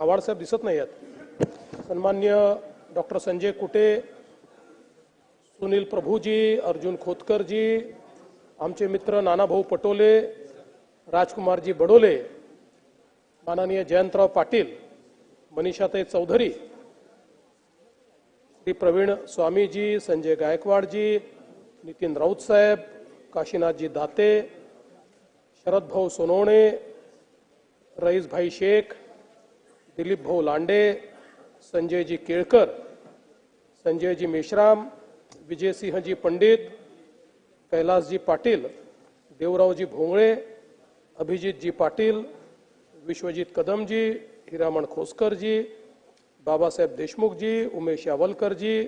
आवाड साहेब दिसत नाही आहेत। सन्मान्य डॉक्टर संजय कुटे, सुनील प्रभूजी, अर्जुन खोतकरजी, आमचे मित्र नानाभाऊ पटोले, राजकुमारजी बडोले, माननीय जयंतराव पाटील, मनीषाताई चौधरी, श्री प्रवीण स्वामीजी, संजय गायकवाडजी, नितीन राऊत साहेब, काशीनाथजी दाते, शरद भाऊ सोनवणे, रईस भाई शेख, दिलीप भाऊ लांडे, संजयजी केळकर, संजयजी मेश्राम, विजयसिंहजी पंडित, कैलासजी पाटील, देवरावजी भोंगळे, अभिजितजी पाटील, विश्वजीत कदमजी, हिरामण खोसकरजी, बाबासाहेब देशमुखजी, उमेश यावलकरजी,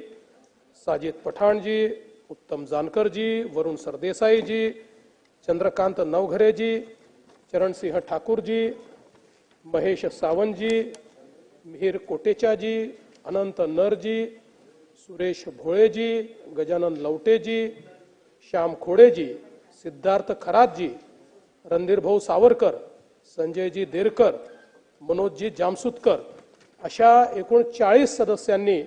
साजिद पठाणजी, उत्तम जानकरजी, वरुण सरदेसाईजी, चंद्रकांत नवघरेजी, चरणसिंह ठाकूरजी, महेश सावंतजी, मिहिर कोटेचाजी, अनंत नरजी, सुरेश भोळेजी, गजानन लवटेजी, श्याम खोडेजी, सिद्धार्थ खरातजी, रणधीर भाऊ सावरकर, संजयजी देरकर, मनोजजी जामसुतकर अशा एकूण 40 सदस्यांनी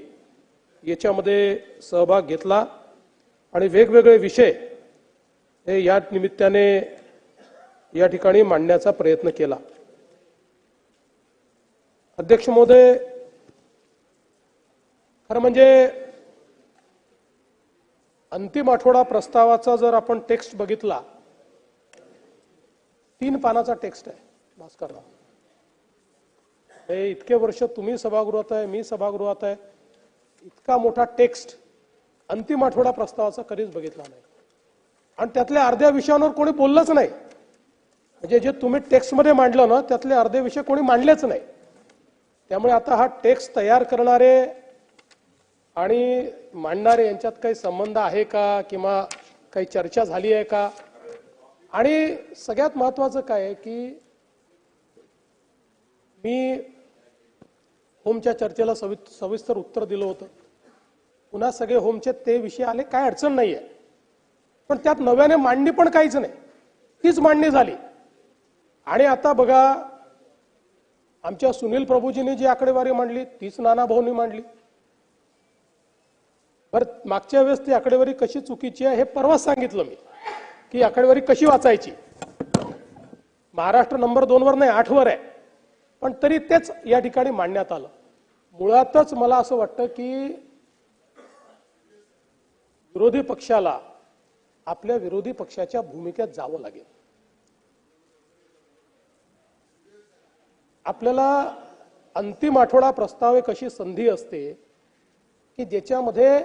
याच्यामध्ये सहभाग घेतला आणि वेगवेगळे विषय हे या निमित्ताने या ठिकाणी मांडण्याचा प्रयत्न केला। अध्यक्ष महोदय, खरं म्हणजे अंतिम आठवडा प्रस्तावाचा जर आपण टेक्स्ट बघितला, 3 पानाचा टेक्स्ट आहे भास्करराव। हे इतके वर्ष तुम्ही सभागृहात आहे, मी सभागृहात आहे, इतका मोठा टेक्स्ट अंतिम आठवडा प्रस्तावाचा कधीच बघितला नाही आणि त्यातल्या अर्ध्या विषयांवर कोणी बोललंच नाही। म्हणजे जे तुम्ही टेक्स्टमध्ये मांडलं ना, त्यातले अर्धे विषय कोणी मांडलेच नाही। त्यामुळे आता हा टेक्स्ट तयार करणारे आणि मांडणारे यांच्यात काही संबंध आहे का किंवा काही चर्चा झाली आहे का? आणि सगळ्यात महत्त्वाचं काय आहे की मी होमच्या चर्चेला सविस्तर उत्तर दिलं होतं, पुन्हा सगळे होमचे ते विषय आले, काय अडचण नाहीये, पण त्यात नव्याने मांडणी पण काहीच नाही, तीच मांडणी झाली। आणि आता बघा, आमच्या सुनील प्रभूजींनी जी आकडेवारी मांडली तीच नाना भाऊंनी मांडली। बरं, मागच्या वेळेस ती आकडेवारी कशी चुकीची आहे हे परवाच सांगितलं मी की आकडेवारी कशी वाचायची। महाराष्ट्र नंबर 2 वर नाही 8 वर आहे, पण तरी तेच या ठिकाणी मांडण्यात आलं। मुळातच मला असं वाटतं की विरोधी पक्षाला आपल्या विरोधी पक्षाच्या भूमिकेत जावं लागेल। आपल्याला अंतिम आठवडा प्रस्ताव एक अशी संधी असते की ज्याच्यामध्ये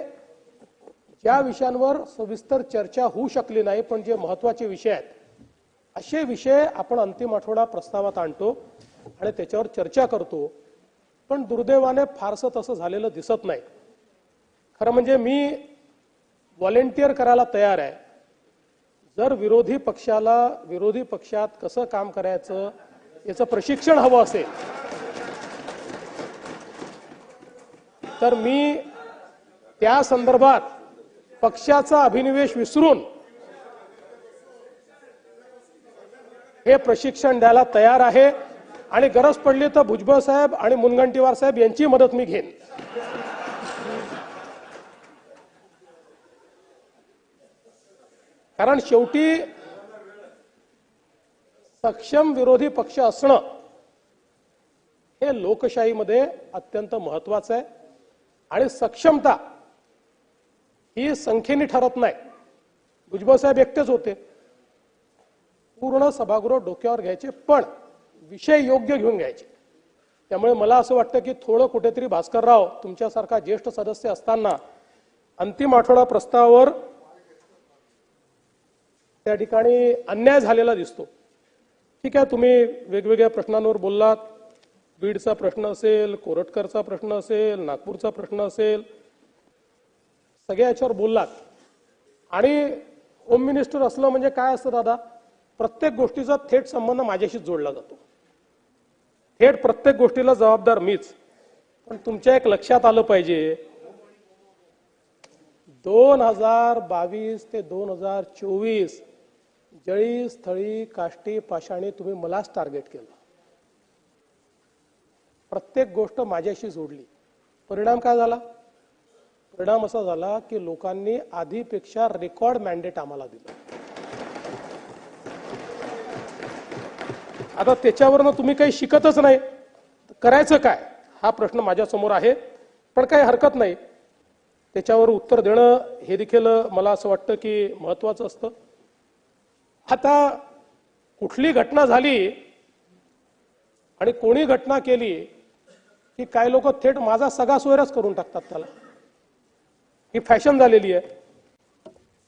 ज्या विषयांवर सविस्तर चर्चा होऊ शकली नाही पण जे महत्त्वाचे विषय आहेत असे विषय आपण अंतिम आठवडा प्रस्तावात आणतो आणि त्याच्यावर चर्चा करतो। पण दुर्दैवाने फारसं तसं झालेलं दिसत नाही। खरं म्हणजे मी व्हॉलेंटियर करायला तयार आहे, जर विरोधी पक्षाला विरोधी पक्षात कसं काम करायचं याचं प्रशिक्षण हवं असेल तर मी त्या संदर्भात पक्षाचा अभिनिवेश विसरून हे प्रशिक्षण द्यायला तयार आहे आणि गरज पडली तर भुजबळ साहेब आणि मुनगंटीवार साहेब यांची मदत मी घेईन। कारण शेवटी सक्षम विरोधी पक्ष असणं हे लोकशाहीमध्ये अत्यंत महत्त्वाचं आहे आणि सक्षमता ही संख्येने ठरत नाही। भुजबळ साहेब एकटेच होते, पूर्ण सभागृह डोक्यावर घ्यायचे पण विषय योग्य घेऊन घ्यायचे। त्यामुळे मला असं वाटतं की थोडं कुठेतरी भास्करराव तुमच्यासारखा ज्येष्ठ सदस्य असताना अंतिम आठवडा प्रस्तावावर त्या ठिकाणी अन्याय झालेला दिसतो। ठीक आहे, तुम्ही वेगवेगळ्या प्रश्नांवर बोललात, बीडचा प्रश्न असेल, कोरटकरचा प्रश्न असेल, नागपूरचा प्रश्न असेल, सगळ्या याच्यावर बोललात। आणि होम मिनिस्टर असलं म्हणजे काय असतं दादा, प्रत्येक गोष्टीचा थेट संबंध माझ्याशी जोडला जातो, थेट प्रत्येक गोष्टीला जबाबदार मीच। पण तुमच्या एक लक्षात आलं पाहिजे, 2022 ते 2024 जळी स्थळी काष्टी पाषाणी तुम्ही मलाच टार्गेट केलं। प्रत्येक गोष्ट माझ्याशी जोडली. परिणाम काय झाला? परिणाम असा झाला की लोकांनी आधीपेक्षा रेकॉर्ड मॅन्डेट आम्हाला दिलं. आता त्याच्यावरनं तुम्ही काही शिकतच नाही, करायचं काय हा प्रश्न माझ्या समोर आहे. पण काही हरकत नाही, त्याच्यावर उत्तर देणं हे देखील मला असं वाटतं की महत्वाचं असतं. आता कुठली घटना झाली आणि कोणी घटना केली की काही लोक थेट माझा सगळा सोयराच करून टाकतात, त्याला ही फॅशन झालेली आहे.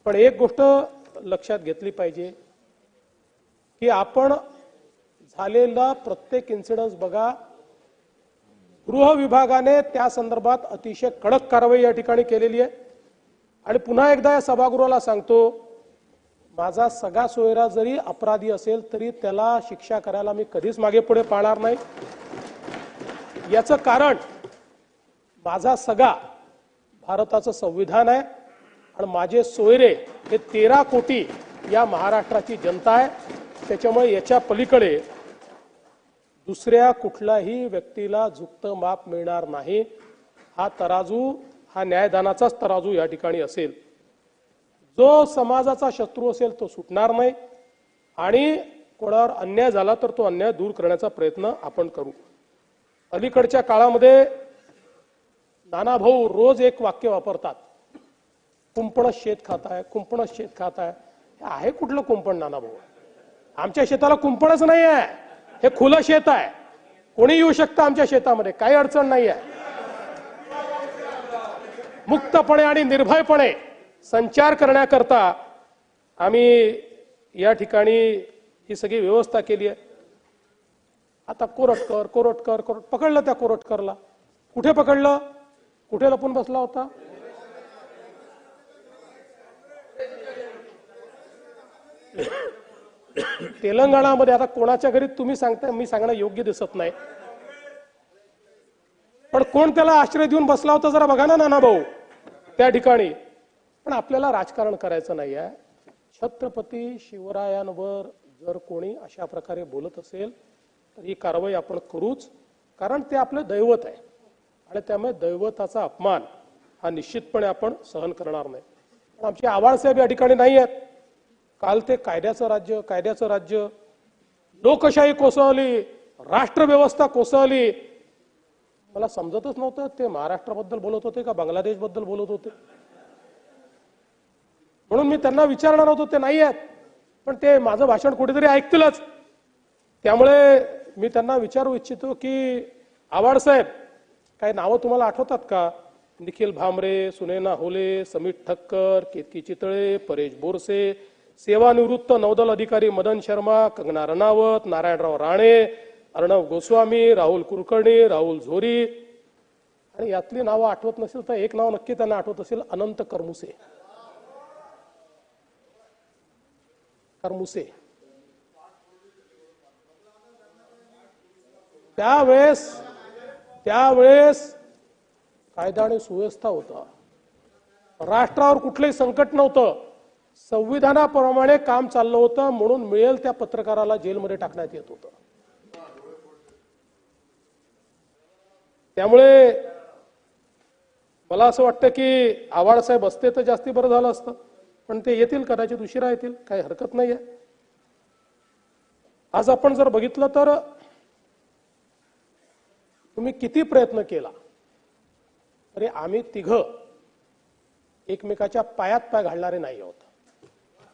पण एक गोष्ट लक्षात घेतली पाहिजे की आपण झालेला प्रत्येक इन्सिडन्स बघा, गृह विभागाने त्या संदर्भात अतिशय कडक कारवाई या ठिकाणी केलेली आहे. आणि पुन्हा एकदा या सभागृहाला सांगतो, माझा सगळा सोयरा जरी अपराधी असेल तरी त्याला शिक्षा करायला मी कधीच मागे पुढे पाळणार नाही. याचं कारण माझा सगळा भारताचं संविधान आहे आणि माझे सोयरे हे 13 कोटी या महाराष्ट्राची जनता आहे. त्याच्यामुळे याच्या पलीकडे दुसऱ्या कुठल्याही व्यक्तीला झुकतं माप मिळणार नाही. हा तराजू, हा न्यायदानाचाच तराजू या ठिकाणी असेल. जो समाजाचा शत्रू असेल तो सुटणार नाही आणि कोणावर अन्याय झाला तर तो अन्याय दूर करण्याचा प्रयत्न आपण करू. अलीकडच्या काळामध्ये नाना भाऊ रोज एक वाक्य वापरतात, कुंपणच शेत खाताय, कुंपणच शेत खाताय. हे आहे कुठलं कुंपण नाना भाऊ? आमच्या शेताला कुंपणच नाही आहे, हे खुलं शेत आहे. कोणी येऊ शकतं आमच्या शेतामध्ये, काही अडचण नाही आहे. मुक्तपणे आणि निर्भयपणे संचार करण्याकरता आम्ही या ठिकाणी ही सगळी व्यवस्था केली आहे. आता कोरटकर कोरटकर कोरट पकडलं, त्या कोरटकरला कुठे पकडलं? कुठे लपून बसला होता? तेलंगणामध्ये. आता कोणाच्या घरी तुम्ही सांगताय, मी सांगणं योग्य दिसत नाही, पण कोण त्याला आश्रय देऊन बसला होता जरा बघा ना नाना भाऊ त्या ठिकाणी. पण आपल्याला राजकारण करायचं नाही आहे. छत्रपती शिवरायांवर जर कोणी अशा प्रकारे बोलत असेल तर ही कारवाई आपण करूच, कारण ते आपलं दैवत आहे आणि त्यामुळे दैवताचा अपमान हा निश्चितपणे आपण सहन करणार नाही. पण आमचे आवाळसाहेब या ठिकाणी नाही आहेत. काल ते कायद्याचं राज्य, लोकशाही कोसळली, राष्ट्रव्यवस्था कोसळली. मला समजतच नव्हतं ते महाराष्ट्राबद्दल बोलत होते का बांगलादेशबद्दल बोलत होते. म्हणून मी त्यांना विचारणार होतो, ते नाही आहेत, पण ते माझं भाषण कुठेतरी ऐकतीलच. त्यामुळे मी त्यांना विचारू इच्छितो की आवाळसाहेब, काही नावं तुम्हाला आठवतात का? निखिल भामरे, सुनैना होले, समीर ठक्कर, केतकी चितळे, परेश बोरसे, सेवानिवृत्त नौदल अधिकारी मदन शर्मा, कंगना रनावत, नारायणराव राणे, अर्णव गोस्वामी, राहुल कुलकर्णी, राहुल झोरी. आणि यातली नावं आठवत नसेल तर एक नाव नक्की त्यांना आठवत असेल, अनंत करमुसे. त्यावेळेस कायदा आणि सुव्यवस्था होता, राष्ट्रावर कुठलंही संकट नव्हतं, संविधानाप्रमाणे काम चाललं होतं. म्हणून मिळेल त्या पत्रकाराला जेलमध्ये टाकण्यात येत होतं. त्यामुळे मला असं वाटतं की आवाळसाहेब असते तर जास्ती बरं झालं असतं, पण ते येतील, कदाचित उशिरा येतील, काही हरकत नाहीये. आज आपण जर बघितलं तर तुम्ही किती प्रयत्न केला तरी आम्ही तिघं एकमेकाच्या पायात पाय घालणारे नाही आहोत.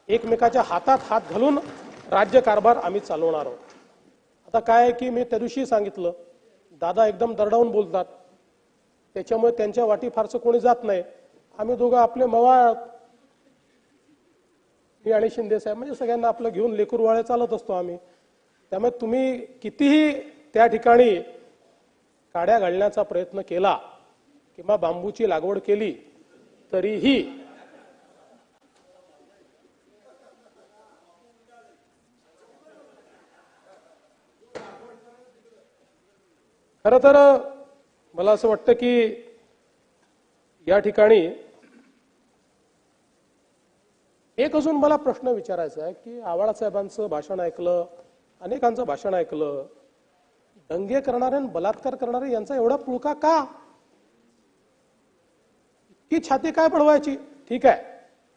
एकमेकाच्या हातात हात घालून राज्यकारभार आम्ही चालवणार आहोत. आता काय आहे की मी त्या दिवशी सांगितलं, दादा एकदम दरडावून बोलतात, त्याच्यामुळे त्यांच्या वाटी फारसं कोणी जात नाही. आम्ही दोघं आपले मवाळ, मी आणि शिंदे साहेब, म्हणजे सगळ्यांना आपलं घेऊन लेकरवाळे चालत असतो आम्ही. त्यामुळे तुम्ही कितीही त्या ठिकाणी काड्या घालण्याचा प्रयत्न केला किंवा बांबूची लागवड केली तरीही खरं तर मला असं वाटतं की या ठिकाणी एक अजून मला प्रश्न विचारायचा आहे की आवाळसाहेबांचं भाषण ऐकलं, अनेकांचं भाषण ऐकलं, दंगे करणारे आणि बलात्कार करणारे यांचा एवढा पुळका का? इतकी छाती काय पडवायची? ठीक आहे,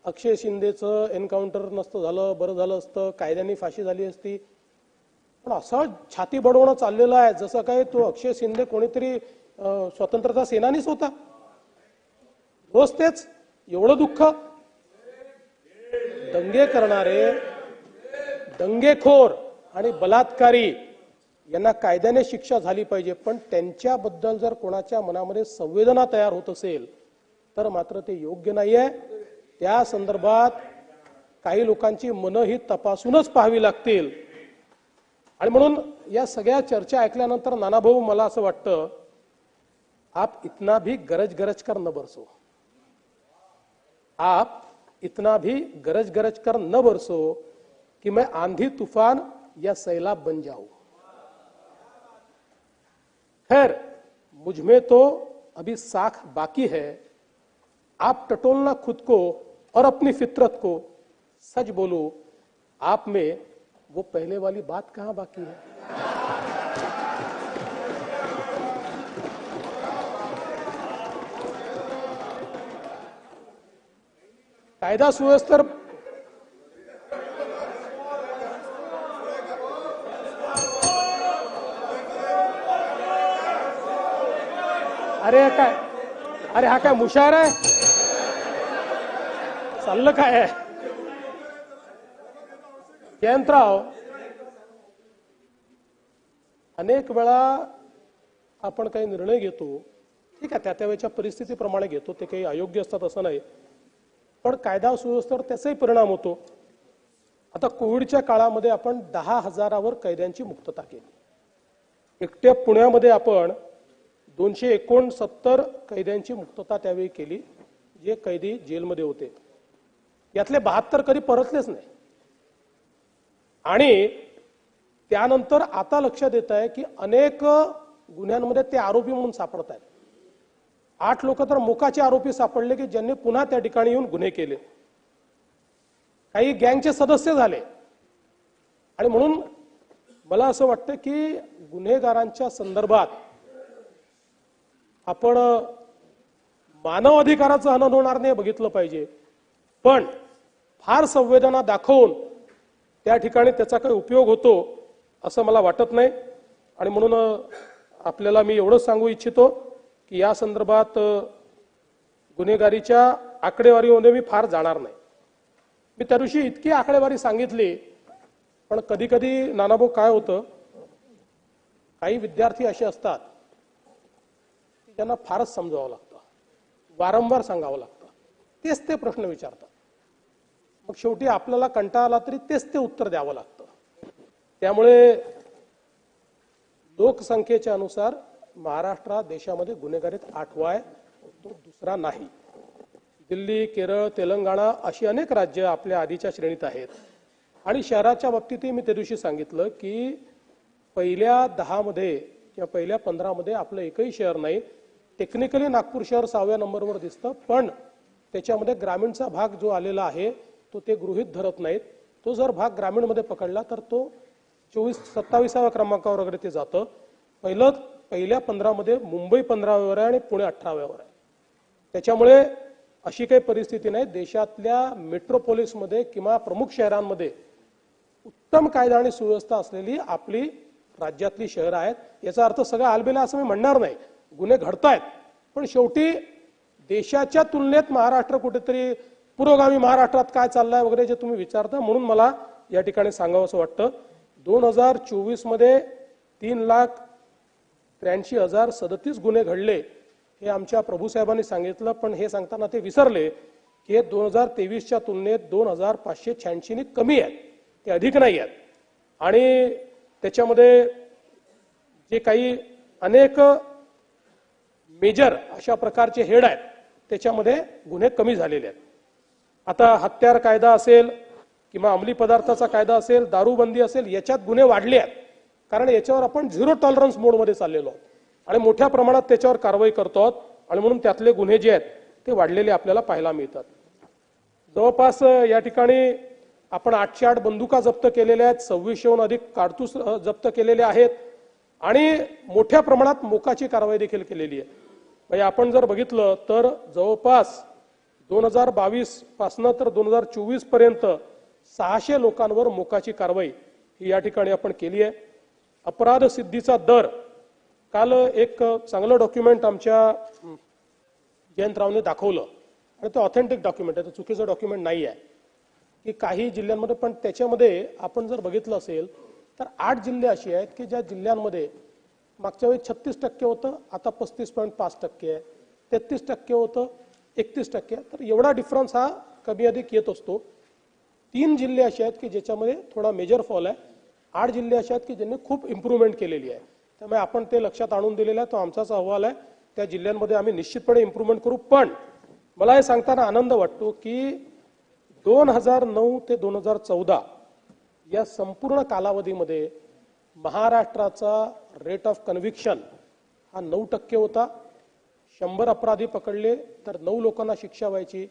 अक्षय शिंदेचं एन्काउंटर नसतं झालं, बरं झालं असतं, कायद्याने फाशी झाली असती. पण असं छाती बडवणं चाललेलं आहे जसं काय तो अक्षय शिंदे कोणीतरी स्वतंत्रता सेनानीच होता. रोज तेच, एवढं दुःख. दंगे करणारे, दंगेखोर आणि बलात्कारी यांना कायद्याने शिक्षा झाली पाहिजे. पण त्यांच्याबद्दल जर कोणाच्या मनामध्ये संवेदना तयार होत असेल तर मात्र ते योग्य नाहीये. त्या संदर्भात काही लोकांची मनं ही तपासूनच पाहावी लागतील. आणि म्हणून या सगळ्या चर्चा ऐकल्यानंतर नानाभाऊ मला असं वाटतं, आप इतना भी गरज गरज कर न बरसो, आप इतना भी गरज गरज कर न बरसो कि मैं आंधी तूफान या सैलाब बन जाऊं. खैर, मुझमें तो अभी साख बाकी है. आप टटोलना खुद को और अपनी फितरत को. सच बोलो, आप में वो पहले वाली बात कहां बाकी है? कायदा सुव्यवस्था अरे हा काय मुशायर आहे? चाललं काय आहे? जयंतराव, अनेक वेळा आपण काही निर्णय घेतो, ठीक आहे, त्या वेळच्या परिस्थितीप्रमाणे घेतो, ते काही अयोग्य असतात असं नाही, पण कायदा सुव्यवस्थेवर त्याचाही परिणाम होतो. आता कोविडच्या काळामध्ये आपण 10,000वर कैद्यांची मुक्तता केली. एकट्या पुण्यामध्ये आपण 269 कैद्यांची मुक्तता त्यावेळी केली, जे कैदी जेलमध्ये होते. यातले 72 कधी परतलेच नाही. आणि त्यानंतर आता लक्षात येत आहे की अनेक गुन्ह्यांमध्ये ते आरोपी म्हणून सापडत आहेत. 8 लोक तर मोकाचे आरोपी सापडले की ज्यांनी पुन्हा त्या ठिकाणी येऊन गुन्हे केले, काही गँगचे सदस्य झाले. आणि म्हणून मला असं वाटतं की गुन्हेगारांच्या संदर्भात आपण मानव अधिकाराचं हनन होणार नाही बघितलं पाहिजे, पण फार संवेदना दाखवून त्या ठिकाणी त्याचा काही उपयोग होतो असं मला वाटत नाही. आणि म्हणून आपल्याला मी एवढंच सांगू इच्छितो की या संदर्भात गुन्हेगारीच्या आकडेवारीमध्ये मी फार जाणार नाही. मी त्या दिवशी इतकी आकडेवारी सांगितली, पण कधी कधी नानाभाऊ काय होतं, काही विद्यार्थी असे असतात की त्यांना फारच समजावं लागतं, वारंवार सांगावं लागतं, तेच ते प्रश्न विचारतात. मग शेवटी आपल्याला कंटाळा आला तरी तेच ते उत्तर द्यावं लागतं. त्यामुळे लोकसंख्येच्या अनुसार महाराष्ट्र देशामध्ये गुन्हेगारीत 8वा आहे, तो दुसरा नाही. दिल्ली, केरळ, तेलंगणा अशी अनेक राज्य आपल्या आधीच्या श्रेणीत आहेत. आणि शहराच्या बाबतीतही मी त्या दिवशी सांगितलं की पहिल्या 10 मध्ये किंवा पहिल्या 15 मध्ये आपलं एकही शहर नाही. टेक्निकली नागपूर शहर 6व्या नंबरवर दिसतं, पण त्याच्यामध्ये ग्रामीणचा भाग जो आलेला आहे तो ते गृहीत धरत नाहीत. तो जर भाग ग्रामीणमध्ये पकडला तर तो 27व्या क्रमांकावर वगैरे ते जातं. पहिल्या 15 मध्ये मुंबई 15व्यावर आहे आणि पुणे 18व्यावर आहे. त्याच्यामुळे अशी काही परिस्थिती नाही. देशातल्या मेट्रोपोलिसमध्ये किंवा प्रमुख शहरांमध्ये उत्तम कायदा आणि सुव्यवस्था असलेली आपली राज्यातली शहरं आहेत. याचा अर्थ सगळं आलबेला असं मी म्हणणार नाही, गुन्हे घडतायत, पण शेवटी देशाच्या तुलनेत महाराष्ट्र कुठेतरी पुरोगामी, महाराष्ट्रात काय चाललंय वगैरे जे तुम्ही विचारता, म्हणून मला या ठिकाणी सांगावं असं वाटतं. 2024 मध्ये 3,83,037 गुन्हे घडले हे आमच्या प्रभूसाहेबांनी सांगितलं, पण हे सांगताना ते विसरले की 2023च्या तुलनेत 2,586 कमी आहेत, ते अधिक नाही आहेत. आणि त्याच्यामध्ये जे काही अनेक मेजर अशा प्रकारचे हेड आहेत त्याच्यामध्ये गुन्हे कमी झालेले आहेत. आता हत्यार कायदा असेल किंवा अंमली पदार्थाचा कायदा असेल, दारूबंदी असेल, याच्यात गुन्हे वाढले आहेत, कारण याच्यावर आपण 0 टॉलरन्स मोडमध्ये चाललेलो आहोत आणि मोठ्या प्रमाणात त्याच्यावर कारवाई करतो आहोत. आणि म्हणून त्यातले गुन्हे जे आहेत ते वाढलेले आपल्याला पाहायला मिळतात. जवळपास या ठिकाणी आपण 808 बंदुका जप्त केलेल्या आहेत, 2600हून अधिक कारतूस जप्त केलेले आहेत आणि मोठ्या प्रमाणात मोकाची कारवाई देखील केलेली आहे। म्हणजे आपण जर बघितलं तर जवळपास 2022 पासून तर 2024 पर्यंत 600 लोकांवर मोकाची कारवाई ही या ठिकाणी आपण केली आहे। अपराध सिद्धीचा दर, काल एक चांगलं डॉक्युमेंट आमच्या जयंतरावने दाखवलं आणि ते ऑथेंटिक डॉक्युमेंट आहे, ते चुकीचं डॉक्युमेंट नाही आहे, की काही जिल्ह्यांमध्ये, पण त्याच्यामध्ये आपण जर बघितलं असेल तर 8 जिल्हे असे आहेत की ज्या जिल्ह्यांमध्ये मागच्या वेळी 36% होतं, आता 35.5% आहे, 33% होतं, 31%। तर एवढा डिफरन्स हा कमी अधिक येत असतो। 3 जिल्हे असे आहेत की ज्याच्यामध्ये थोडा मेजर फॉल आहे, 8 जिल्हे असे आहेत की ज्यांनी खूप इम्प्रूव्हमेंट केलेली आहे। त्यामुळे आपण ते लक्षात आणून दिलेला आहे, तो आमचाच अहवाल आहे, त्या जिल्ह्यांमध्ये आम्ही निश्चितपणे इम्प्रूव्हमेंट करू। पण मला हे सांगताना आनंद वाटतो की 2009 ते 2014 या संपूर्ण कालावधीमध्ये महाराष्ट्राचा रेट ऑफ कन्व्हिक्शन हा 9% होता। 100 अपराधी पकडले तर 9 लोकांना शिक्षा व्हायची।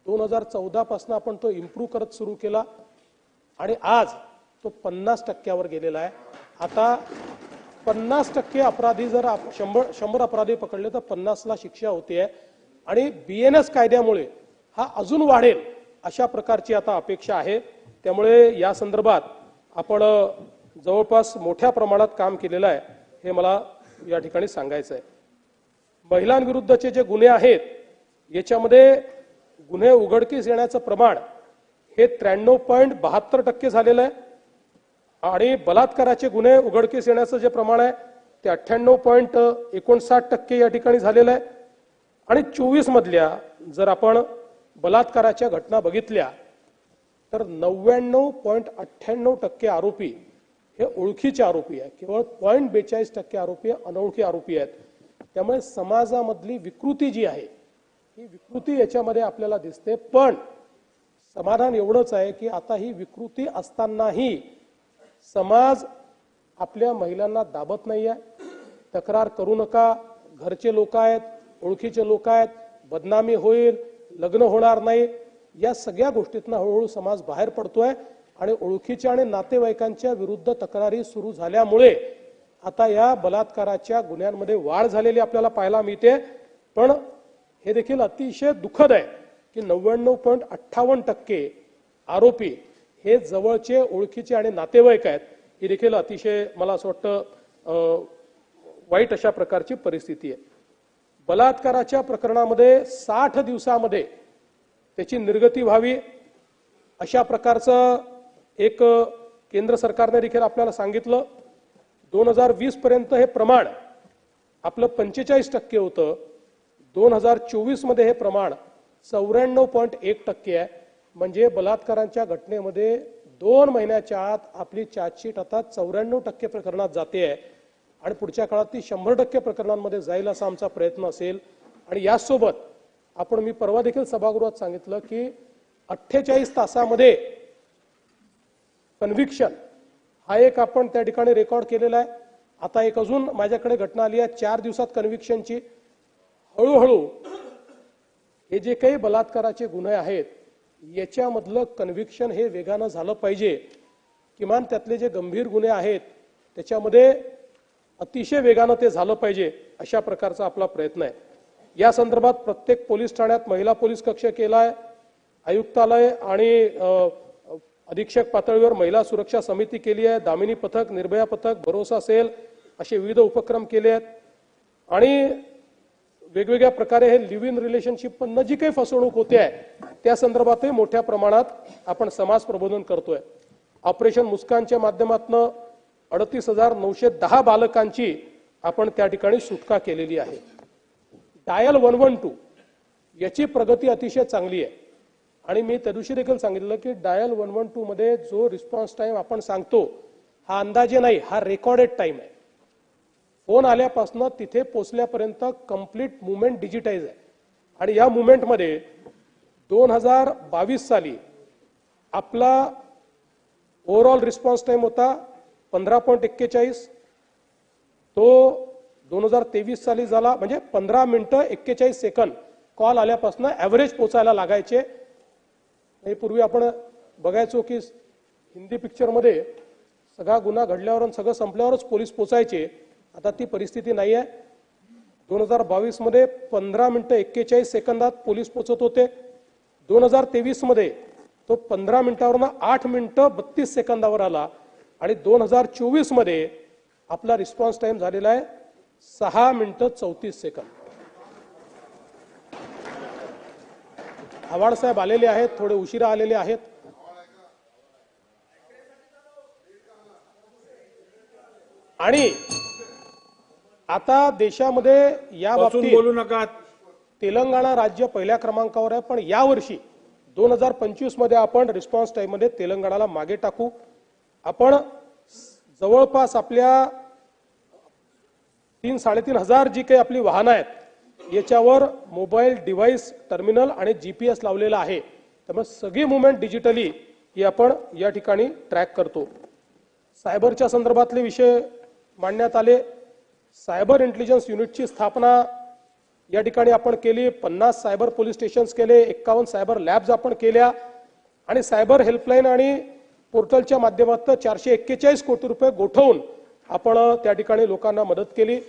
2014 पासून आपण तो इम्प्रूव्ह करत सुरू केला आणि आज तो 50%वर गेलेला आहे। आता 50% अपराधी जर 100 अपराधी पकडले तर 50ला शिक्षा होते आणि बीएनएस कायद्यामुळे हा अजून वाढेल अशा प्रकारची आता अपेक्षा आहे। त्यामुळे या संदर्भात आपण जवळपास मोठ्या प्रमाणात काम केलेलं आहे, हे मला या ठिकाणी सांगायचं आहे। महिलांविरुद्धचे जे गुन्हे आहेत याच्यामध्ये गुन्हे उघडकीस येण्याचं प्रमाण हे 93.72% झालेलं आहे आणि बलात्काराचे गुन्हे उघडकीस येण्याचं जे प्रमाण आहे ते 98.59% या ठिकाणी झालेलं आहे। आणि 24 मधल्या जर आपण बलात्काराच्या घटना बघितल्या तर 99.98% आरोपी हे ओळखीचे आरोपी आहेत, केवळ 0.42% आरोपी अनोळखी आरोपी आहेत। त्यामुळे समाजामधली विकृती जी आहे ही विकृती याच्यामध्ये आपल्याला दिसते। पण समाधान एवढंच आहे की आता ही विकृती असतानाही समाज आपल्या महिलांना दाबत नाहीये। तक्रार करू नका, घरचे लोक आहेत, ओळखीचे लोक आहेत, बदनामी होईल, लग्न होणार नाही, या सगळ्या गोष्टीतून हळूहळू समाज बाहेर पडतोय आणि ओळखीच्या आणि नातेवाईकांच्या विरुद्ध तक्रारी सुरू झाल्यामुळे आता या बलात्काराच्या गुन्ह्यांमध्ये वाढ झालेली आपल्याला पाहायला मिळते। पण हे देखील अतिशय दुःखद आहे की 99.58% आरोपी हे जवळचे, ओळखीचे आणि नातेवाईक आहेत। ही देखील अतिशय मला असं वाटतं वाईट अशा प्रकारची परिस्थिती आहे। बलात्काराच्या प्रकरणामध्ये 60 दिवसामध्ये त्याची निर्गती व्हावी अशा प्रकारचं एक केंद्र सरकारने देखील आपल्याला सांगितलं। 2020 पर्यंत हे प्रमाण आपलं 45% होतं, 2024 मध्ये हे प्रमाण 94.1% आहे। म्हणजे बलात्काराच्या घटनेमध्ये 2 महिन्याच्या आत आपली चार्जशीट आता 94% प्रकरणात जाते आहे आणि पुढच्या काळात ती 100% प्रकरणांमध्ये जाईल असा आमचा प्रयत्न असेल। आणि यासोबत आपण, मी परवा देखील सभागृहात सांगितलं की 48 तासामध्ये कन्व्हिक्शन हा एक आपण त्या ठिकाणी रेकॉर्ड केलेला आहे। आता एक अजून माझ्याकडे घटना आली आहे 4 दिवसात कन्व्हिक्शनची। हळूहळू हे जे काही बलात्काराचे गुन्हे आहेत याच्यामधलं कन्व्हिक्शन हे वेगानं झालं पाहिजे। किमान त्यातले जे गंभीर गुन्हे आहेत त्याच्यामध्ये अतिशय वेगानं ते झालं पाहिजे अशा प्रकारचा आपला प्रयत्न आहे। या संदर्भात प्रत्येक पोलीस ठाण्यात महिला पोलीस कक्ष केलाय, आयुक्तालय आणि अधीक्षक पातळीवर महिला सुरक्षा समिती केली आहे, दामिनी पथक, निर्भया पथक, भरोसा सेल असे विविध उपक्रम केले आहेत आणि वेगवेगळ्या प्रकारे हे लिव्ह इन रिलेशनशिप मधनं जी काही फसवणूक होते आहे त्या संदर्भातही मोठ्या प्रमाणात आपण समाज प्रबोधन करतोय। ऑपरेशन मुस्कानच्या माध्यमातून 38,910 बालकांची आपण त्या ठिकाणी सुटका केलेली आहे। डायल 112 याची प्रगती अतिशय चांगली आहे आणि मी त्या दिवशी देखील सांगितलं की डायल 112 मध्ये जो रिस्पॉन्स टाइम आपण सांगतो हा अंदाजे नाही, हा रेकॉर्डेड टाइम आहे। फोन आल्यापासून तिथे पोहोचल्यापर्यंत कंप्लीट मूवमेंट डिजिटाइज आहे आणि या मूवमेंटमध्ये 2022 साली आपला ओव्हरऑल रिस्पॉन्स टाइम होता 15.41, तो 2023 साली झाला म्हणजे 15 मिनिटं 41 सेकंद कॉल आल्यापासून ॲव्हरेज पोचायला लागायचे। पूर्वी आपण बघायचो की हिंदी पिक्चरमध्ये सगळा गुन्हा घडल्यावर आणि सगळं संपल्यावरच पोलीस पोचायचे. आता ती परिस्थिती नाही आहे. 2022 मध्ये 15 मिनिटं 41 सेकंदात पोलीस पोचत होते. 2023 मध्ये तो 15 मिनिटावरून 8 मिनिटं 32 सेकंदावर आला आणि 2024 मध्ये आपला रिस्पॉन्स टाइम झालेला आहे 6 मिनिटं 34 सेकंद. आव्हाड साहेब आलेले आहेत, थोडे उशिरा आलेले आहेत. आणि आता देशामध्ये या बाबतीत बोलू नका. तेलंगणा राज्य पहिल्या क्रमांकावर आहे, पण यावर्षी 2025 मध्ये आपण रिस्पॉन्स टाइम मध्ये तेलंगणाला मागे टाकू. आपण जवळपास आपल्या 3-3.5 हजार जी काही आपली वाहनं आहेत याच्यावर मोबाईल डिव्हाइस टर्मिनल आणि जीपीएस लावलेला आहे. त्यामुळे सगळी मुवमेंट डिजिटली ही आपण या ठिकाणी ट्रॅक करतो. सायबरच्या संदर्भातले विषय मांडण्यात आले. सायबर इंटेलिजन्स युनिटची स्थापना या ठिकाणी आपण केली. 50 सायबर पोलीस स्टेशन्स केले, 51 सायबर लॅब्स आपण केल्या आणि सायबर हेल्पलाईन आणि पोर्टलच्या माध्यमातून 441 कोटी रुपये गोठवून आपण त्या ठिकाणी लोकांना मदत केली.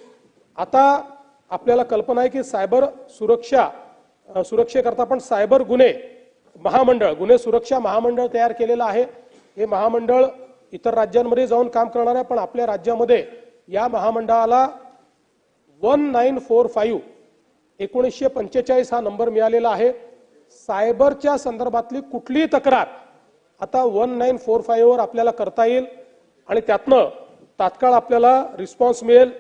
आता आपल्याला कल्पना आहे की सायबर सुरक्षेकरता आपण सायबर गुन्हे सुरक्षा महामंडळ तयार केलेलं आहे. हे महामंडळ इतर राज्यांमध्ये जाऊन काम करणार आहे, पण आपल्या राज्यामध्ये या महामंडळाला 1945 1945 हा नंबर मिळालेला आहे. सायबरच्या संदर्भातली कुठलीही तक्रार आता 1945 वर आपल्याला करता येईल आणि त्यातनं तात्काळ आपल्याला रिस्पॉन्स मिळेल.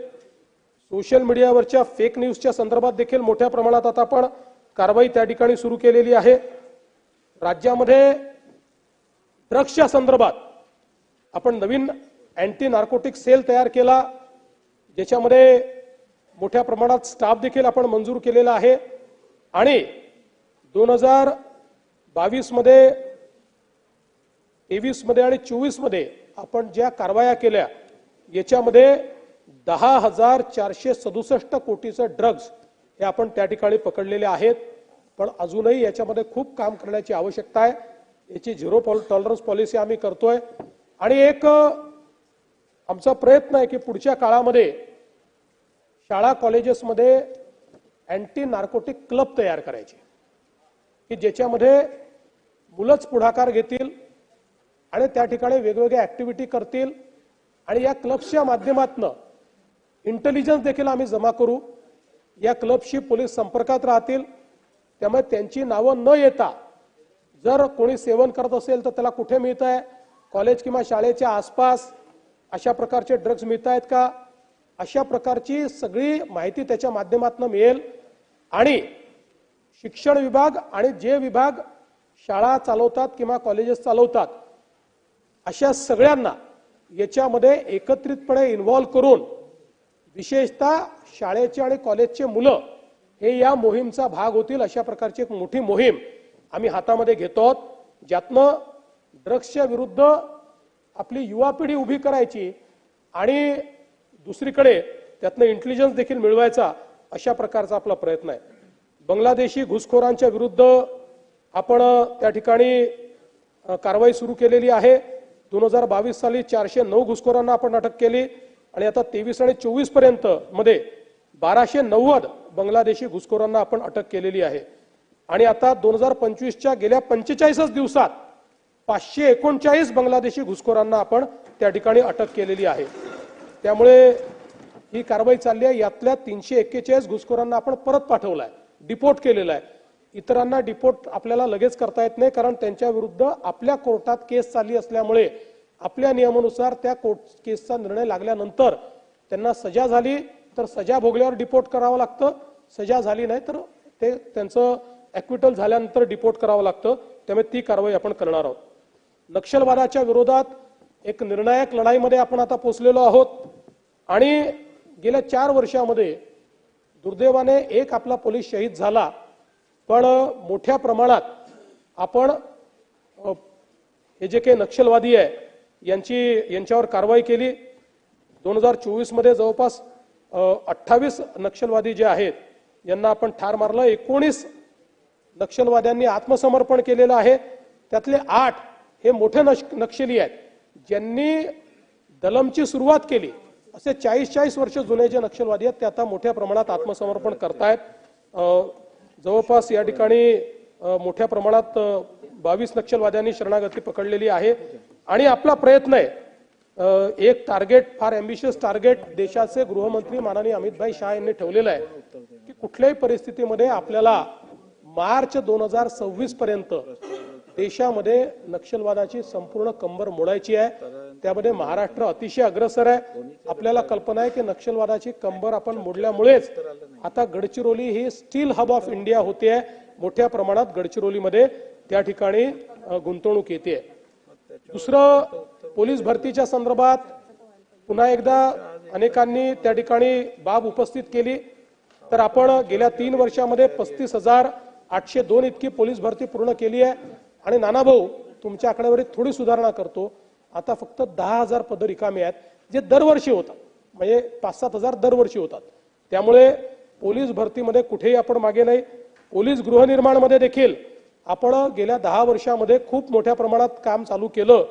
सोशल मीडियावरच्या फेक न्यूजच्या संदर्भात देखील मोठ्या प्रमाणात आता आपण कारवाई त्या ठिकाणी सुरू केलेली आहे. राज्यामध्ये ड्रग्सच्या संदर्भात आपण नवीन अँटी नार्कोटिक सेल तयार केला, ज्याच्यामध्ये मोठ्या प्रमाणात स्टाफ देखील आपण मंजूर केलेला आहे. आणि 2022 मध्ये 23 मध्ये आणि 24 मध्ये आपण ज्या कारवाया केल्या याच्यामध्ये 10,467 कोटीचे ड्रग्ज हे आपण त्या ठिकाणी पकडलेले आहेत. पण अजूनही याच्यामध्ये खूप काम करण्याची आवश्यकता आहे. याची झिरो टॉलरन्स पॉलिसी आम्ही करतोय आणि एक आमचा प्रयत्न आहे की पुढच्या काळामध्ये शाळा कॉलेजेसमध्ये अँटी नार्कोटिक क्लब तयार करायचे की ज्याच्यामध्ये मुलंच पुढाकार घेतील आणि त्या ठिकाणी वेगवेगळ्या ऍक्टिव्हिटी करतील आणि या क्लब्सच्या माध्यमातून इंटेलिजन्स देखील आम्ही जमा करू. या क्लबशी पोलीस संपर्कात राहतील. त्यामुळे त्यांची नावं न येता जर कोणी सेवन करत असेल तर त्याला कुठे मिळत आहे, कॉलेज किंवा शाळेच्या आसपास अशा प्रकारचे ड्रग्ज मिळत आहेत का, अशा प्रकारची सगळी माहिती त्याच्या माध्यमातून मिळेल. आणि शिक्षण विभाग आणि जे विभाग शाळा चालवतात किंवा कॉलेजेस चालवतात अशा सगळ्यांना याच्यामध्ये एकत्रितपणे इन्व्हॉल्व करून विशेषतः शाळेचे आणि कॉलेजचे मुलं हे या मोहीमचा भाग होतील अशा प्रकारची एक मोठी मोहीम आम्ही हातामध्ये घेतो आहोत, ज्यातनं ड्रग्सच्या विरुद्ध आपली युवा पिढी उभी करायची आणि दुसरीकडे त्यातनं इंटेलिजन्स देखील मिळवायचा अशा प्रकारचा आपला प्रयत्न आहे. बांगलादेशी घुसखोरांच्या विरुद्ध आपण त्या ठिकाणी कारवाई सुरू केलेली आहे. 2022 साली 409 घुसखोरांना आपण अटक केली आणि आता 23 आणि 24 पर्यंत मध्ये 1290 बांगलादेशी घुसखोरांना आपण अटक केलेली आहे. आणि आता 2025च्या गेल्या 45 दिवसात 539 बांगलादेशी घुसखोरांना आपण त्या ठिकाणी अटक केलेली आहे. त्यामुळे ही कारवाई चालली आहे. यातल्या 341 घुसखोरांना आपण परत पाठवलाय, डिपोर्ट केलेला आहे. इतरांना डिपोर्ट आपल्याला लगेच करता येत नाही, कारण त्यांच्या विरुद्ध आपल्या कोर्टात केस चालली असल्यामुळे आपल्या नियमानुसार त्या कोर्ट केसचा निर्णय लागल्यानंतर त्यांना सजा झाली तर सजा भोगल्यावर डिपोर्ट करावं लागतं, सजा झाली नाही तर ते त्यांचं ॲक्विटल झाल्यानंतर डिपोर्ट करावं लागतं. त्यामुळे ती कारवाई आपण करणार आहोत. नक्षलवादाच्या विरोधात एक निर्णायक लढाईमध्ये आपण आता पोहोचलेलो आहोत आणि गेल्या 4 वर्षामध्ये दुर्दैवाने एक आपला पोलीस शहीद झाला, पण मोठ्या प्रमाणात आपण हे जे काही नक्षलवादी आहे यांच्यावर कारवाई केली. 2024 मध्ये जवळपास 28 नक्षलवादी जे आहेत यांना आपण ठार मारलं. 19 नक्षलवाद्यांनी आत्मसमर्पण केलेलं आहे. त्यातले 8 हे मोठे नक्षली आहेत ज्यांनी दलमची सुरुवात केली, असे 40-40 वर्ष जुने जे नक्षलवादी आहेत ते आता मोठ्या प्रमाणात आत्मसमर्पण करतायत। जवळपास या ठिकाणी मोठ्या प्रमाणात 22 नक्षलवाद्यांनी शरणागती पकडलेली आहे आणि आपला प्रयत्न आहे, एक टार्गेट, फार एम्बिशियस टार्गेट देशाचे गृहमंत्री माननीय अमित भाई शाह यांनी ठेवलेलं आहे की कुठल्याही परिस्थितीमध्ये आपल्याला मार्च 2026 पर्यंत देशामध्ये नक्षलवादाची संपूर्ण कंबर मोडायची आहे। त्यामध्ये महाराष्ट्र अतिशय अग्रेसर आहे। आपल्याला कल्पना आहे की नक्षलवादाची कंबर आपण मोडल्यामुळेच आता गडचिरोली ही स्टील हब ऑफ इंडिया होते आहे। मोठ्या प्रमाणात गडचिरोलीमध्ये त्या ठिकाणी गुंतवणूक येते। दुसरं, पोलीस भरतीच्या संदर्भात पुन्हा एकदा अनेकांनी त्या ठिकाणी बाब उपस्थित केली, तर आपण गेल्या 3 वर्षामध्ये 35,802 इतकी पोलीस भरती पूर्ण केली आहे आणि नानाभाऊ तुमच्या आकडेवारीत थोडी सुधारणा करतो, आता फक्त 10,000 पद रिकामी आहेत, जे दरवर्षी होतात, म्हणजे 5-7 हजार दरवर्षी होतात। त्यामुळे पोलीस भरतीमध्ये कुठेही आपण मागे नाही। पोलीस गृहनिर्माणमध्ये देखील आपण गेल्या 10 वर्षामध्ये खूप मोठ्या प्रमाणात काम चालू केलं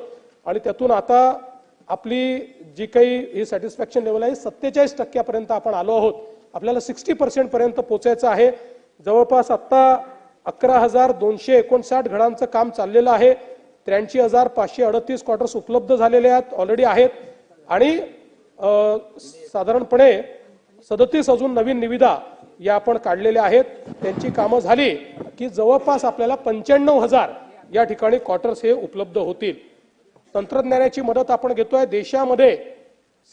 आणि त्यातून आता आपली जी काही ही सॅटिस्फॅक्शन लेवल आहे 47% पर्यंत आपण आलो आहोत। आपल्याला 60% पर्यंत पोहोचायचं आहे। जवळपास आता 11,259 घरांचं काम चाललेलं आहे। 83,538 क्वार्टर्स उपलब्ध झालेले आहेत, ऑलरेडी आहेत आणि साधारणपणे 37 अजून नवीन निविदा या आपण काढलेल्या आहेत। त्यांची कामं झाली की जवळपास आपल्याला 95,000 या ठिकाणी क्वार्टर्स हे उपलब्ध होतील। तंत्रज्ञानाची मदत आपण घेतोय। देशामध्ये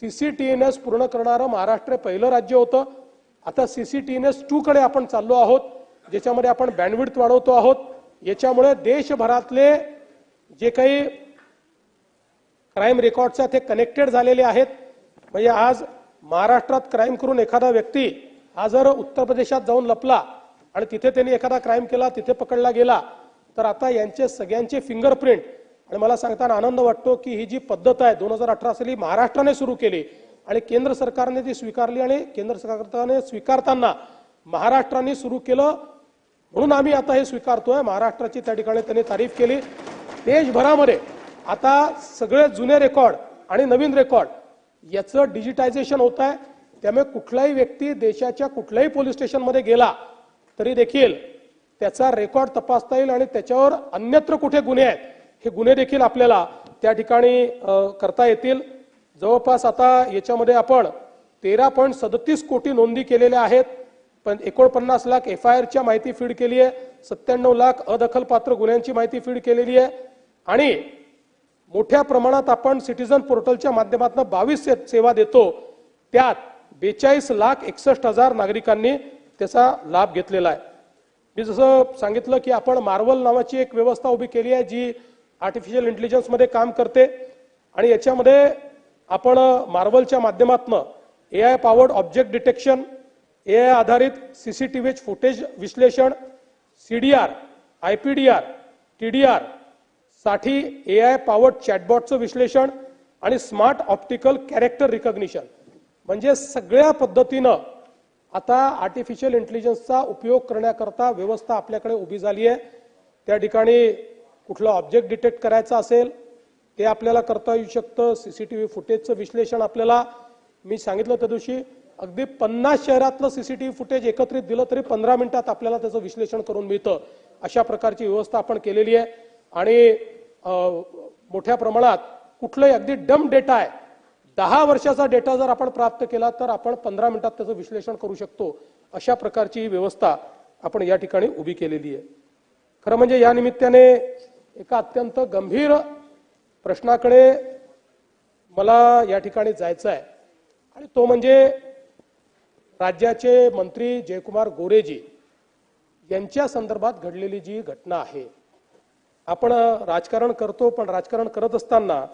CCTNS पूर्ण करणारं महाराष्ट्र पहिलं राज्य होतं। आता CCTNS 2 कडे आपण चाललो आहोत, ज्याच्यामध्ये आपण बँडविड्थ वाढवतो आहोत। याच्यामुळे देशभरातले जे काही क्राईम रेकॉर्ड्स आहेत ते कनेक्टेड झालेले आहेत। म्हणजे आज महाराष्ट्रात क्राईम करून एखादा व्यक्ती हा जर उत्तर प्रदेशात जाऊन लपला आणि तिथे त्यांनी एखादा क्राईम केला, तिथे पकडला गेला, तर आता यांचे सगळ्यांचे फिंगरप्रिंट, आणि मला सांगताना आनंद वाटतो की ही जी पद्धत आहे 2018 साली महाराष्ट्राने सुरू केली आणि केंद्र सरकारने ती स्वीकारली आणि केंद्र सरकारने स्वीकारताना महाराष्ट्राने सुरू केलं म्हणून आम्ही आता हे स्वीकारतोय। महाराष्ट्राची त्या ठिकाणी त्यांनी तारीफ केली। देशभरामध्ये आता सगळे जुने रेकॉर्ड आणि नवीन रेकॉर्ड याचं डिजिटायझेशन होत आहे। त्यामुळे कुठलाही व्यक्ती देशाच्या कुठल्याही पोलीस स्टेशनमध्ये गेला तरी देखील त्याचा रेकॉर्ड तपासता येईल आणि त्याच्यावर अन्यत्र कुठे गुन्हे आहेत हे गुन्हे देखील आपल्याला त्या ठिकाणी करता येतील। जवळपास आता याच्यामध्ये आपण 13.37 कोटी नोंदी केलेल्या आहेत, पण 49 लाख FIRच्या माहिती फीड केली आहे, 97 लाख अदखलपात्र गुन्ह्यांची माहिती फीड केलेली आहे आणि मोठ्या प्रमाणात आपण सिटीजन पोर्टलच्या माध्यमातून 22 सेवा देतो, त्यात 42,61,000 नागरिकांनी त्याचा लाभ घेतलेला आहे। मी जसं सांगितलं की आपण मार्वल नावाची एक व्यवस्था उभी केली आहे जी आर्टिफिशियल इंटेलिजन्स मध्ये काम करते आणि याच्यामध्ये आपण मार्वलच्या माध्यमातून AI powered object detection, AI आधारित CCTV फुटेज विश्लेषण, CDR, IPDR, TDR साठी AI पॉवर्ड चॅटबॉटचं विश्लेषण आणि स्मार्ट ऑप्टिकल कॅरेक्टर रिकॉग्निशन, म्हणजे सगळ्या पद्धतीनं आता आर्टिफिशियल इंटेलिजन्सचा उपयोग करण्याकरता व्यवस्था आपल्याकडे उभी झाली आहे। त्या ठिकाणी कुठला ऑब्जेक्ट डिटेक्ट करायचा असेल ते आपल्याला करता येऊ शकतं। CCTV फुटेजचं विश्लेषण आपल्याला, मी सांगितलं त्या दिवशी, अगदी 50 शहरातलं CCTV फुटेज एकत्रित दिलं तरी 15 मिनिटात आपल्याला त्याचं विश्लेषण करून मिळतं। अशा प्रकारची व्यवस्था आपण केलेली आहे आणि मोठ्या प्रमाणात कुठलाही अगदी डम डेटा आहे, 10 वर्षाचा डेटा जर आपण प्राप्त केला तर आपण 15 मिनिटात त्याचं विश्लेषण करू शकतो। अशा प्रकारची ही व्यवस्था आपण या ठिकाणी उभी केलेली आहे। खरं म्हणजे या निमित्ताने एका अत्यंत गंभीर प्रश्नाकडे मला या ठिकाणी जायचं आहे आणि तो म्हणजे राज्याचे मंत्री जयकुमार गोरेजी यांच्या संदर्भात घडलेली जी घटना आहे। आपण राजकारण करतो, पण राजकारण करत असताना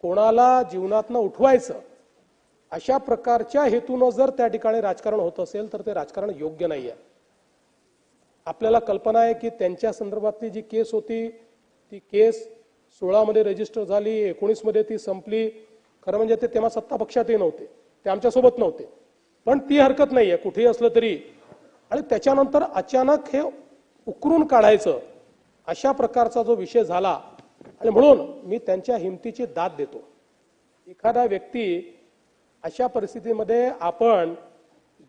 कोणाला जीवनातनं उठवायचं अशा प्रकारच्या हेतून जर त्या ठिकाणी राजकारण होत असेल तर ते राजकारण योग्य नाही आहे। आपल्याला कल्पना आहे की त्यांच्या संदर्भातली जी केस होती ती केस 16 मध्ये रजिस्टर झाली, 19 मध्ये ती संपली। खरं म्हणजे ते तेव्हा सत्ता पक्षातही नव्हते, ते आमच्यासोबत नव्हते, पण ती हरकत नाहीये कुठेही असलं तरी। आणि त्याच्यानंतर अचानक हे उकरून काढायचं अशा प्रकारचा जो विषय झाला आणि म्हणून मी त्यांच्या हिमतीची दाद देतो। एखादा व्यक्ती अशा परिस्थितीमध्ये आपण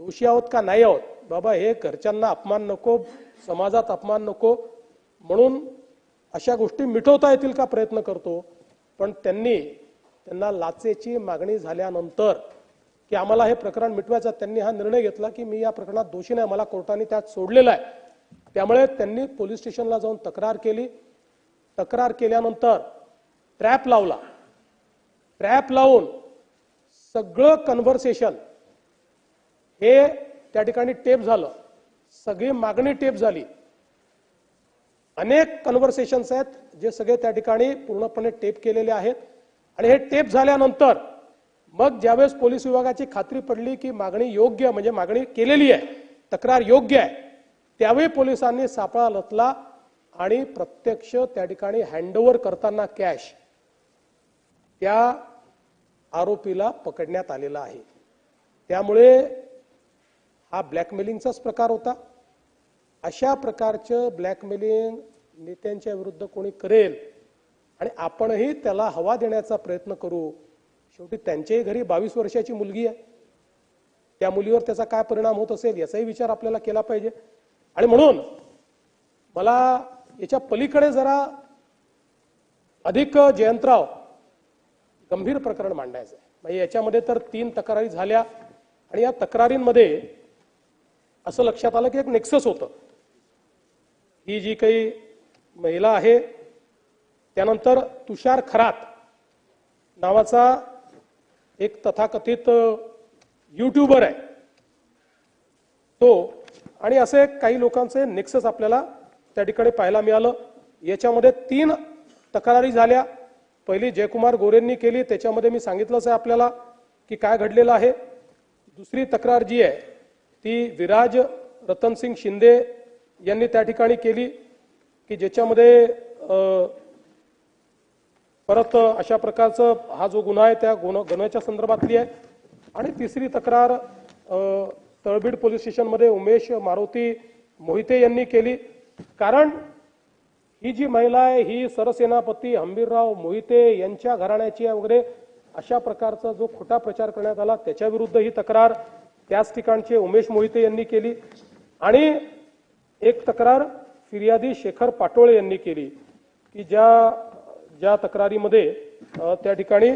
दोषी आहोत का नाही आहोत, बाबा हे घरच्यांना अपमान नको, समाजात अपमान नको म्हणून अशा गोष्टी मिटवता येतील का प्रयत्न करतो. पण त्यांना लाचेची मागणी झाल्यानंतर की आम्हाला हे प्रकरण मिटवायचं, त्यांनी हा निर्णय घेतला की मी या प्रकरणात दोषी नाही, मला कोर्टाने त्यात सोडलेलं आहे. त्यामुळे त्यांनी पोलीस स्टेशनला जाऊन तक्रार केली. तक्रार केल्यानंतर ट्रॅप लावला. ट्रॅप लावून सगळं कन्व्हर्सेशन हे त्या ठिकाणी टेप झालं. सगळी मागणी टेप झाली. अनेक कन्व्हर्सेशन्स आहेत जे सगळे त्या ठिकाणी पूर्णपणे टेप केलेले आहेत. आणि हे टेप झाल्यानंतर मग ज्यावेळेस पोलीस विभागाची खात्री पडली की मागणी योग्य, म्हणजे मागणी केलेली आहे, तक्रार योग्य आहे, त्यावेळी पोलिसांनी सापळा रचला आणि प्रत्यक्ष त्या ठिकाणी हँडओव्हर करताना कॅश त्या आरोपीला पकडण्यात आलेला आहे. त्यामुळे हा ब्लॅकमेलिंगचाच प्रकार होता. अशा प्रकारचं ब्लॅकमेलिंग नेत्यांच्या विरुद्ध कोणी करेल आणि आपणही त्याला हवा देण्याचा प्रयत्न करू. शेवटी त्यांच्याही घरी 22 वर्षाची मुलगी आहे. त्या मुलीवर त्याचा काय परिणाम होत असेल याचाही विचार आपल्याला केला पाहिजे. आणि म्हणून मला याच्या पलीकडे जरा अधिक जयंतराव गंभीर प्रकरण मांडायचं आहे. म्हणजे याच्यामध्ये तर 3 तक्रारी झाल्या आणि या तक्रारींमध्ये असं लक्षात आलं की एक नेक्सस होतं. ही जी काही महिला आहे, त्यानंतर तुषार खरात नावाचा एक तथाकथित यूट्यूबर आहे तो, आणि असे काही लोकांचे नेक्सस आपल्याला त्या ठिकाणी पाहायला मिळालं. याच्यामध्ये 3 तक्रारी झाल्या. पहिली जयकुमार गोरेंनी केली, त्याच्यामध्ये मी सांगितलंच आहे आपल्याला की काय घडलेलं आहे. दुसरी तक्रार जी आहे ती विराज रतनसिंग शिंदे यांनी त्या ठिकाणी केली की ज्याच्यामध्ये परत अशा प्रकारचा हा जो गुन्हा आहे त्या गुन्ह्याच्या संदर्भातली आहे. आणि तिसरी तक्रार तळबीड पोलीस स्टेशनमध्ये उमेश मारुती मोहिते यांनी केली. कारण ही जी महिला आहे ही सरसेनापती हंबीरराव मोहिते यांच्या घराण्याची आहे वगैरे अशा प्रकारचा जो खोटा प्रचार करण्यात आला त्याच्या विरुद्ध ही तक्रार त्याच ठिकाणचे उमेश मोहिते यांनी केली. आणि एक तक्रार फिर्यादी शेखर पाटोळे यांनी केली की ज्या तक्रारीमध्ये त्या ठिकाणी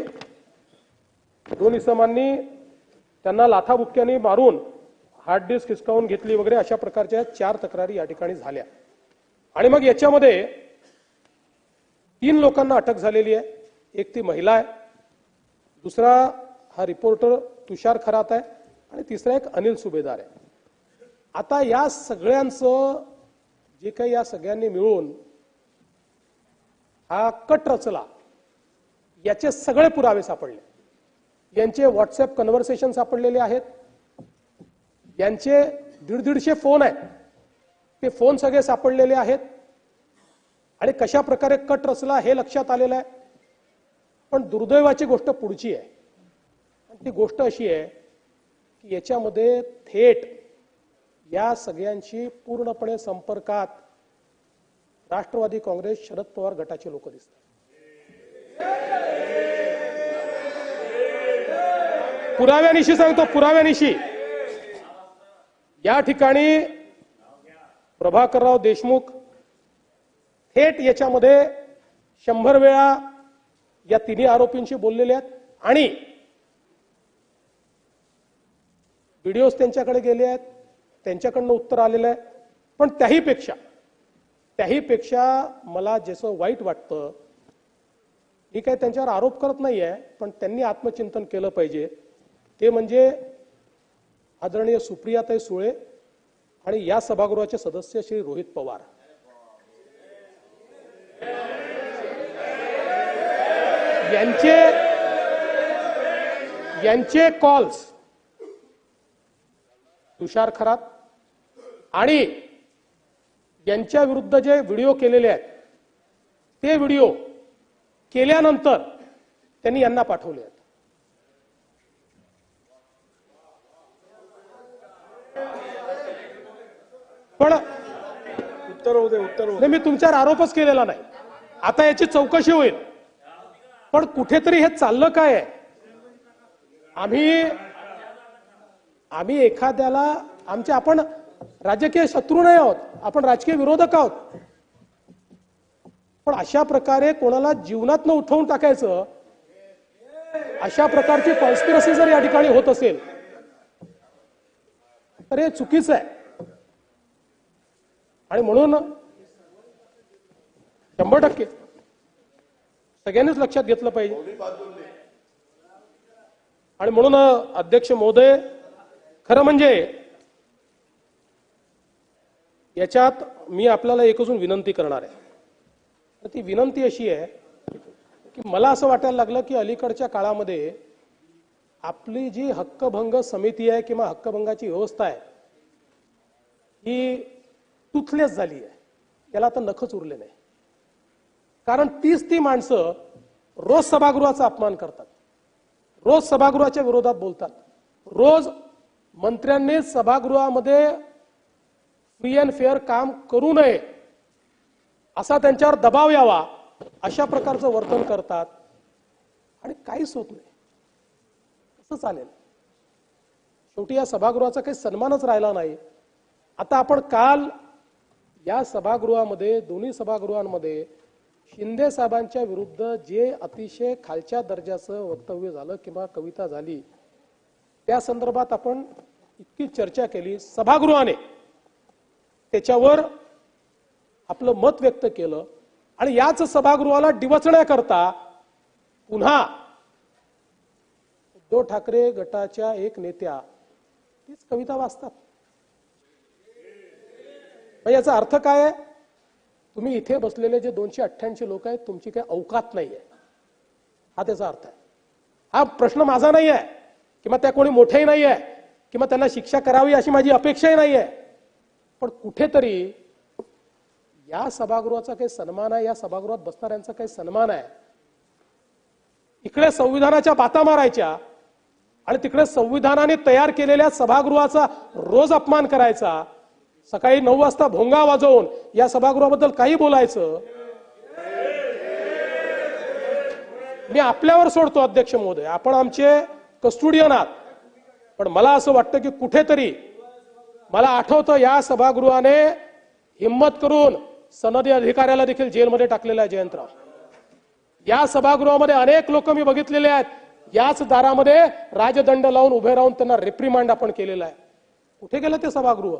2 इसमांनी त्यांना लाथाबुक्क्यांनी मारून हार्ड डिस्क हिसकावून घेतली वगैरे अशा प्रकारच्या 4 तक्रारी या ठिकाणी झाल्या. आणि मग याच्यामध्ये 3 लोकांना अटक झालेली आहे. एक ती महिला आहे, दुसरा हा रिपोर्टर तुषार खरात आहे आणि तिसरा एक अनिल सुभेदार आहे. आता या सगळ्यांचं जे काही या सगळ्यांनी मिळून हा कट रचला, याचे सगळे पुरावे सापडले. यांचे व्हॉट्सअप कन्व्हर्सेशन सापडलेले आहेत. यांचे 150 फोन आहेत, ते फोन सगळे सापडलेले आहेत. आणि कशा प्रकारे कट रचला हे लक्षात आलेलं आहे. पण दुर्दैवाची गोष्ट पुढची आहे. ती गोष्ट अशी आहे की याच्यामध्ये थेट या सगळ्यांशी पूर्णपणे संपर्कात राष्ट्रवादी काँग्रेस शरद पवार गटाचे लोक दिसतात. पुराव्यानिशी सांगतो, पुराव्यानिशी या ठिकाणी प्रभाकरराव देशमुख थेट याच्यामध्ये 100 वेळा या 3 आरोपींशी बोललेले आहेत आणि व्हिडिओज त्यांच्याकडे गेले आहेत, त्यांच्याकडनं उत्तर आलेलं आहे. पण त्याहीपेक्षा मला जसं वाईट वाटतं, ही काही त्यांच्यावर आरोप करत नाहीये, पण त्यांनी आत्मचिंतन केलं पाहिजे. ते म्हणजे आदरणीय सुप्रियाताई सुळे आणि या सभागृहाचे सदस्य श्री रोहित पवार. यांचे कॉल्स तुषार खरात आणि यांच्या विरुद्ध जे व्हिडिओ केलेले आहेत ते व्हिडिओ केल्यानंतर त्यांनी यांना पाठवले आहेत. पण उत्तर मी तुमच्यावर आरोपच केलेला नाही. आता याची चौकशी होईल. पण कुठेतरी हे चाललं काय आहे आम्ही एखाद्याला आपण राजकीय शत्रू नाही आहोत, आपण राजकीय विरोधक आहोत, पण अशा प्रकारे कोणाला जीवनातनं उठवून टाकायचं, अशा प्रकारची कॉन्स्पिरसी जर या ठिकाणी होत असेल तर हे चुकीचं आहे. आणि म्हणून 100% सगळ्यांनीच लक्षात घेतलं पाहिजे. आणि म्हणून अध्यक्ष महोदय, खरं म्हणजे याच्यात मी आपल्याला एक अजून विनंती करणार आहे. तर ती विनंती अशी आहे की मला असं वाटायला लागलं की अलीकडच्या काळामध्ये आपली जी हक्कभंग समिती आहे किंवा हक्कभंगाची व्यवस्था आहे ही टुथलेस झाली आहे. याला आता नखच उरले नाही. कारण ती माणसं रोज सभागृहाचा अपमान करतात, रोज सभागृहाच्या विरोधात बोलतात, रोज मंत्र्यांनी सभागृहामध्ये फ्री अँड फेअर काम करू नये असा त्यांच्यावर दबाव यावा अशा प्रकारचं वर्तन करतात आणि काहीच होत नाही. कसं चालेल? शेवटी या सभागृहाचा काही सन्मानच राहिला नाही. आता आपण काल या सभागृहामध्ये, दोन्ही सभागृहांमध्ये शिंदे साहेबांच्या विरुद्ध जे अतिशय खालच्या दर्जाचं वक्तव्य झालं किंवा कविता झाली त्या संदर्भात आपण इतकी चर्चा केली, सभागृहाने त्याच्यावर आपलं मत व्यक्त केलं आणि याच सभागृहाला डिवचण्याकरता पुन्हा उद्धव ठाकरे गटाच्या एक नेत्या तीच कविता वाचतात. याचा अर्थ काय आहे? तुम्ही इथे बसलेले जे 288 लोक आहेत तुमची काही औकात नाहीये, हा त्याचा अर्थ आहे. हा प्रश्न माझा नाही आहे किंवा त्या कोणी मोठेही नाही आहे किंवा त्यांना शिक्षा करावी अशी माझी अपेक्षाही नाही आहे, पण कुठेतरी या सभागृहाचा काही सन्मान आहे, या सभागृहात बसणाऱ्यांचा काही सन्मान आहे. इकडे संविधानाच्या बाता मारायच्या आणि तिकडे संविधानाने तयार केलेल्या सभागृहाचा रोज अपमान करायचा, सकाळी 9 वाजता भोंगा वाजवून या सभागृहाबद्दल काही बोलायचं. मी आपल्यावर सोडतो अध्यक्ष महोदय, आपण आमचे कस्टोडियन आहात, पण मला असं वाटतं की कुठेतरी मला आठवतं या सभागृहाने हिम्मत करून सनदी अधिकाऱ्याला देखील जेलमध्ये टाकलेला आहे जयंतराव. या सभागृहामध्ये अनेक लोक मी बघितलेले आहेत, याच दारामध्ये राजदंड लावून उभे राहून त्यांना रिप्रिमांड आपण केलेला आहे. कुठे गेलं ते सभागृह?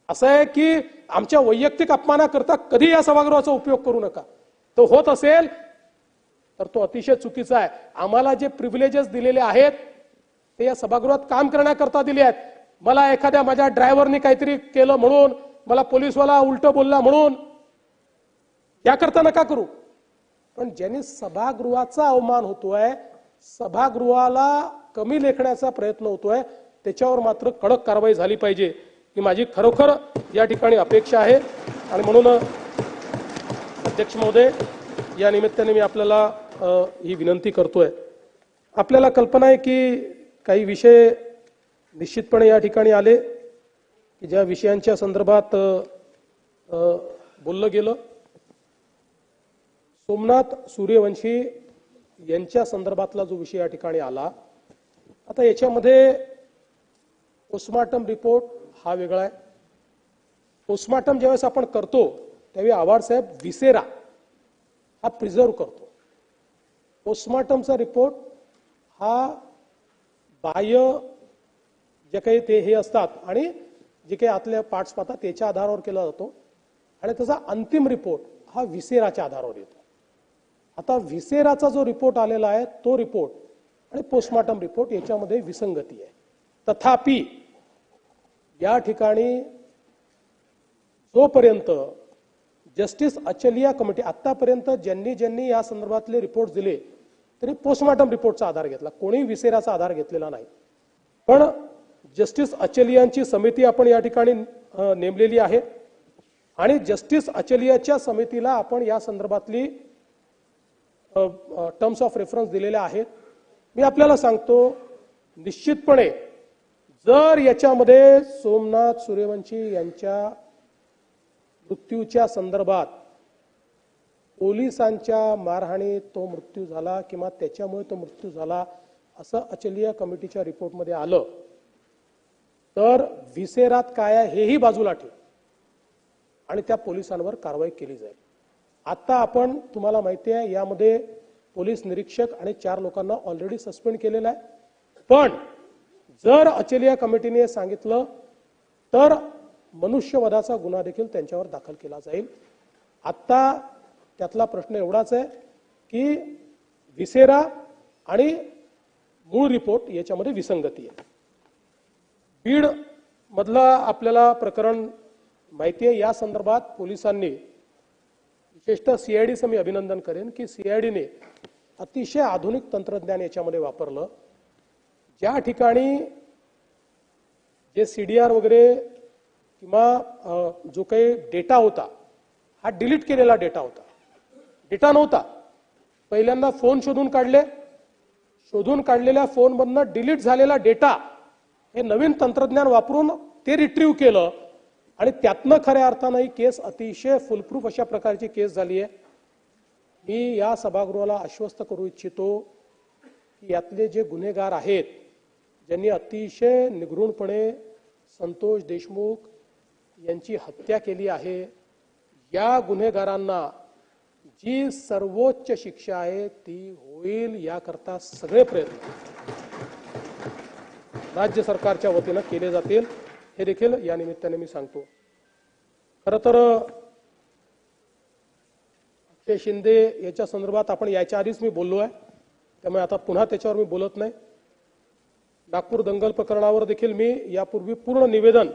असं आहे की आमच्या वैयक्तिक अपमानाकरता कधी या सभागृहाचा उपयोग करू नका. तो होत असेल तर तो अतिशय चुकीचा आहे. आम्हाला जे प्रिव्हिलेजेस दिलेले आहेत ते या सभागृहात काम करण्याकरता दिले आहेत. मला एखाद्या माझ्या ड्रायव्हरनी काहीतरी केलं म्हणून, मला पोलीसवाला उलट बोलला म्हणून याकरता नका करू. पण ज्यांनी सभागृहाचा अवमान होतोय, सभागृहाला कमी लेखण्याचा प्रयत्न होतोय, त्याच्यावर मात्र कडक कारवाई झाली पाहिजे ही माझी खरोखर या ठिकाणी अपेक्षा आहे. आणि म्हणून अध्यक्ष महोदय, या निमित्ताने मी आपल्याला ही विनंती करतोय. आपल्याला कल्पना आहे की काही विषय निश्चितपणे या ठिकाणी आले की ज्या विषयांच्या संदर्भात बोललं गेलं. सोमनाथ सूर्यवंशी यांच्या संदर्भातला जो विषय या ठिकाणी आला, आता याच्यामध्ये पोस्टमार्टम रिपोर्ट हा वेगळा आहे. पोस्टमार्टम ज्यावेळेस आपण करतो त्यावेळी आव्हाड साहेब विसेरा हा प्रिझर्व करतो. पोस्टमार्टमचा रिपोर्ट हा बाह्य जे काही ते हे असतात आणि जे काही आतल्या पार्ट्स पाहतात त्याच्या आधारावर केला जातो आणि त्याचा अंतिम रिपोर्ट हा विसेराच्या आधारावर येतो. आता विसेराचा जो रिपोर्ट आलेला आहे तो रिपोर्ट आणि पोस्टमार्टम रिपोर्ट याच्यामध्ये विसंगती आहे. तथापि या ठिकाणी जोपर्यंत जस्टिस अचलिया कमिटी आतापर्यंत ज्यांनी या संदर्भातले रिपोर्ट दिले तरी पोस्टमार्टम रिपोर्टचा आधार घेतला, कोणी विसेराचा आधार घेतलेला नाही. पण जस्टिस अचलियांची समिती आपण या ठिकाणी नेमलेली आहे आणि जस्टिस अचलियाच्या समितीला आपण या संदर्भातली टर्म्स ऑफ रेफरन्स दिलेल्या आहेत. मी आपल्याला सांगतो, निश्चितपणे जर याच्यामध्ये सोमनाथ सूर्यवंशी यांच्या मृत्यूच्या संदर्भात पोलिसांच्या मारहाणीत तो मृत्यू झाला किंवा त्याच्यामुळे तो मृत्यू झाला असं अचलीय कमिटीच्या रिपोर्टमध्ये आलं तर व्हिसेरात काय आहे हेही बाजूला ठेव आणि त्या पोलिसांवर कारवाई केली जाईल. आता आपण तुम्हाला माहिती आहे यामध्ये पोलीस निरीक्षक आणि 4 लोकांना ऑलरेडी सस्पेंड केलेलं आहे. पण जर अचलीय कमिटीने सांगितलं तर मनुष्यवधाचा गुन्हा देखील त्यांच्यावर दाखल केला जाईल. आता त्यातला प्रश्न एवढाच आहे की व्हिसेरा आणि मूळ रिपोर्ट याच्यामध्ये विसंगती आहे. बीड मधला आपल्याला प्रकरण माहिती आहे. या संदर्भात पोलिसांनी विशेषतः सीआयडीचं मी अभिनंदन करेन की सीआयडीने अतिशय आधुनिक तंत्रज्ञान याच्यामध्ये वापरलं. ज्या ठिकाणी जे सीडीआर वगैरे किंवा जो काही डेटा होता हा डिलीट केलेला डेटा होता, डेटा नव्हता. पहिल्यांदा फोन शोधून काढले, शोधून काढलेल्या फोनमधनं डिलीट झालेला डेटा हे नवीन तंत्रज्ञान वापरून ते रिट्रीव्ह केलं आणि त्यातनं खऱ्या अर्थानं ही केस अतिशय फुलप्रूफ अशा प्रकारची केस झाली आहे. मी या सभागृहाला आश्वस्त करू इच्छितो की यातले जे गुन्हेगार आहेत ज्यांनी अतिशय निगरूणपणे संतोष देशमुख यांची हत्या केली आहे, या गुन्हेगारांना जी सर्वोच्च शिक्षा आहे ती होईल याकरता सगळे प्रयत्न राज्य सरकारच्या वतीनं केले जातील हे देखील या निमित्ताने मी सांगतो. खरं तर अक्षय शिंदे याच्या संदर्भात आपण याच्या आधीच मी बोललो आहे, त्यामुळे आता पुन्हा त्याच्यावर मी बोलत नाही. नागपूर दंगल प्रकरणावर देखील मी यापूर्वी पूर्ण निवेदन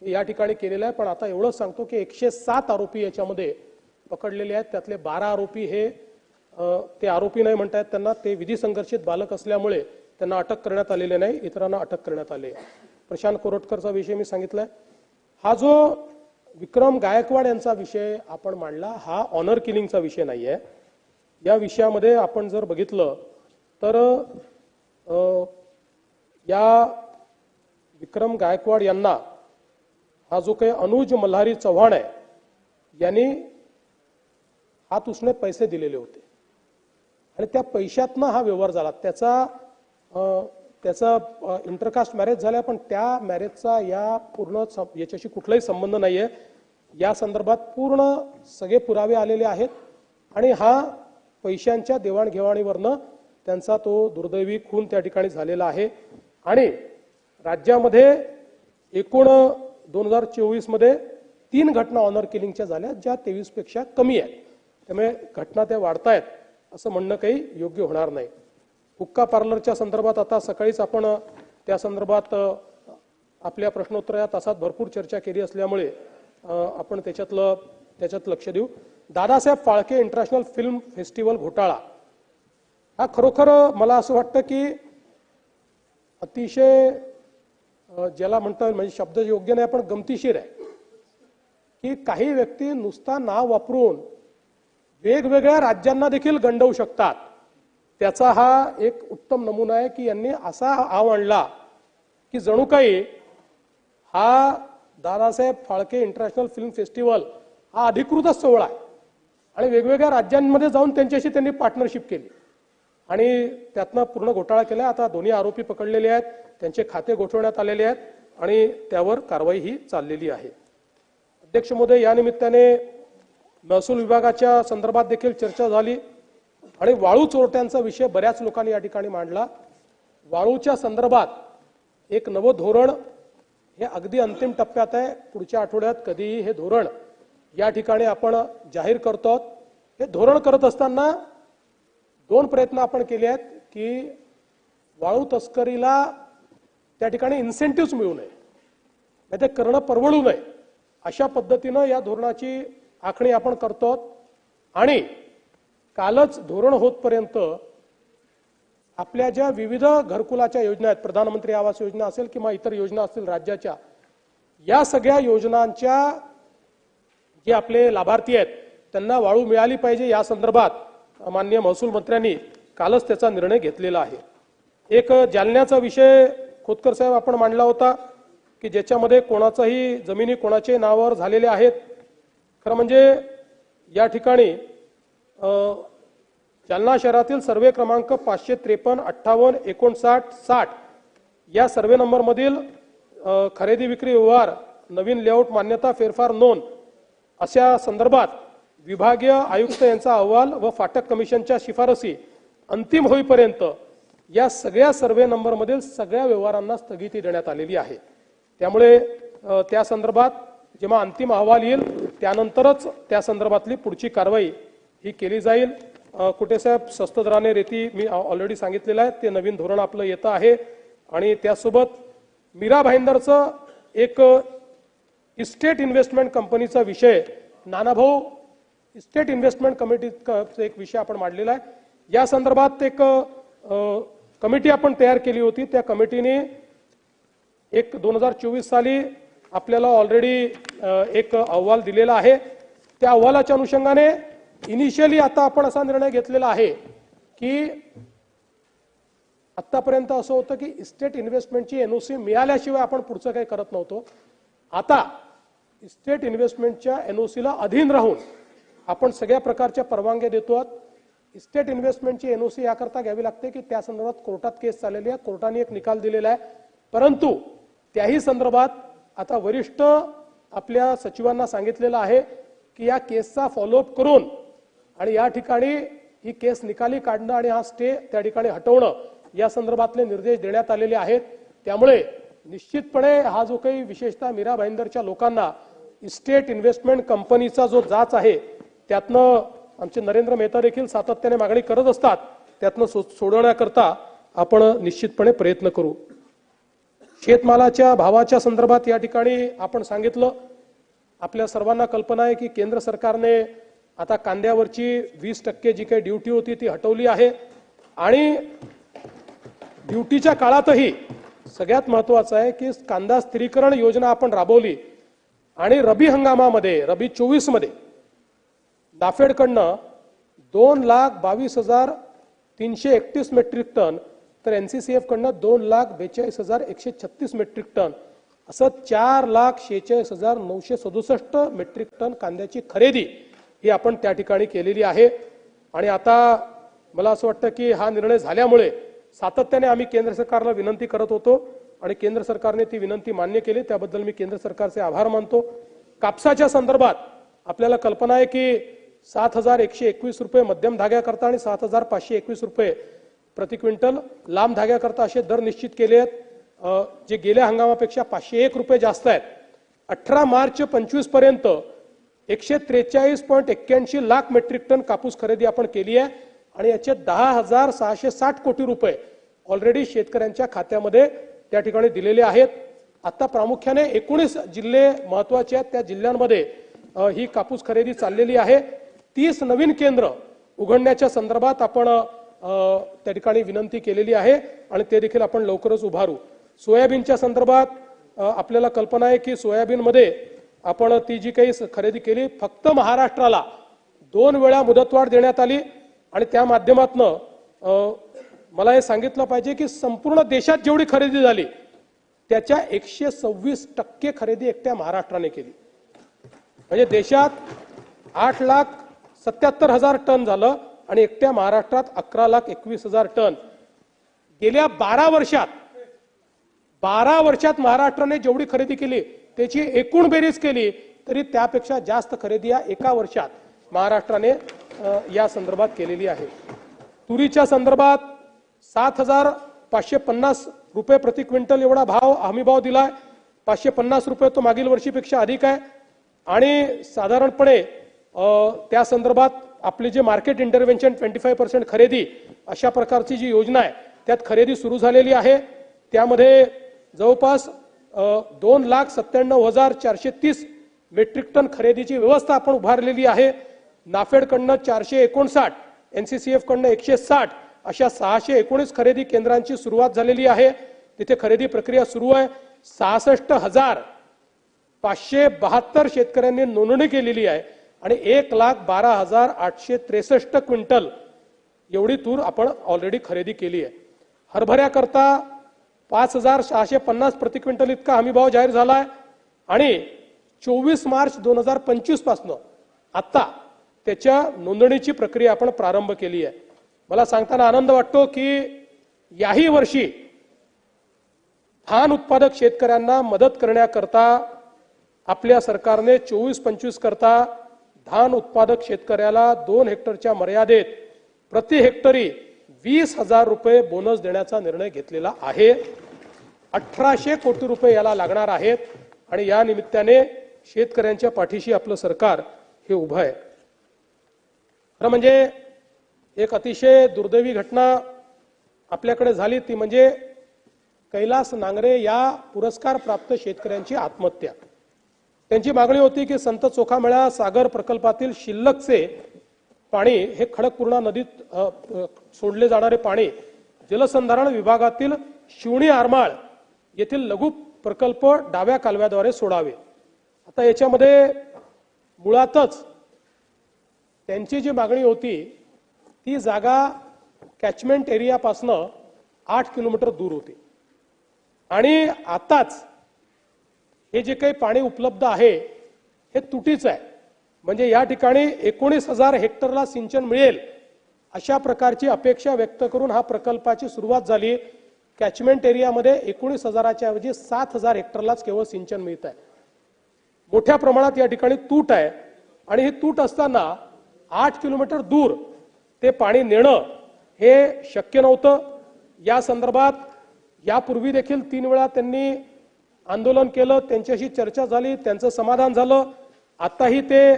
या ठिकाणी केलेलं आहे. पण आता एवढंच सांगतो की 107 आरोपी याच्यामध्ये पकडलेले आहेत. त्यातले 12 आरोपी हे ते आरोपी नाही म्हणतायत, त्यांना ते विधी संघर्षित बालक असल्यामुळे त्यांना अटक करण्यात आलेले नाही, इतरांना अटक करण्यात आले. प्रशांत कोरटकरचा विषय मी सांगितलाय. हा जो विक्रम गायकवाड यांचा विषय आपण मांडला हा ऑनर किलिंगचा विषय नाहीये. या विषयामध्ये आपण जर बघितलं तर या विक्रम गायकवाड यांना हा जो काही अनुज मल्हारी चव्हाण आहे यांनी हात उसने पैसे दिलेले होते आणि त्या पैशातनं हा व्यवहार झाला. त्याचा इंटरकास्ट मॅरेज झाला पण त्या मॅरेजचा या पूर्ण याच्याशी कुठलाही संबंध नाहीये. या संदर्भात पूर्ण सगळे पुरावे आलेले आहेत आणि हा पैशांच्या देवाणघेवाणीवरनं त्यांचा तो दुर्दैवी खून त्या ठिकाणी झालेला आहे. आणि राज्यामध्ये एकूण 2024 मध्ये 3 घटना ऑनर किलिंगच्या झाल्या ज्या 23 पेक्षा कमी आहेत. त्यामुळे घटना त्या वाढतायत असं म्हणणं काही योग्य होणार नाही. हुक्का पार्लरच्या संदर्भात आता सकाळीच आपण त्या संदर्भात आपल्या प्रश्नोत्तर या तासात भरपूर चर्चा केली असल्यामुळे आपण त्याच्यात लक्ष देऊ. Dadasaheb Phalke international film festival घोटाळा हा खरोखर मला असं वाटतं की अतिशय ज्याला म्हणता येईल म्हणजे शब्द योग्य नाही पण गमतीशीर आहे की काही व्यक्ती नुसता नाव वापरून वेगवेगळ्या राज्यांना देखील गंडवू शकतात. त्याचा हा एक उत्तम नमुना आहे की यांनी असा आव आणला की जणू काही हा Dadasaheb Phalke international film festival हा अधिकृतच सोहळा आहे आणि वेगवेगळ्या राज्यांमध्ये जाऊन त्यांच्याशी त्यांनी पार्टनरशिप केली आणि त्यातनं पूर्ण घोटाळा केला. आता दोन्ही आरोपी पकडलेले आहेत, त्यांचे खाते गोठवण्यात आलेले आहेत आणि त्यावर कारवाई ही चाललेली आहे. अध्यक्ष महोदय, या निमित्ताने महसूल विभागाच्या संदर्भात देखील चर्चा झाली आणि वाळू चोरट्यांचा विषय बऱ्याच लोकांनी या ठिकाणी मांडला. वाळूच्या संदर्भात एक नवं धोरण हे अगदी अंतिम टप्प्यात आहे. पुढच्या आठवड्यात कधीही हे धोरण या ठिकाणी आपण जाहीर करतो. हे धोरण करत असताना 2 प्रयत्न आपण केले आहेत की वाळू तस्करीला त्या ठिकाणी इन्सेंटिव्ह मिळू नये, नाही ते करणं परवडू नये अशा पद्धतीनं या धोरणाची आखणी आपण करतो. आणि कालच धोरण होतपर्यंत आपल्या ज्या विविध घरकुलाच्या योजना आहेत, प्रधानमंत्री आवास योजना असेल किंवा इतर योजना असतील राज्याच्या, या सगळ्या योजनांच्या जे आपले लाभार्थी आहेत त्यांना वाळू मिळाली पाहिजे या संदर्भात माननीय महसूल मंत्र्यांनी कालच त्याचा निर्णय घेतलेला आहे. एक जालन्याचा विषय खोतकर साहेब आपण मांडला होता की ज्याच्यामध्ये कोणाचाही जमिनी कोणाचे नावावर झालेले आहेत. खरं म्हणजे या ठिकाणी जालना शहरातील सर्वे क्रमांक 553, 58, 59, 60 या सर्वे नंबर मधील खरेदी विक्री व्यवहार, नवीन लेआउट मान्यता, फेरफार नोंद अशा संदर्भात विभागीय आयुक्त यांचा अहवाल व फाटक कमिशनच्या शिफारसी अंतिम होईपर्यंत या सगळ्या सर्वे नंबर मधील सगळ्या व्यवहारांना स्थगिती देण्यात आलेली आहे। त्यामुळे त्या संदर्भात जेव्हा अंतिम अहवाल येईल त्यानंतरच त्या संदर्भातली पुढची कारवाई ही केली जाईल। कुठे साहेब स्वस्त दराने रेती मी ऑलरेडी सांगितलेलं आहे, ते नवीन धोरण आपलं येतं आहे। आणि त्यासोबत मीरा भाईंदरचं एक इस्टेट इन्व्हेस्टमेंट कंपनीचा विषय, नानाभाऊ इस्टेट इन्व्हेस्टमेंट कमिटीचा एक विषय आपण मांडलेला आहे। या संदर्भात एक कमिटी आपण तयार केली होती। त्या कमिटीने एक 2024 साली आपल्याला ऑलरेडी एक अहवाल दिलेला आहे। त्या अहवालाच्या अनुषंगाने इनिशियली आता आपण असा निर्णय घेतलेला आहे की आतापर्यंत असं होतं की इस्टेट इन्व्हेस्टमेंटची एनओसी मिळाल्याशिवाय आपण पुढचं काही करत नव्हतो। आता इस्टेट इन्व्हेस्टमेंटच्या एनओसीला अधीन राहून आपण सगळ्या प्रकारच्या परवानग्या देतो आहोत। इस्टेट इन्व्हेस्टमेंटची एनओसी याकरता घ्यावी लागते की त्या संदर्भात कोर्टात केस चाललेली आहे, कोर्टाने एक निकाल दिलेला आहे। परंतु त्याही संदर्भात आता वरिष्ठ आपल्या सचिवांना सांगितलेलं आहे की या केसचा फॉलोअप करून आणि या ठिकाणी ही केस निकाली काढणं आणि हा स्टे त्या ठिकाणी हटवणं या संदर्भातले निर्देश देण्यात आलेले आहेत। त्यामुळे निश्चितपणे हा जो काही विशेषतः मीरा भाईंदरच्या लोकांना इस्टेट इन्व्हेस्टमेंट कंपनीचा जो जाच आहे त्यातनं आमचे नरेंद्र मेहता देखील सातत्याने मागणी करत असतात, त्यातनं सोडवण्याकरता आपण निश्चितपणे प्रयत्न करू। शेतमालाच्या भावाच्या संदर्भात या ठिकाणी आपण सांगितलं, आपल्या सर्वांना कल्पना आहे की केंद्र सरकारने आता कांद्यावरची 20% जी काही ड्यूटी होती ती हटवली आहे आणि ड्यूटीच्या काळातही सगळ्यात महत्त्वाचं आहे की कांदा स्थिरीकरण योजना आपण राबवली आणि रबी हंगामामध्ये रबी 24 मध्ये नाफेडकडनं 2,22,331 मेट्रिक टन तर एनसीसीएफ कडनं 2,42,136 मेट्रिक टन असं 4,46,967 मेट्रिक टन कांद्याची खरेदी ही आपण त्या ठिकाणी केलेली आहे। आणि आता मला असं वाटतं की हा निर्णय झाल्यामुळे सातत्याने आम्ही केंद्र सरकारला विनंती करत होतो आणि केंद्र सरकारने ती विनंती मान्य केली, त्याबद्दल मी केंद्र सरकारचे आभार मानतो। कापसाच्या संदर्भात आपल्याला कल्पना आहे की 7,121 रुपये मध्यम धाग्याकरता आणि 7,521 रुपये प्रति क्विंटल लांब धाग्याकरता असे दर निश्चित केले आहेत, जे गेल्या हंगामापेक्षा 501 रुपये जास्त आहेत। 18 मार्च 25 पर्यंत 143.81 लाख मेट्रिक टन कापूस खरेदी आपण केली आहे आणि याचे 10,660 कोटी रुपये ऑलरेडी शेतकऱ्यांच्या खात्यामध्ये त्या ठिकाणी दिलेले आहेत। आता प्रामुख्याने 19 जिल्हे महत्त्वाचे आहेत, त्या जिल्ह्यांमध्ये ही कापूस खरेदी चाललेली आहे। 30 नवीन केंद्र उघडण्याच्या संदर्भात आपण त्या ठिकाणी विनंती केलेली आहे आणि ते देखील आपण लवकरच उभारू। सोयाबीनच्या संदर्भात आपल्याला कल्पना आहे की सोयाबीनमध्ये आपण ती जी काही खरेदी केली फक्त महाराष्ट्राला 2 वेळा मुदतवाढ देण्यात आली आणि त्या माध्यमातून मला हे सांगितलं पाहिजे की संपूर्ण देशात जेवढी खरेदी झाली त्याच्या 126% खरेदी एकट्या महाराष्ट्राने केली। म्हणजे देशात 8,77,000 टन झालं आणि एकट्या महाराष्ट्रात 11,21,000 टन। गेल्या 12 वर्षात महाराष्ट्राने जेवढी खरेदी केली त्याची एकूण बेरीज केली तरी त्यापेक्षा जास्त खरेदी या एका वर्षात महाराष्ट्राने या संदर्भात केलेली आहे। तुरीच्या संदर्भात 7,550 रुपये प्रति क्विंटल एवढा भाव हमी भाव दिलाय। 550 रुपये तो मागील वर्षीपेक्षा अधिक आहे आणि साधारणपणे त्या संदर्भात आपली जे मार्केट इंटरव्हेन्शन 25% खरेदी अशा प्रकारची जी योजना आहे त्यात खरेदी सुरू झालेली आहे। त्यामध्ये जवळपास 2,97,430 मेट्रिक टन खरेदीची व्यवस्था आपण उभारलेली आहे। नाफेडकडनं 459, एनसीसीएफ कडनं 160 अशा 619 खरेदी केंद्रांची सुरुवात झालेली आहे। तिथे खरेदी प्रक्रिया सुरू आहे। 66,572 शेतकऱ्यांनी नोंदणी केलेली आहे आणि 1,12,863 क्विंटल एवढी तूर आपण ऑलरेडी खरेदी केली आहे। हरभऱ्याकरता 5,650 प्रति क्विंटल इतका हमीभाव जाहीर झाला आहे आणि 24 मार्च 2025 पासून आता त्याच्या नोंदणीची प्रक्रिया आपण प्रारंभ केली आहे। मला सांगताना आनंद वाटतो की याही वर्षी धान उत्पादक शेतकऱ्यांना मदत करण्याकरता आपल्या सरकारने 24-25 करता धान उत्पादक शेतकऱ्याला 2 हेक्टरच्या मर्यादेत प्रति हेक्टरी 20,000 रुपये बोनस देण्याचा निर्णय घेतलेला आहे। 1800 कोटी रुपये याला लागणार आहेत आणि या निमित्ताने शेतकऱ्यांच्या पाठीशी आपलं सरकार हे उभं आहे। खरं म्हणजे एक अतिशय दुर्दैवी घटना आपल्याकडे झाली ती म्हणजे कैलास नांगरे या पुरस्कार प्राप्त शेतकऱ्यांची आत्महत्या। त्यांची मागणी होती की संत चोखामेळा सागर प्रकल्पातील शिल्लकचे पाणी हे खडकपूर्णा नदीत सोडले जाणारे पाणी जलसंधारण विभागातील शिवणी आरमाळ येथील लघु प्रकल्प डाव्या कालव्याद्वारे सोडावे। आता याच्यामध्ये मुळातच त्यांची जी मागणी होती ती जागा कॅचमेंट एरियापासून 8 किलोमीटर दूर होती आणि आताच हे जे काही पाणी उपलब्ध आहे हे तुटीच आहे। म्हणजे या ठिकाणी 19,000 हेक्टरला सिंचन मिळेल अशा प्रकारची अपेक्षा व्यक्त करून हा प्रकल्पाची सुरुवात झाली। कॅचमेंट एरियामध्ये 19,000च्या ऐवजी 7,000 हेक्टरलाच केवळ सिंचन मिळत आहे। मोठ्या प्रमाणात या ठिकाणी तूट आहे आणि ही तूट असताना 8 किलोमीटर दूर ते पाणी नेणं हे शक्य नव्हतं। या संदर्भात यापूर्वी देखील 3 वेळा त्यांनी आंदोलन केलं, त्यांच्याशी चर्चा झाली, त्यांचं समाधान झालं। आताही ते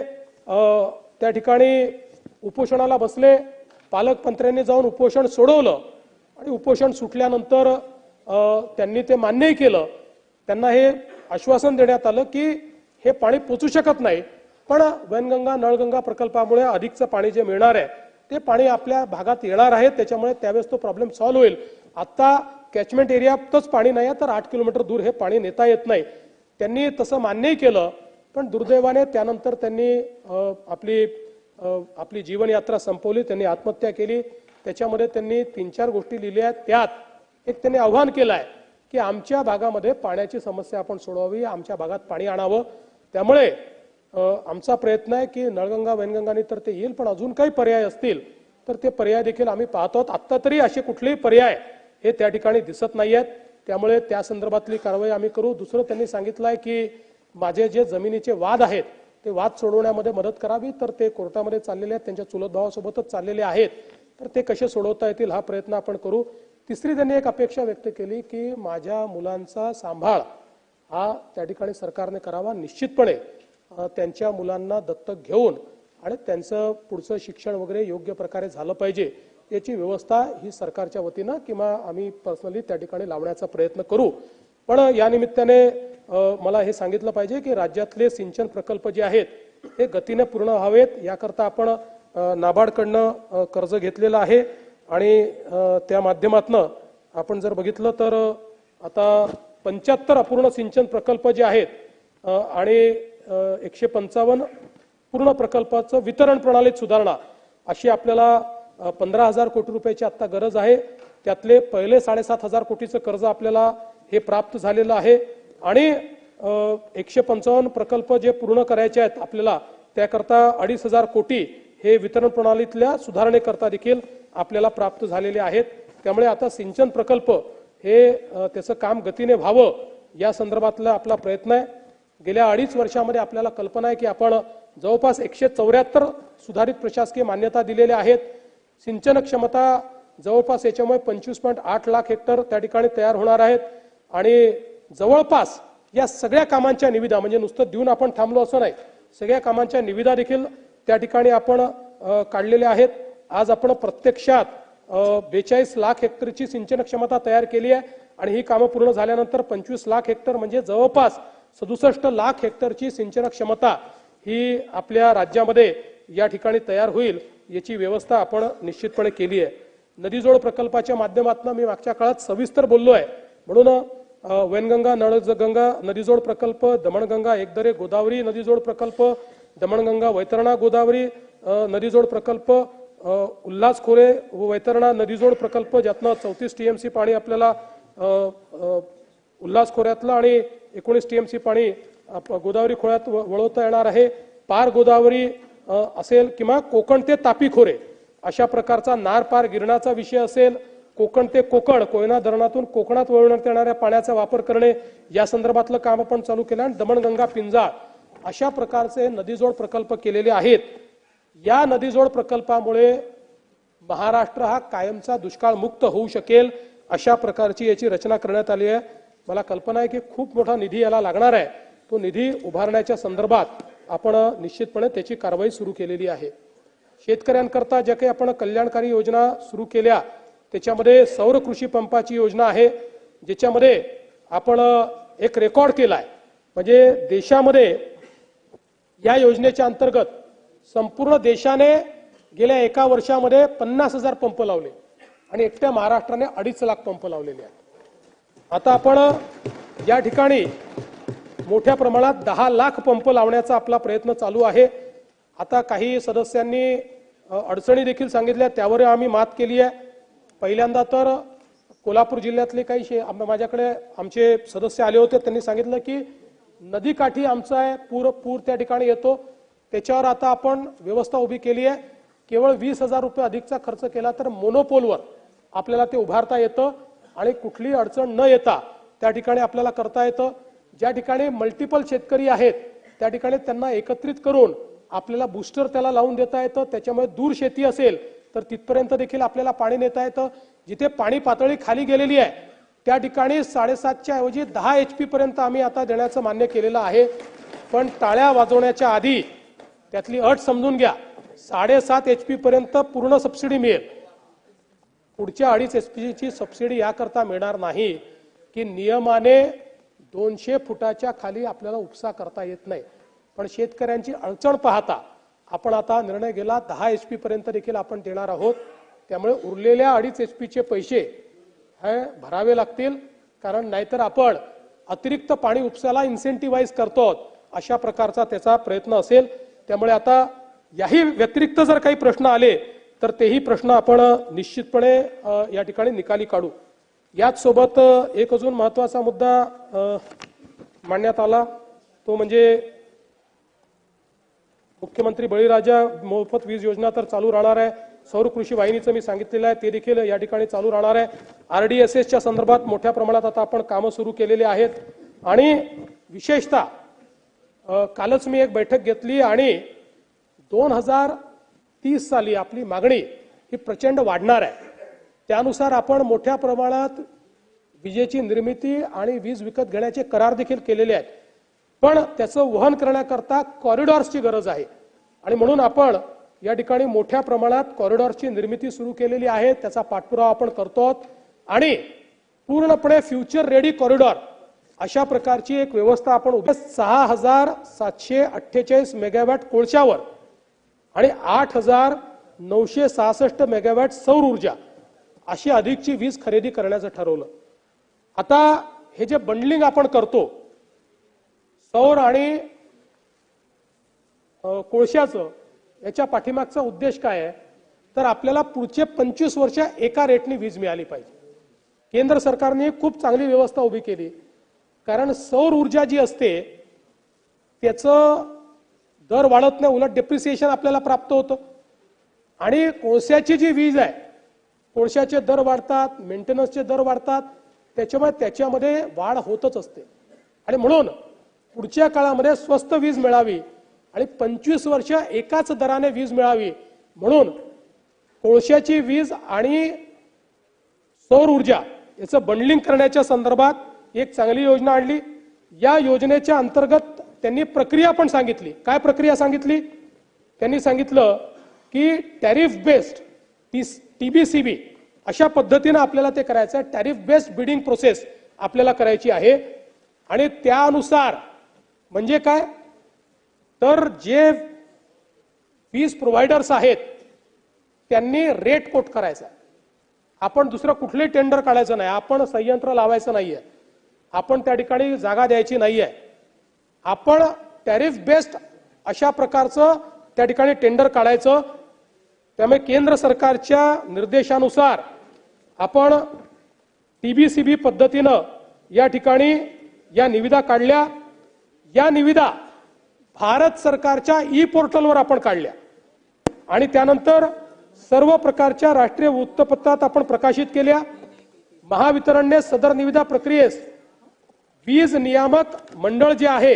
त्या ठिकाणी उपोषणाला बसले। पालकमंत्र्यांनी जाऊन उपोषण सोडवलं आणि उपोषण सुटल्यानंतर त्यांनी ते मान्यही केलं। त्यांना हे आश्वासन देण्यात आलं की हे पाणी पोचू शकत नाही, पण वैनगंगा नळगंगा प्रकल्पामुळे अधिकचं पाणी जे मिळणार आहे ते पाणी आपल्या भागात येणार आहे, त्याच्यामुळे त्यावेळेस तो प्रॉब्लेम सॉल्व्ह होईल। आता कॅचमेंट एरियातच पाणी नाही तर 8 किलोमीटर दूर हे पाणी नेता येत नाही। त्यांनी तसं मान्यही केलं, पण दुर्दैवाने त्यानंतर त्यांनी आपली जीवनयात्रा संपवली, त्यांनी आत्महत्या केली। त्याच्यामध्ये त्यांनी 3-4 गोष्टी लिहिल्या आहेत। त्यात एक त्यांनी आव्हान केलं आहे की आमच्या भागामध्ये पाण्याची समस्या आपण सोडवावी, आमच्या भागात पाणी आणावं। त्यामुळे आमचा प्रयत्न आहे की नळगंगा वैनगंगानी तर ते येईल, पण अजून काही पर्याय असतील तर ते पर्याय देखील आम्ही पाहतो। आत्ता तरी असे कुठलेही पर्याय हे त्या ठिकाणी दिसत नाहीयेत, त्यामुळे त्या संदर्भातली कारवाई आम्ही करू। दुसरं त्यांनी सांगितलं आहे की माझे जे जमिनीचे वाद आहेत ते वाद सोडवण्यामध्ये मदत करावी, तर ते कोर्टामध्ये चाललेले आहेत, त्यांच्या चुलत भावासोबतच चाललेले आहेत, तर ते कसे सोडवता येतील हा प्रयत्न आपण करू। तिसरी त्यांनी एक अपेक्षा व्यक्त केली की माझ्या मुलांचा सांभाळ हा त्या ठिकाणी सरकारने करावा। निश्चितपणे त्यांच्या मुलांना दत्तक घेऊन आणि त्यांचं पुढचं शिक्षण वगैरे योग्य प्रकारे झालं पाहिजे याची व्यवस्था ही सरकारच्या वतीनं किंवा आम्ही पर्सनली त्या ठिकाणी लावण्याचा प्रयत्न करू। पण या निमित्ताने मला हे सांगितलं पाहिजे की राज्यातले सिंचन प्रकल्प जे आहेत हे गतीने पूर्ण व्हावेत याकरता आपण नाबार्डकडनं कर्ज घेतलेलं आहे आणि त्या माध्यमातून आपण जर बघितलं तर आता 75 अपूर्ण सिंचन प्रकल्प जे आहेत आणि 155 पूर्ण प्रकल्पाचं वितरण प्रणालीत सुधारणा अशी आपल्याला 15,000 कोटी रुपयाची आता गरज आहे। त्यातले पहिले 7,500 कोटीचं कर्ज आपल्याला हे प्राप्त झालेलं आहे आणि 155 प्रकल्प जे पूर्ण करायचे आहेत आपल्याला त्याकरता 2,500 कोटी हे वितरण प्रणालीतल्या सुधारणेकरता देखील आपल्याला प्राप्त झालेले आहेत। त्यामुळे आता सिंचन प्रकल्प हे त्याचं काम गतीने व्हावं या संदर्भातला आपला प्रयत्न आहे। गेल्या 2.5 वर्षामध्ये आपल्याला कल्पना आहे की आपण जवळपास 174 सुधारित प्रशासकीय मान्यता दिलेल्या आहेत। सिंचन क्षमता जवळपास याच्यामुळे 25.8 लाख हेक्टर त्या ठिकाणी तयार होणार आहेत आणि जवळपास या सगळ्या कामांच्या निविदा म्हणजे नुसतं देऊन आपण थांबलो असं नाही, सगळ्या कामांच्या निविदा देखील त्या ठिकाणी आपण काढलेल्या आहेत। आज आपण प्रत्यक्षात 42 लाख हेक्टरची सिंचन क्षमता तयार केली आहे आणि ही कामं पूर्ण झाल्यानंतर 25 लाख हेक्टर म्हणजे जवळपास 67 लाख हेक्टरची सिंचन क्षमता ही आपल्या राज्यामध्ये या ठिकाणी तयार होईल याची व्यवस्था आपण निश्चितपणे केली आहे। नदीजोड प्रकल्पाच्या माध्यमातून मी मागच्या काळात सविस्तर बोललो आहे, म्हणून वैनगंगा नळगंगा नदीजोड प्रकल्प, दमणगंगा एकदरे गोदावरी नदीजोड प्रकल्प, दमणगंगा वैतरणा गोदावरी नदीजोड प्रकल्प, उल्हास खोरे वैतरणा नदीजोड प्रकल्प ज्यातनं 34 TMC पाणी आपल्याला उल्हास खोऱ्यातलं आणि 19 TMC पाणी गोदावरी खोऱ्यात वळवता येणार आहे। पार गोदावरी असेल किंवा कोकण ते तापी खोरे अशा प्रकारचा नार पार गिरणाचा विषय असेल, कोकण ते कोकण कोयना धरणातून कोकणात वळवण्यात येणाऱ्या पाण्याचा वापर करणे या संदर्भातलं काम आपण चालू केलं आणि दमणगंगा पिंजाळ अशा प्रकारचे नदीजोड प्रकल्प केलेले आहेत। या नदीजोड प्रकल्पामुळे महाराष्ट्र हा कायमचा दुष्काळ मुक्त होऊ शकेल अशा प्रकारची याची रचना करण्यात आली आहे। मला कल्पना आहे की खूप मोठा निधी याला लागणार आहे। तो निधी उभारण्याच्या संदर्भात आपण निश्चितपणे त्याची कारवाई सुरू केलेली आहे। शेतकऱ्यांकरता ज्या काही आपण कल्याणकारी योजना सुरू केल्या त्याच्यामध्ये सौर कृषी पंपाची योजना आहे, ज्याच्यामध्ये आपण एक रेकॉर्ड केलाय। म्हणजे देशामध्ये या योजनेच्या अंतर्गत संपूर्ण देशाने गेल्या एका वर्षामध्ये 50,000 पंप लावले आणि एकट्या महाराष्ट्राने 2.5 लाख पंप लावलेले आहेत। आता आपण या ठिकाणी मोठ्या प्रमाणात 10 लाख पंप लावण्याचा आपला प्रयत्न चालू आहे। आता काही सदस्यांनी अडचणी देखील सांगितल्या, त्यावर आम्ही मात केली आहे। पहिल्यांदा तर कोल्हापूर जिल्ह्यातले काही माझ्याकडे आमचे सदस्य आले होते, त्यांनी सांगितलं की नदीकाठी आमचा आहे पूर त्या ठिकाणी येतो, त्याच्यावर आता आपण व्यवस्था उभी केली आहे। केवळ 20,000 रुपये अधिकचा खर्च केला तर मोनोपोलवर आपल्याला ते उभारता येतं आणि कुठलीही अडचण न येता त्या ठिकाणी आपल्याला करता येतं। ज्या ठिकाणी मल्टिपल शेतकरी आहेत त्या ठिकाणी त्यांना एकत्रित करून आपल्याला बूस्टर त्याला लावून देता येतं। त्याच्यामुळे दूर शेती असेल तर तिथपर्यंत देखील आपल्याला पाणी नेता येतं। जिथे पाणी पातळी खाली गेलेली आहे त्या ठिकाणी 7.5च्या ऐवजी 10 HP पर्यंत आम्ही आता देण्याचं मान्य केलेलं आहे। पण टाळ्या वाजवण्याच्या आधी त्यातली अट समजून घ्या, 7.5 HP पर्यंत पूर्ण सबसिडी मिळेल। पुढच्या 2.5 HP ची सबसिडी याकरता मिळणार नाही की नियमाने 200 फुटाच्या खाली आपल्याला उपसा करता येत नाही, पण शेतकऱ्यांची अडचण पाहता आपण आता निर्णय गेला 10 HP पर्यंत देखील आपण देणार आहोत। त्यामुळे उरलेल्या 2.5 HP चे पैसे हे भरावे लागतील, कारण नाहीतर आपण अतिरिक्त पाणी उपसाला इन्सेंटिव्हाइज करतो अशा प्रकारचा त्याचा प्रयत्न असेल। त्यामुळे आता याही व्यतिरिक्त जर काही प्रश्न आले तर तेही प्रश्न आपण निश्चितपणे या ठिकाणी निकाली काढू। याच सोबत एक अजून महत्त्वाचा मुद्दा मांडण्यात आला, तो म्हणजे मुख्यमंत्री बळीराजा मोफत वीज योजना तर चालू राहणार आहे। सौर कृषी वाहिनीचं मी सांगितलेलं आहे ते देखील या ठिकाणी चालू राहणार आहे। RDSSच्या संदर्भात मोठ्या प्रमाणात आता आपण कामं सुरू केलेली आहेत आणि विशेषतः कालच मी एक बैठक घेतली आणि 2030 साली आपली मागणी ही प्रचंड वाढणार आहे। त्यानुसार आपण मोठ्या प्रमाणात विजेची निर्मिती आणि वीज विकत घेण्याचे करार देखील केलेले आहेत, पण त्याचं वहन करण्याकरता कॉरिडॉर्सची गरज आहे आणि म्हणून आपण या ठिकाणी मोठ्या प्रमाणात कॉरिडॉरची निर्मिती सुरू केलेली आहे। त्याचा पाठपुरावा आपण करतो आणि पूर्णपणे फ्युचर रेडी कॉरिडॉर अशा प्रकारची एक व्यवस्था आपण 6,748 मेगावॅट कोळशावर आणि 8,966 मेगावॅट सौर ऊर्जा अशी अधिकची वीज खरेदी करण्याचं ठरवलं। आता हे जे बंडलिंग आपण करतो सौर आणि कोळशाचं, याच्या पाठीमागचा उद्देश काय आहे तर आपल्याला पुढचे 25 वर्ष एका रेटने वीज मिळाली पाहिजे। केंद्र सरकारने खूप चांगली व्यवस्था उभी केली, कारण सौर ऊर्जा जी असते त्याचं दर वाढत नाही, उलट डेप्रिसिएशन आपल्याला प्राप्त होतं। आणि कोळशाची जी वीज आहे, कोळशाचे दर वाढतात, मेंटेनन्सचे दर वाढतात, त्याच्यामध्ये वाढ होतच असते आणि म्हणून पुढच्या काळामध्ये स्वस्त वीज मिळावी आणि 25 वर्ष एकाच दराने वीज मिळावी म्हणून कोळशाची वीज आणि सौर ऊर्जा याचं बंडलिंग करण्याच्या संदर्भात एक चांगली योजना आणली। या योजनेच्या अंतर्गत त्यांनी प्रक्रिया पण सांगितली। काय प्रक्रिया सांगितली? त्यांनी सांगितलं की टॅरिफ बेस्ड TBCB अशा पद्धतीने आपल्याला ते करायचं आहे। टॅरिफ बेस्ड बिडिंग प्रोसेस आपल्याला करायची आहे आणि त्यानुसार म्हणजे काय तर जे वीज प्रोव्हायडर्स आहेत त्यांनी रेट कोट करायचा। आपण दुसरं कुठलेही टेंडर काढायचं नाही, आपण संयंत्र लावायचं नाहीये, आपण त्या ठिकाणी जागा द्यायची नाहीये, आपण टॅरिफ बेस्ड अशा प्रकारचं त्या ठिकाणी टेंडर काढायचं। त्यामुळे केंद्र सरकारच्या निर्देशानुसार आपण TBCB पद्धतीनं या ठिकाणी या निविदा काढल्या। या निविदा भारत सरकारच्या ई पोर्टलवर आपण काढल्या आणि त्यानंतर सर्व प्रकारच्या राष्ट्रीय वृत्तपत्रात आपण प्रकाशित केल्या। महावितरणने सदर निविदा प्रक्रियेस वीज नियामक मंडळ जे आहे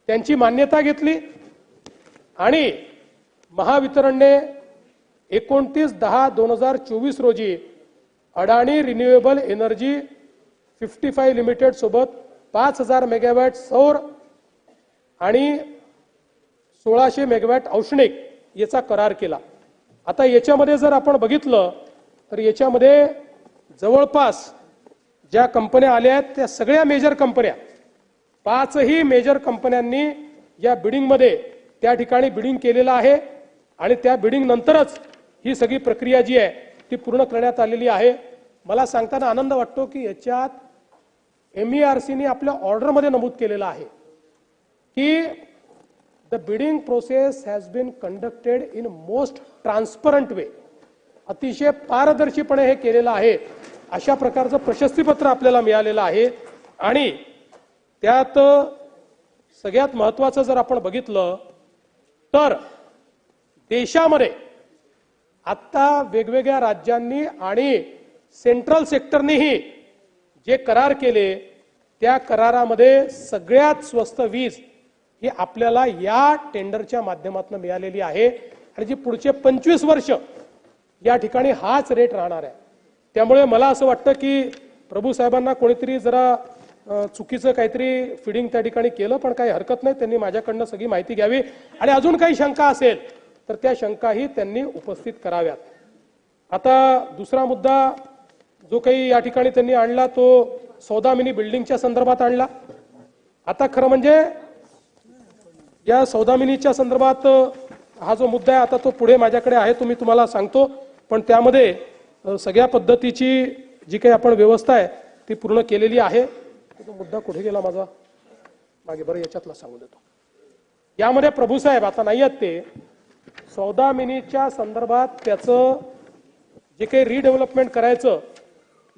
त्यांची मान्यता घेतली आणि महावितरणने 29/10/2024 रोजी अडाणी रिन्युएबल एनर्जी 55 लिमिटेड सोबत 5000 मेगावॅट सौर आणि 1600 मेगावॅट औष्णिक याचा करार केला। आता याच्यामध्ये जर आपण बघितलं तर याच्यामध्ये जवळपास ज्या कंपन्या आल्या आहेत त्या सगळ्या मेजर कंपन्या, 5ही मेजर कंपन्यांनी या बिडिंगमध्ये त्या ठिकाणी बिडिंग केलेलं आहे आणि त्या बिडिंग नंतरच ही सगळी प्रक्रिया जी आहे ती पूर्ण करण्यात आलेली आहे। मला सांगताना आनंद वाटतो की याच्यात MERCने आपल्या ऑर्डरमध्ये नमूद केलेलं आहे की the bidding process has been conducted in most transparent way, अतिशय पारदर्शीपणे हे केलेलं आहे अशा प्रकारचं प्रशस्तीपत्र आपल्याला मिळालेलं आहे। आणि त्यात सगळ्यात महत्त्वाचं जर आपण बघितलं तर देशामध्ये आता वेगवेगळ्या राज्यांनी आणि सेंट्रल सेक्टरनेही जे करार केले त्या करारामध्ये सगळ्यात स्वस्त वीज ही आपल्याला या टेंडरच्या माध्यमातून मिळालेली आहे आणि जी पुढचे 25 वर्ष या ठिकाणी हाच रेट राहणार आहे। त्यामुळे मला असं वाटतं की प्रभू साहेबांना कोणीतरी जरा चुकीचं काहीतरी फीडिंग त्या ठिकाणी केलं, पण काही हरकत नाही, त्यांनी माझ्याकडनं सगळी माहिती घ्यावी आणि अजून काही शंका असेल तर त्या शंकाही त्यांनी उपस्थित कराव्यात। आता दुसरा मुद्दा जो काही या ठिकाणी त्यांनी आणला तो सौदामिनी बिल्डिंगच्या संदर्भात आणला। आता खरं म्हणजे या सौदामिनीच्या संदर्भात हा जो मुद्दा आहे आता तो पुढे माझ्याकडे आहे, तो मी तुम्हाला सांगतो, पण त्यामध्ये सगळ्या पद्धतीची जी काही आपण व्यवस्था आहे ती पूर्ण केलेली आहे। तो मुद्दा कुठे गेला माझा मागे, बरं याच्यातला सांगू देतो। यामध्ये प्रभू साहेब आता नाही आहेत ते सौदामिनीच्या संदर्भात त्याचं जे काही रिडेव्हलपमेंट करायचं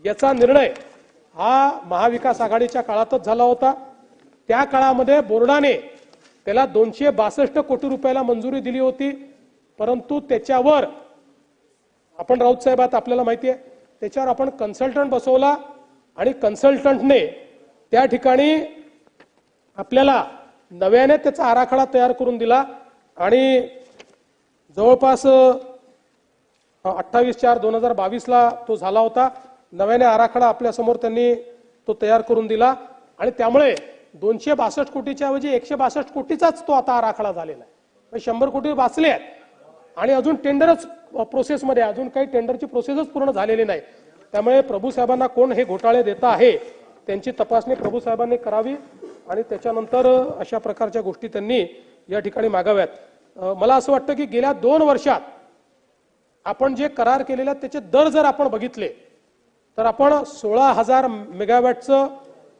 याचा निर्णय हा महाविकास आघाडीच्या काळातच झाला होता। त्या काळामध्ये बोर्डाने त्याला 262 कोटी रुपयाला मंजुरी दिली होती, परंतु त्याच्यावर आपण राऊत साहेबात आपल्याला माहिती आहे त्याच्यावर आपण कन्सल्टंट बसवला आणि कन्सल्टंटने त्या ठिकाणी आपल्याला नव्याने त्याचा आराखडा तयार करून दिला आणि जवळपास 28/4/2022 तो झाला होता। नव्याने आराखडा आपल्या समोर त्यांनी तो तयार करून दिला आणि त्यामुळे 262 कोटीच्या ऐवजी 162 कोटीचाच तो आता आराखडा झालेला आहे। 100 कोटी वाचले आहेत आणि अजून टेंडरच प्रोसेसमध्ये, अजून काही टेंडरची प्रोसेसच पूर्ण झालेली नाही। त्यामुळे प्रभू साहेबांना कोण हे घोटाळे देत आहे त्यांची तपासणी प्रभू साहेबांनी करावी आणि त्याच्यानंतर अशा प्रकारच्या गोष्टी त्यांनी या ठिकाणी मागाव्यात। मला असं वाटतं की गेल्या 2 वर्षात आपण जे करार केलेले त्याचे दर जर आपण बघितले तर आपण 16,000 मेगावॅटचं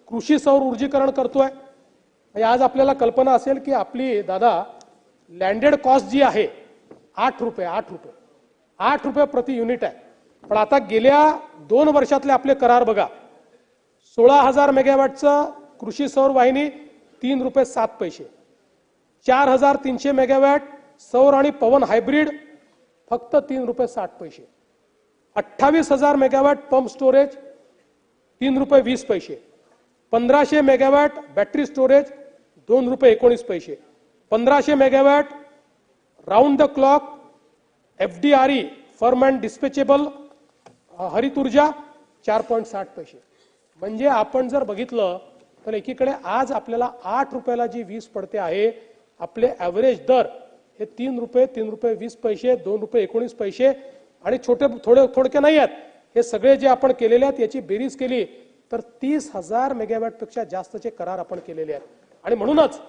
कृषी सौर ऊर्जीकरण करतोय। आज आपल्याला कल्पना असेल की आपली दादा लँडेड कॉस्ट जी आहे 8 रुपये प्रति युनिट आहे, पण आता गेल्या 2 वर्षातले आपले करार बघा। 16,000 मेगावॅटचं कृषी सौर वाहिनी 3 रुपये 7 पैसे, 4,300 मेगावॅट सौर आणि पवन हायब्रिड फक्त 3 रुपये 60 पैसे, 28,000 मेगावॅट पंप स्टोरेज 3 रुपये 20 पैसे, 1500 मेगावॅट बॅटरी स्टोरेज 2 रुपये 19 पैसे, 1500 megawatt round the clock FDRE firm and dispatchable हरित ऊर्जा 4.60 पैसे। म्हणजे आपण जर बघितलं तर एकीकडे आज आपल्याला 8 रुपयाला जी वीज पडते आहे, आपले ॲव्हरेज दर हे 3 रुपये 20 पैसे, 2 रुपये 19 पैसे आणि थोडके नाही आहेत, हे सगळे जे आपण केलेले आहेत याची बेरीज केली तर 30,000 मेगावॅट पेक्षा जास्तचे करार आपण केलेले आहेत। आणि म्हणूनच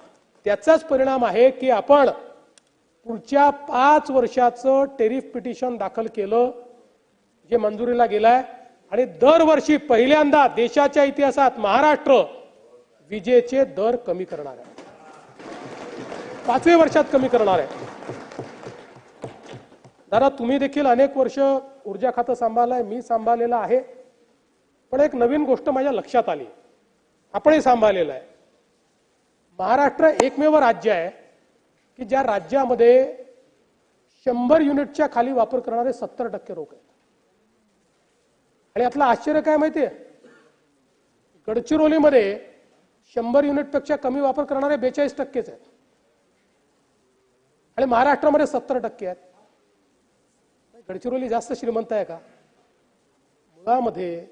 त्याचाच परिणाम आहे की आपण पुढच्या 5 वर्षाचं टेरिफ पिटिशन दाखल केलं जे मंजुरीला गेलाय आणि दरवर्षी पहिल्यांदा देशाच्या इतिहासात महाराष्ट्र विजेचे दर कमी करणार आहे, 5व्या वर्षात कमी करणार आहे। दादा तुम्ही देखील अनेक वर्ष ऊर्जा खातं सांभाळलंय, मी सांभाळलेलं आहे, पण एक नवीन गोष्ट माझ्या लक्षात आली, आपणही सांभाळलेलं आहे महाराष्ट्र एकमेव राज्य आहे की ज्या राज्यामध्ये 100 युनिटच्या खाली वापर करणारे 70% लोक आहेत. आणि यातलं आश्चर्य काय माहितीये, गडचिरोलीमध्ये 100 युनिटपेक्षा कमी वापर करणारे 42% आहेत आणि महाराष्ट्रामध्ये 70% आहेत. गडचिरोली जास्त श्रीमंत आहे का? मुळामध्ये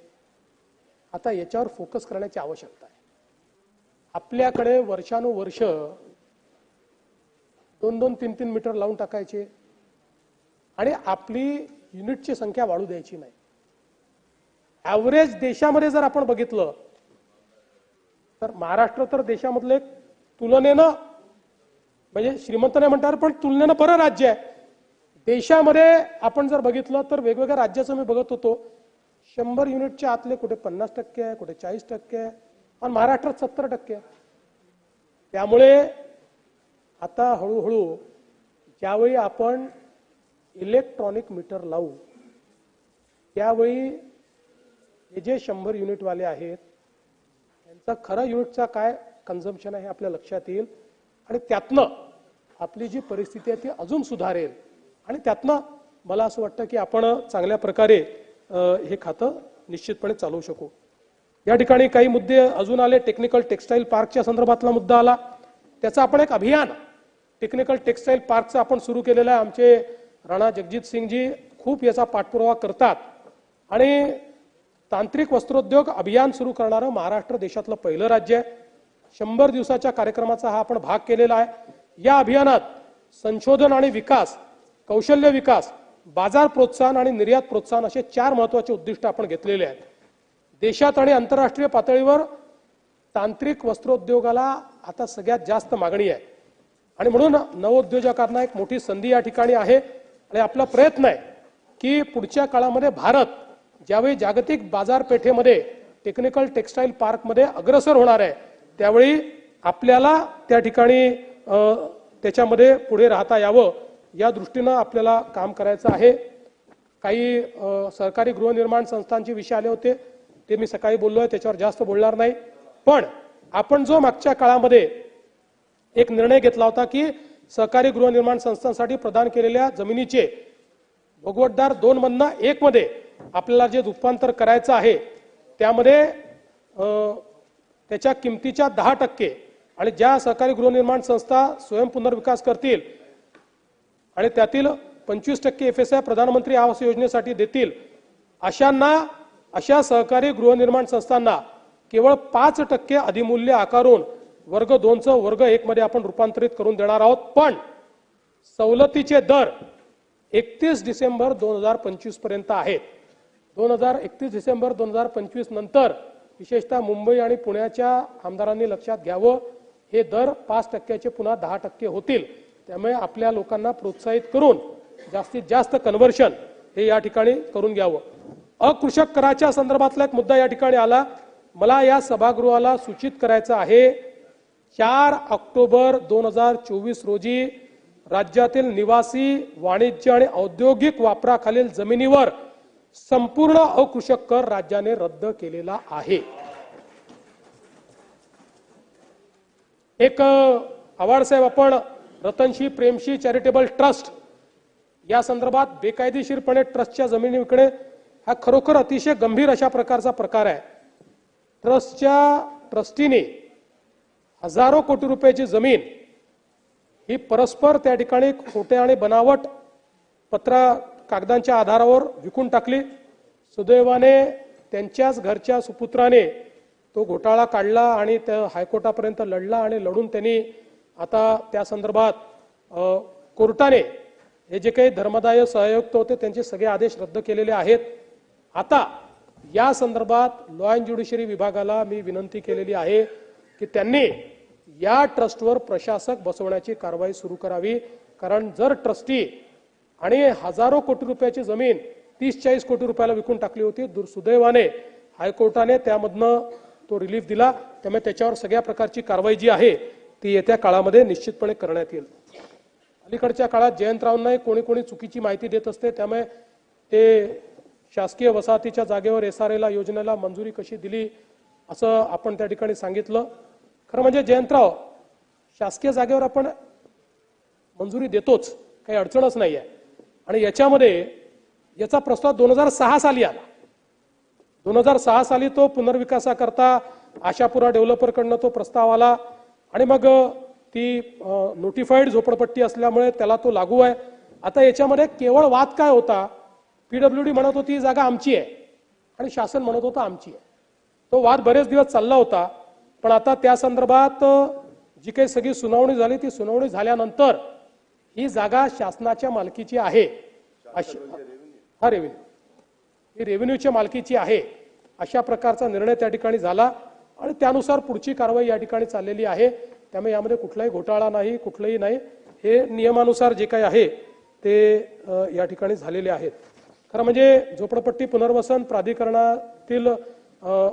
आता याच्यावर फोकस करण्याची आवश्यकता आहे. आपल्याकडे वर्षानुवर्ष 2-2, 3-3 मीटर लावून टाकायचे आणि आपली युनिटची संख्या वाढू द्यायची नाही. ॲव्हरेज देशामध्ये जर आपण बघितलं तर महाराष्ट्र तर देशामधलं एक तुलनेनं, म्हणजे श्रीमंत नाही म्हणतात पण तुलनेनं बरं राज्य आहे. देशामध्ये आपण जर बघितलं तर वेगवेगळ्या राज्याचं मी बघत होतो, 100 युनिटच्या आतले कुठे 50% आहे, कुठे 40% आहे, आणि महाराष्ट्रात 70% आहे. त्यामुळे आता हळूहळू ज्यावेळी आपण इलेक्ट्रॉनिक मीटर लावू त्यावेळी हे जे 100 युनिटवाले आहेत त्यांचा खरं युनिटचा काय कन्झम्पशन आहे हे आपल्या लक्षात येईल आणि त्यातनं आपली जी परिस्थिती आहे ती अजून सुधारेल आणि त्यातनं मला असं वाटतं की आपण चांगल्या प्रकारे हे खातं निश्चितपणे चालवू शकू. या ठिकाणी काही मुद्दे अजून आले. टेक्निकल टेक्सटाईल पार्कच्या संदर्भातला मुद्दा आला. त्याचं आपण एक अभियान टेक्निकल टेक्सटाईल पार्कचं आपण सुरू केलेलं आहे. आमचे राणा जगजित सिंगजी खूप याचा पाठपुरावा करतात आणि तांत्रिक वस्त्रोद्योग अभियान सुरू करणारं महाराष्ट्र देशातलं पहिलं राज्य आहे. 100 दिवसाच्या कार्यक्रमाचा हा आपण भाग केलेला आहे. या अभियानात संशोधन आणि विकास, कौशल्य विकास, बाजार प्रोत्साहन आणि निर्यात प्रोत्साहन असे 4 महत्त्वाचे उद्दिष्ट आपण घेतलेले आहेत. देशात आणि आंतरराष्ट्रीय पातळीवर तांत्रिक वस्त्रोद्योगाला आता सगळ्यात जास्त मागणी आहे आणि म्हणून नवोद्योजकांना एक मोठी संधी या ठिकाणी आहे आणि आपला प्रयत्न आहे की पुढच्या काळामध्ये भारत ज्यावेळी जागतिक बाजारपेठेमध्ये टेक्निकल टेक्सटाईल पार्कमध्ये अग्रसर होणार आहे त्यावेळी आपल्याला त्या ठिकाणी त्याच्यामध्ये पुढे राहता यावं या दृष्टीनं आपल्याला काम करायचं आहे. काही सरकारी गृहनिर्माण संस्थांचे विषय आले होते ते मी सकाळी बोललोय, त्याच्यावर जास्त बोलणार नाही. पण आपण जो मागच्या काळामध्ये एक निर्णय घेतला होता की सहकारी गृहनिर्माण संस्थांसाठी प्रदान केलेल्या जमिनीचे भोगवटदार 2 मधनं 1 मध्ये आपल्याला जे रूपांतर करायचं आहे त्यामध्ये त्याच्या किमतीच्या 10% आणि ज्या सहकारी गृहनिर्माण संस्था स्वयं पुनर्विकास करतील आणि त्यातील 25% FSI प्रधानमंत्री आवास योजनेसाठी देतील अशा सहकारी गृहनिर्माण संस्थांना केवळ 5% अधिमूल्य आकारून वर्ग 2चं वर्ग 1 मध्ये आपण रूपांतरित करून देणार आहोत. पण सवलतीचे दर 31 डिसेंबर 2025 पर्यंत आहेत. 31 डिसेंबर 2025 नंतर विशेषतः मुंबई आणि पुण्याच्या आमदारांनी लक्षात घ्यावं, हे दर 5%चे पुन्हा 10% होतील. त्यामुळे आपल्या लोकांना प्रोत्साहित करून जास्तीत जास्त कन्व्हर्शन हे या ठिकाणी करून घ्यावं. अकृषक कराच्या संदर्भातला एक मुद्दा या ठिकाणी आला. मला या सभागृहाला सूचित करायचं आहे 4 ऑक्टोबर 2024 रोजी राज्यातील निवासी, वाणिज्य आणि औद्योगिक वापराखालील जमिनीवर संपूर्ण अकृषक कर राज्याने रद्द केलेला आहे. एक आवाड साहेब आपण रतनशी प्रेमशी चॅरिटेबल ट्रस्ट या संदर्भात बेकायदेशीरपणे ट्रस्टच्या जमिनी विकणे हा खरोखर अतिशय गंभीर अशा प्रकारचा प्रकार आहे. ट्रस्टीने हजारो कोटी रुपयाची जमीन ही परस्पर त्या ठिकाणी खोटे आणि बनावट कागदांच्या आधारावर विकून टाकली. सुदैवाने त्यांच्याच घरच्या सुपुत्राने तो घोटाळा काढला आणि त्या हायकोर्टापर्यंत लढला आणि लढून त्यांनी आता त्या संदर्भात कोर्टाने हे जे काही धर्मदाय सहयुक्त होते त्यांचे सगळे आदेश रद्द केलेले आहेत. आता या संदर्भात लॉ अँड ज्युडिशरी विभागाला मी विनंती केलेली आहे की त्यांनी या ट्रस्टवर प्रशासक बसवण्याची कारवाई सुरू करावी. कारण जर ट्रस्टी आणि हजारो कोटी रुपयाची जमीन 30-40 कोटी रुपयाला विकून टाकली होती, सुदैवाने हायकोर्टाने त्यामधनं तो रिलीफ दिला. त्यामुळे त्याच्यावर सगळ्या प्रकारची कारवाई जी आहे ती येत्या काळामध्ये निश्चितपणे करण्यात येईल. अलीकडच्या काळात जयंतरावांना कोणी चुकीची माहिती देत असते, त्यामुळे ते शासकीय वसाहतीच्या जागेवर SRA योजनेला मंजुरी कशी दिली असं आपण त्या ठिकाणी सांगितलं. खरं म्हणजे जयंतराव शासकीय जागेवर आपण मंजुरी देतोच, काही अडचणच नाही आहे. आणि याच्यामध्ये याचा प्रस्ताव 2006 साली आला. 2006 साली तो पुनर्विकासाकरता आशापुरा डेव्हलपरकडनं तो प्रस्ताव आला आणि मग ती नोटिफाईड झोपडपट्टी असल्यामुळे त्याला तो लागू आहे. आता याच्यामध्ये केवळ वाद काय होता, पीडब्ल्यूडी म्हणत होती ही जागा आमची आहे आणि शासन म्हणत होतं आमची आहे. तो वाद बरेच दिवस चालला होता. पण आता त्या संदर्भात जी काही सगळी सुनावणी झाली, ती सुनावणी झाल्यानंतर ही जागा शासनाच्या मालकीची आहे. हा रेव्हेन्यू ही रेव्हेन्यूच्या मालकीची आहे अशा प्रकारचा निर्णय त्या ठिकाणी झाला आणि त्यानुसार पुढची कारवाई या ठिकाणी चाललेली आहे. त्यामुळे यामध्ये कुठलाही घोटाळा नाही, कुठलंही नाही. हे नियमानुसार जे काही आहे ते या ठिकाणी झालेले आहेत. खरं म्हणजे झोपडपट्टी पुनर्वसन प्राधिकरणातील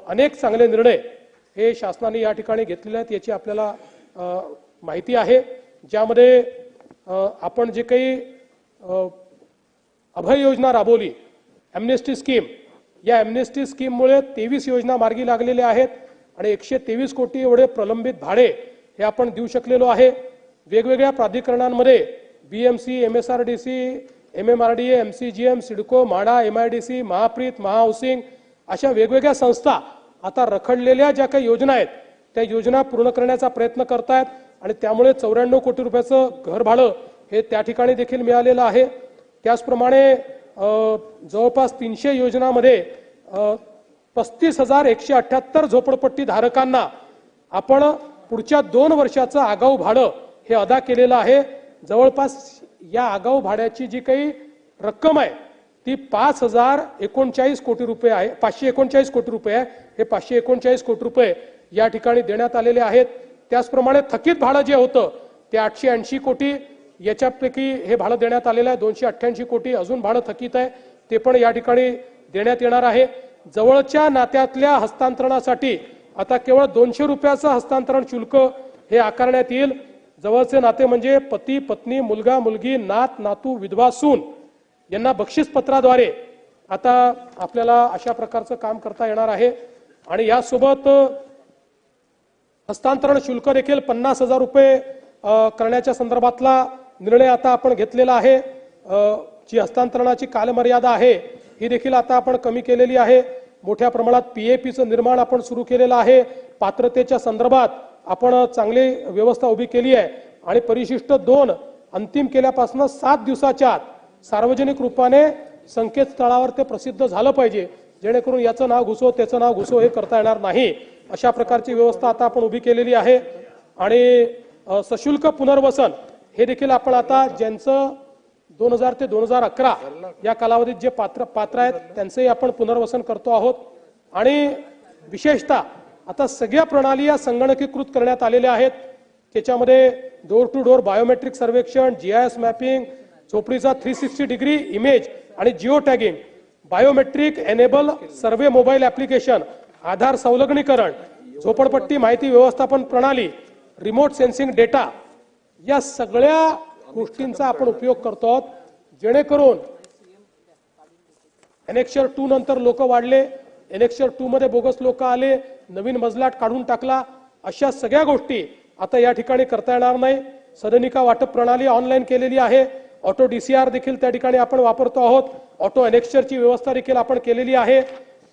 अनेक चांगले निर्णय हे शासनाने या ठिकाणी घेतलेले आहेत याची आपल्याला माहिती आहे. ज्यामध्ये आपण जे काही अभय योजना राबवली, ॲम्नेस्टी स्कीम, या ॲम्नेस्टी स्कीममुळे 23 योजना मार्गी लागलेल्या आहेत आणि 123 कोटी एवढे प्रलंबित भाडे हे आपण देऊ शकलेलो आहे. वेगवेगळ्या प्राधिकरणांमध्ये BMC, MSRDC, MMRDA, MCGM, CIDCO, MHADA, MIDC, Mahapreet, महाहाऊसिंग अशा वेगवेगळ्या संस्था आता रखडलेल्या ज्या काही योजना आहेत त्या योजना पूर्ण करण्याचा प्रयत्न करतायत आणि त्यामुळे 94 कोटी रुपयाचं घर भाडं हे त्या ठिकाणी देखील मिळालेलं आहे. त्याचप्रमाणे जवळपास 300 योजनांमध्ये 35,178 झोपडपट्टी धारकांना आपण पुढच्या 2 वर्षाचं आगाऊ भाडं हे अदा केलेलं आहे. जवळपास या आगाऊ भाड्याची जी काही रक्कम आहे ती 5,039 कोटी रुपये आहे. 539 कोटी रुपये आहे. हे 539 कोटी रुपये या ठिकाणी देण्यात आलेले आहेत. त्याचप्रमाणे थकीत भाडं जे होतं ते 880 कोटी, याच्यापैकी हे भाडं देण्यात आलेलं आहे. 288 कोटी अजून भाडं थकीत आहे, ते पण या ठिकाणी देण्यात येणार आहे. जवळच्या नात्यातल्या हस्तांतरणासाठी आता केवळ 200 रुपयाचं हस्तांतरण शुल्क हे आकारण्यात येईल. जवळचे नाते म्हणजे पती, पत्नी, मुलगा, मुलगी, नात, नातू, विधवा, सून यांना बक्षीसपत्राद्वारे आता आपल्याला अशा प्रकारचं काम करता येणार आहे. आणि यासोबत हस्तांतरण शुल्क देखील 50,000 रुपये करण्याच्या संदर्भातला निर्णय आता आपण घेतलेला आहे. जी हस्तांतरणाची कालमर्यादा आहे ही देखील आता आपण कमी केलेली आहे. मोठ्या प्रमाणात PAPचं निर्माण आपण सुरू केलेलं आहे. पात्रतेच्या संदर्भात आपण चांगली व्यवस्था उभी केली आहे आणि परिशिष्ट 2 अंतिम केल्यापासून 7 दिवसाच्या आत सार्वजनिक रूपाने संकेतस्थळावर ते प्रसिद्ध झालं पाहिजे, जेणेकरून याचं नाव घुसो त्याचं नाव घुसो हे करता येणार नाही. अशा प्रकारची व्यवस्था आता आपण उभी केलेली आहे. आणि सशुल्क पुनर्वसन हे देखील आपण आता ज्यांचं 2000 ते 2011 या कालावधीत जे पात्र आहेत त्यांचंही आपण पुनर्वसन करतो आहोत. आणि विशेषतः आता सगळ्या प्रणाली या संगणकीकृत करण्यात आलेल्या आहेत. त्याच्यामध्ये डोर टू डोर बायोमेट्रिक सर्वेक्षण, GIS मॅपिंग, झोपडीचा 360 डिग्री इमेज आणि जिओ टॅगिंग, बायोमेट्रिक एनेबल सर्वे मोबाईल ऍप्लिकेशन, आधार संलग्नीकरण, झोपडपट्टी माहिती व्यवस्थापन प्रणाली, रिमोट सेन्सिंग डेटा, या सगळ्या गोष्टींचा आपण उपयोग करतो आहोत. जेणेकरून एनेक्शर 2 नंतर लोक वाढले, एनेक्शर 2 मध्ये बोगस लोक आले, नवीन मजलाट काढून टाकला, अशा सगळ्या गोष्टी आता या ठिकाणी करता येणार नाही. सदनिका वाटप प्रणाली ऑनलाईन केलेली आहे. ऑटो DCR देखील त्या ठिकाणी आपण वापरतो आहोत. ऑटो एनेक्शरची व्यवस्था देखील आपण केलेली आहे.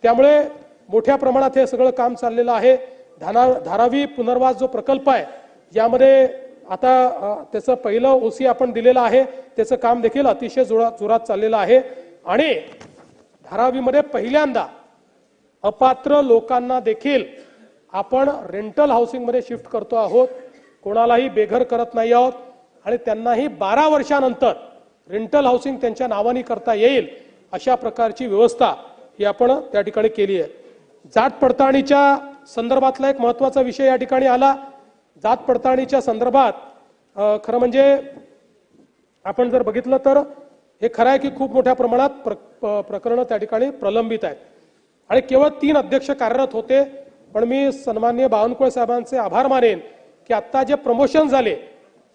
त्यामुळे मोठ्या प्रमाणात हे सगळं काम चाललेलं आहे. धारावी पुनर्वास जो प्रकल्प आहे यामध्ये आता त्याचं पहिलं OC आपण दिलेलं आहे. त्याचं काम देखील अतिशय जोरात चाललेलं आहे. आणि धारावीमध्ये पहिल्यांदा अपात्र लोकांना देखील आपण रेंटल हाऊसिंग मध्ये शिफ्ट करतो आहोत. कोणालाही बेघर करत नाही आहोत आणि त्यांनाही 12 वर्षानंतर रेंटल हाऊसिंग त्यांच्या नावाने करता येईल अशा प्रकारची व्यवस्था ही आपण त्या ठिकाणी केली आहे. जात पडताळणीच्या संदर्भातला एक महत्त्वाचा विषय या ठिकाणी आला. जात पडताळणीच्या संदर्भात खरं म्हणजे आपण जर बघितलं तर हे खरं आहे की खूप मोठ्या प्रमाणात प्रकरणं त्या ठिकाणी प्रलंबित आहेत आणि केवळ 3 अध्यक्ष कार्यरत होते. पण मी सन्माननीय बावनकुळे साहेबांचे आभार मानेन की आता जे प्रमोशन झाले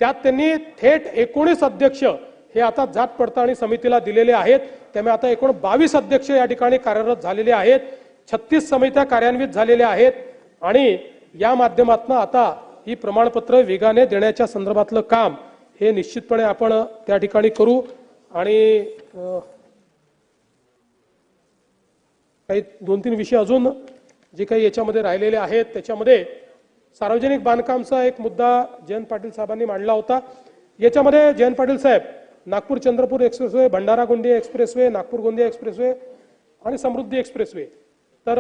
त्यात त्यांनी थेट 19 अध्यक्ष हे आता जात पडताळणी समितीला दिलेले आहेत. त्यामुळे आता एकूण 22 अध्यक्ष या ठिकाणी कार्यरत झालेले आहेत. 36 समित्या कार्यान्वित झालेल्या आहेत आणि या माध्यमातून आता ही प्रमाणपत्र वेगाने देण्याच्या संदर्भातलं काम हे निश्चितपणे आपण त्या ठिकाणी करू। आणि काही 2-3 विषय अजून जे काही याच्यामध्ये राहिलेले आहेत त्याच्यामध्ये सार्वजनिक बांधकामचा एक मुद्दा जयंत पाटील साहेबांनी मांडला होता। याच्यामध्ये जयंत पाटील साहेब Nagpur Chandrapur expressway, Bhandara Gondia expressway, Nagpur Gondia expressway आणि समृद्धी एक्सप्रेसवे, तर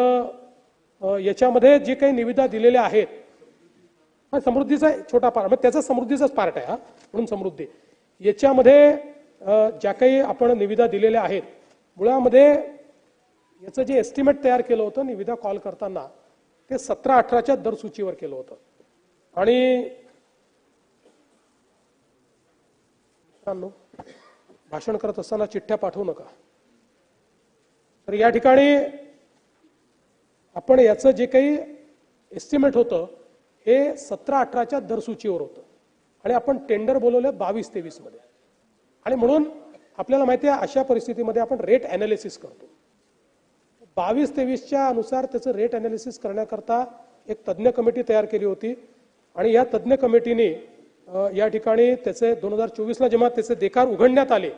याच्यामध्ये जे काही निविदा दिलेल्या आहेत, हा समृद्धीचा छोटा पार्ट, म्हणजे त्याचा समृद्धीचाच पार्ट आहे हा, म्हणून समृद्धी। याच्यामध्ये ज्या काही आपण निविदा दिलेल्या आहेत, मुळामध्ये याचं जे एस्टिमेट तयार केलं होतं निविदा कॉल करताना ते 17-18च्या दरसूचीवर केलं होतं। आणि भाषण करत असताना चिठ्ठ्या पाठवू नका। तर या ठिकाणी आपण याचं जे काही एस्टिमेट होतं हे 17-18च्या दरसूचीवर होतं आणि आपण टेंडर बोलवले 22-23 मध्ये। आणि म्हणून आपल्याला माहिती आहे अशा परिस्थितीमध्ये आपण रेट ॲनालिसिस करतो। 22-23च्या अनुसार त्याचं रेट ॲनालिसिस करण्याकरता एक तज्ञ कमिटी तयार केली होती आणि या तज्ञ कमिटीने या ठिकाणी त्याचे 2024ला जेव्हा त्याचे देकार उघडण्यात आले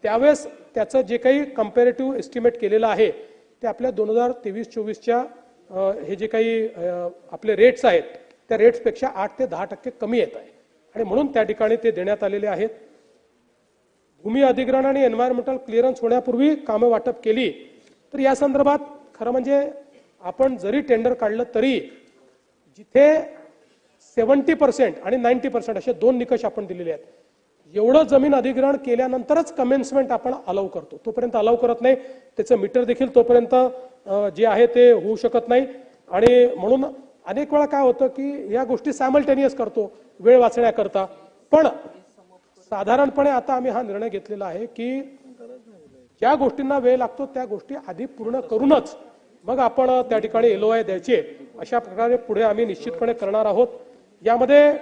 त्यावेळेस त्याचं जे काही कंपॅरेटिव्ह एस्टिमेट केलेलं आहे ते आपल्या 2023-24च्या हे जे काही आपले रेट्स आहेत त्या रेट्सपेक्षा 8 ते 10% कमी येत आहे आणि म्हणून त्या ठिकाणी ते देण्यात आलेले आहेत। भूमी अधिग्रहण आणि एन्व्हायरमेंटल क्लिअरन्स होण्यापूर्वी कामे वाटप केली तर या संदर्भात खरं म्हणजे आपण जरी टेंडर काढलं तरी जिथे 70% आणि 90% असे 2 निकष आपण दिलेले आहेत। एवढं जमीन अधिग्रहण केल्यानंतरच कमेन्समेंट आपण अलाउ करतो, तोपर्यंत अलाउ करत नाही, त्याचं मीटर देखील तोपर्यंत जे आहे ते होऊ शकत नाही। आणि म्हणून अनेक वेळा काय होतं की या गोष्टी सायमल्टेनियस करतो वेळ वाचण्याकरता, पण साधारणपणे आता आम्ही हा निर्णय घेतलेला आहे की ज्या गोष्टींना वेळ लागतो त्या गोष्टी आधी पूर्ण करूनच मग आपण त्या ठिकाणी LOI द्यायचे, अशा प्रकारे पुढे आम्ही निश्चितपणे करणार आहोत। यामध्ये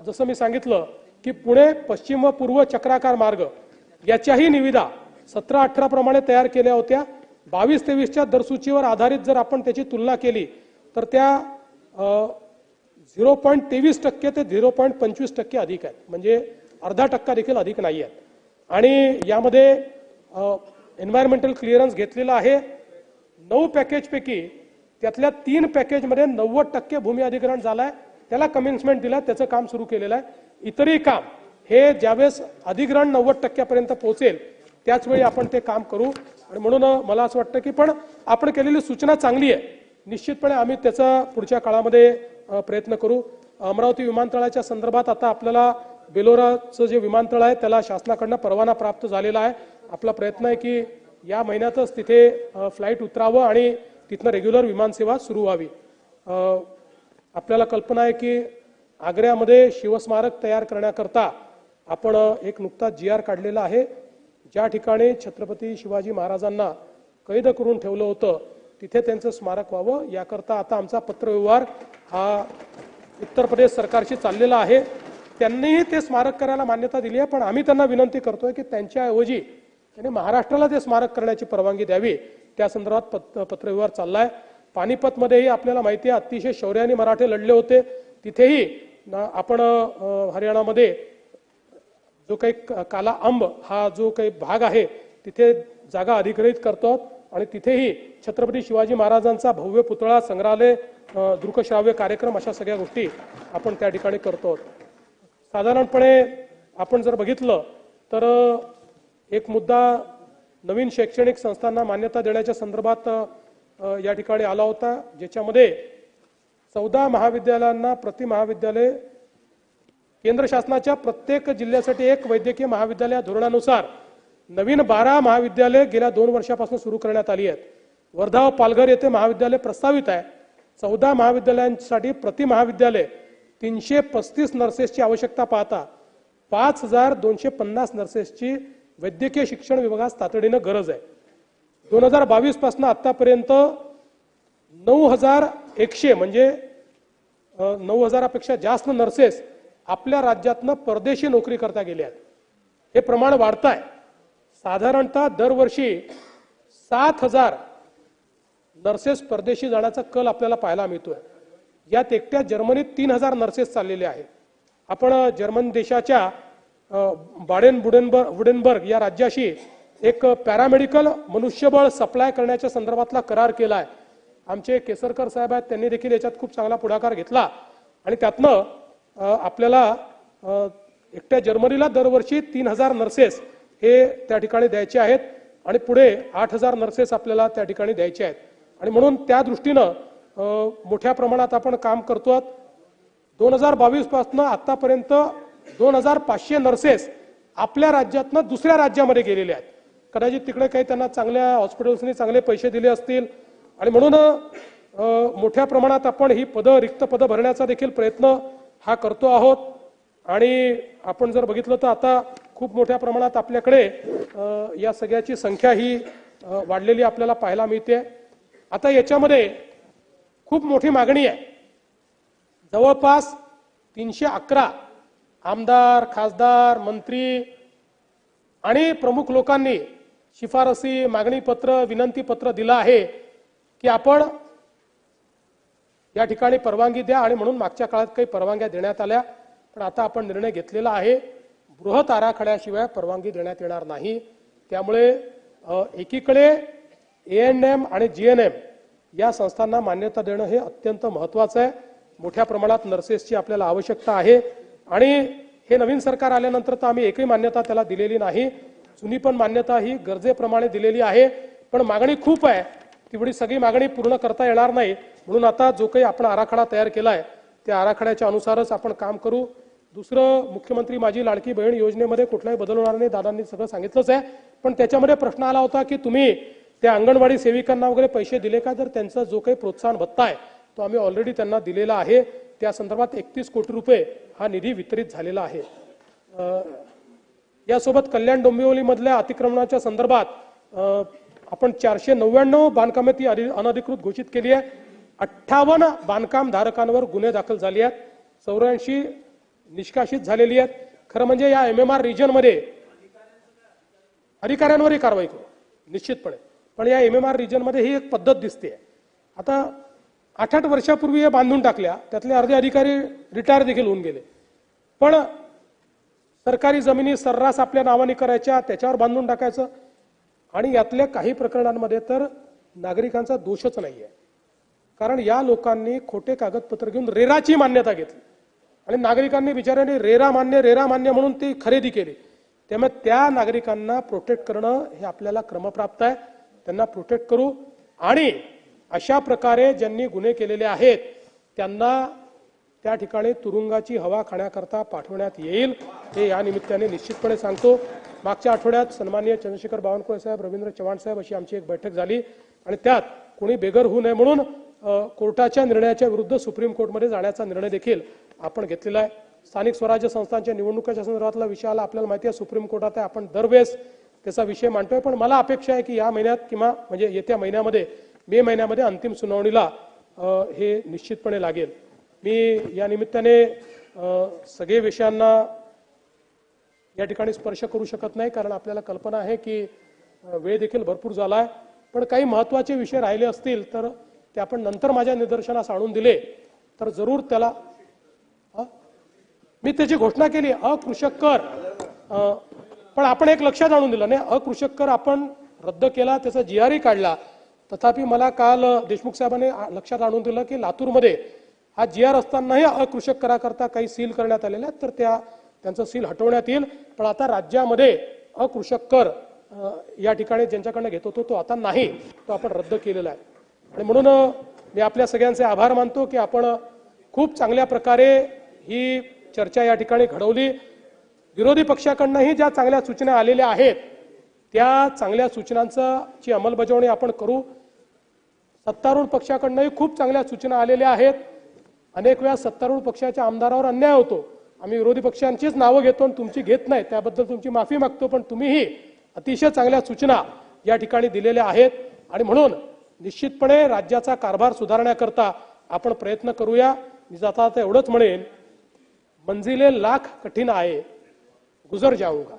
जसं मी सांगितलं की पुणे पश्चिम व पूर्व चक्राकार मार्ग याच्याही निविदा 17-18 प्रमाणे तयार केल्या होत्या। 22-23च्या दरसूचीवर आधारित जर आपण त्याची तुलना केली तर त्या 0.23% ते 0.25% अधिक आहेत, म्हणजे अर्धा टक्का देखील अधिक नाही आहेत। आणि यामध्ये एन्व्हायरमेंटल क्लिअरन्स घेतलेला आहे 9 पॅकेजपैकी त्यातल्या 3 पॅकेजमध्ये 90% भूमी अधिग्रहण झालाय, त्याला कमेन्समेंट दिला, त्याचं काम सुरू केलेलं आहे। इतरही काम हे ज्यावेळेस अधिग्रहण 90% पर्यंत पोहोचेल त्याच वेळी आपण ते काम करू। आणि म्हणून मला असं वाटतं की पण आपण केलेली सूचना चांगली आहे, निश्चितपणे आम्ही त्याचा पुढच्या काळामध्ये प्रयत्न करू। अमरावती विमानतळाच्या संदर्भात आता आपल्याला बेलोराचं जे विमानतळ आहे त्याला शासनाकडून परवाना प्राप्त झालेला आहे। आपला प्रयत्न आहे की या महिन्यातच तिथे फ्लाईट उतरावं आणि तिथनं रेग्युलर विमानसेवा सुरू व्हावी। आपल्याला कल्पना आहे की आग्र्यामध्ये शिवस्मारक तयार करण्याकरता आपण एक नुकताच GR काढलेला आहे, ज्या ठिकाणी छत्रपती शिवाजी महाराजांना कैद करून ठेवलं होतं तिथे त्यांचं स्मारक व्हावं याकरता आता आमचा पत्रव्यवहार हा उत्तर प्रदेश सरकारशी चाललेला आहे। त्यांनीही ते स्मारक करायला मान्यता दिली आहे, पण आम्ही त्यांना विनंती करतोय की त्यांच्याऐवजी त्यांनी महाराष्ट्राला ते स्मारक करण्याची परवानगी द्यावी, त्या संदर्भात पत्रव्यवहार चाललाय। पानिपतमध्येही आपल्याला माहिती आहे अतिशय शौर्याने मराठे लढले होते, तिथेही आपण हरियाणामध्ये जो काही काला अंब हा जो काही भाग आहे तिथे जागा अधिग्रहित करतो आणि तिथेही छत्रपती शिवाजी महाराजांचा भव्य पुतळा, संग्रहालय, दृकश्राव्य कार्यक्रम अशा सगळ्या गोष्टी आपण त्या ठिकाणी करतो। साधारणपणे आपण जर बघितलं तर एक मुद्दा नवीन शैक्षणिक संस्थांना मान्यता देण्याच्या संदर्भात या ठिकाणी आला होता, ज्याच्यामध्ये 14 महाविद्यालयांना प्रति महाविद्यालय केंद्र शासनाच्या प्रत्येक जिल्ह्यासाठी एक वैद्यकीय महाविद्यालय धोरणानुसार नवीन 12 महाविद्यालय गेल्या 2 वर्षापासून सुरू करण्यात आली आहेत। वर्धा व पालघर येथे महाविद्यालय प्रस्तावित आहे। 14 महाविद्यालयांसाठी प्रति महाविद्यालय 335 नर्सेसची आवश्यकता पाहता 5250 नर्सेसची वैद्यकीय शिक्षण विभागात तातडीने गरज आहे। 2022 पासून आतापर्यंत 9100 म्हणजे 9000 पेक्षा जास्त नर्सेस आपल्या राज्यातनं परदेशी नोकरी करता गेले आहेत। हे प्रमाण वाढत आहे। साधारणतः दरवर्षी 7000 नर्सेस परदेशी जाण्याचा कल आपल्याला पाहायला मिळतोय। यात एकट्या जर्मनीत 3000 नर्सेस चाललेले आहेत. आपण जर्मन देशाच्या वुडेनबर्ग या राज्याशी एक पॅरामेडिकल मनुष्यबळ सप्लाय करण्याच्या संदर्भातला करार केला आहे. आमचे केसरकर साहेब आहेत, त्यांनी देखील याच्यात खूप चांगला पुढाकार घेतला आणि त्यातनं आपल्याला एकट्या जर्मनीला दरवर्षी 3000 नर्सेस हे त्या ठिकाणी द्यायचे आहेत आणि पुढे 8000 नर्सेस आपल्याला त्या ठिकाणी द्यायचे आहेत. आणि म्हणून त्या दृष्टीनं मोठ्या प्रमाणात आपण काम करतो. 2022 पासून आतापर्यंत 2500 नर्सेस आपल्या राज्यातनं दुसऱ्या राज्यामध्ये गेलेले आहेत. कदाचित तिकडे काही त्यांना चांगल्या हॉस्पिटल्सनी चांगले पैसे दिले असतील आणि म्हणून मोठ्या प्रमाणात आपण ही रिक्त पदं भरण्याचा देखील प्रयत्न हा करतो आहोत. आणि आपण जर बघितलं तर आता खूप मोठ्या प्रमाणात आपल्याकडे या सगळ्याची संख्या ही वाढलेली आपल्याला पाहायला मिळते. आता याच्यामध्ये खूप मोठी मागणी आहे. जवळपास 311 आमदार, खासदार, मंत्री आणि प्रमुख लोकांनी शिफारसी, मागणी पत्र, विनंती पत्र दिलं आहे की आपण या ठिकाणी परवानगी द्या. आणि म्हणून मागच्या काळात काही परवानग्या देण्यात आल्या, पण आता आपण निर्णय घेतलेला आहे बृहत आराखड्याशिवाय परवानगी देण्यात येणार नाही. त्यामुळे एकीकडे ANM आणि GNM या संस्थांना मान्यता देणं हे अत्यंत महत्त्वाचं आहे. मोठ्या प्रमाणात नर्सेसची आपल्याला आवश्यकता आहे आणि हे नवीन सरकार आल्यानंतर तर आम्ही एकही मान्यता त्याला दिलेली नाही. जुनी पण मान्यता ही गरजेप्रमाणे दिलेली आहे, पण मागणी खूप आहे. तेवढी सगळी मागणी पूर्ण करता येणार नाही. म्हणून आता जो काही आपण आराखडा तयार केला आहे त्या आराखड्याच्या अनुसारच आपण काम करू. दुसरं, मुख्यमंत्री माझी लाडकी बहीण योजनेमध्ये कुठलाही बदल होणार नाही, दादांनी सगळं सांगितलंच आहे. पण त्याच्यामध्ये प्रश्न आला होता की तुम्ही त्या अंगणवाडी सेविकांना वगैरे पैसे दिले का? तर त्यांचा जो काही प्रोत्साहन भत्ता आहे तो आम्ही ऑलरेडी त्यांना दिलेला आहे. त्या संदर्भात 31 कोटी रुपये हा निधी वितरित झालेला आहे. यासोबत कल्याण डोंबिवलीमधल्या अतिक्रमणाच्या संदर्भात आपण 499 बांधकामे ती अनधिकृत घोषित केली आहे. 58 बांधकाम धारकांवर गुन्हे दाखल झाले आहेत. 84 निष्कासित झालेली आहेत. खरं म्हणजे या MMR रिजनमध्ये अधिकाऱ्यांवरही कारवाई करू निश्चितपणे, पण या MMR रिजनमध्ये ही एक पद्धत दिसते. आता 8-8 वर्षापूर्वी हे बांधून टाकल्या, त्यातले अर्धे अधिकारी रिटायर देखील होऊन गेले. पण सरकारी जमिनी सर्रास आपल्या नावाने करायच्या, त्याच्यावर बांधून टाकायचं. आणि यातल्या काही प्रकरणांमध्ये तर नागरिकांचा दोषच नाहीये, कारण या लोकांनी खोटे कागदपत्र घेऊन रेराची मान्यता घेतली आणि नागरिकांनी बिचाऱ्यांनी रेरा मान्य म्हणून ती खरेदी केली. त्यामुळे त्या नागरिकांना प्रोटेक्ट करणं हे आपल्याला क्रमप्राप्त आहे. त्यांना प्रोटेक्ट करू आणि अशा प्रकारे ज्यांनी गुन्हे केलेले आहेत त्यांना त्या ठिकाणी तुरुंगाची हवा खाण्याकरता पाठवण्यात येईल, हे या निमित्ताने निश्चितपणे सांगतो. मागच्या आठवड्यात सन्माननीय चंद्रशेखर बावनकुळे साहेब, रवींद्र चव्हाण साहेब अशी आमची एक बैठक झाली आणि त्यात कोणी बेघर होऊ नये म्हणून कोर्टाच्या निर्णयाच्या विरुद्ध सुप्रीम कोर्टमध्ये जाण्याचा निर्णय देखील आपण घेतलेला आहे. स्थानिक स्वराज्य संस्थांच्या निवडणुकीच्या संदर्भातला विषयाला आपल्याला माहिती आहे सुप्रीम कोर्टात आहे. आपण दरवेळेस त्याचा विषय मांडतोय, पण मला अपेक्षा आहे की या महिन्यात किंवा म्हणजे येत्या महिन्यामध्ये मे महिन्यामध्ये अंतिम सुनावणीला हे निश्चितपणे लागेल. मी या निमित्ताने सगळे विषयांना या ठिकाणी स्पर्श करू शकत नाही, कारण आपल्याला कल्पना आहे की वेळ देखील भरपूर झाला आहे. पण काही महत्त्वाचे विषय राहिले असतील तर ते आपण नंतर माझ्या निदर्शनास आणून दिले तर जरूर त्याला मी त्याची घोषणा केली अकृषक कर, पण आपण एक लक्षात आणून दिलं नाही. अकृषक कर आपण रद्द केला, त्याचा GRही काढला. तथापि मला काल देशमुख साहेबांनी लक्षात आणून दिलं की लातूरमध्ये हा GR असतानाही अकृषक कराकरता काही सील करण्यात आलेले आहेत, तर त्यांचं सील हटवण्यात येईल. पण आता राज्यामध्ये अकृषक कर या ठिकाणी ज्यांच्याकडनं घेत होतो तो आता नाही, तो आपण रद्द केलेला आहे. आणि म्हणून मी आपल्या सगळ्यांचे आभार मानतो की आपण खूप चांगल्या प्रकारे ही चर्चा या ठिकाणी घडवली. विरोधी पक्षाकडनंही ज्या चांगल्या सूचना आलेल्या आहेत त्या चांगल्या सूचनांची अंमलबजावणी आपण करू. सत्तारूढ पक्षाकडनंही खूप चांगल्या सूचना आलेल्या आहेत. अनेक वेळा सत्तारूढ पक्षाच्या आमदारावर अन्याय होतो. आम्ही विरोधी पक्षांचीच नावं घेतो आणि तुमची घेत नाही, त्याबद्दल तुमची माफी मागतो. पण तुम्हीही अतिशय चांगल्या सूचना या ठिकाणी दिलेल्या आहेत आणि म्हणून निश्चितपणे राज्याचा कारभार सुधारण्याकरता आपण प्रयत्न करूया. मी आता एवढंच म्हणेन, मंजिले लाख कठीण आहे गुजर जाऊंगा,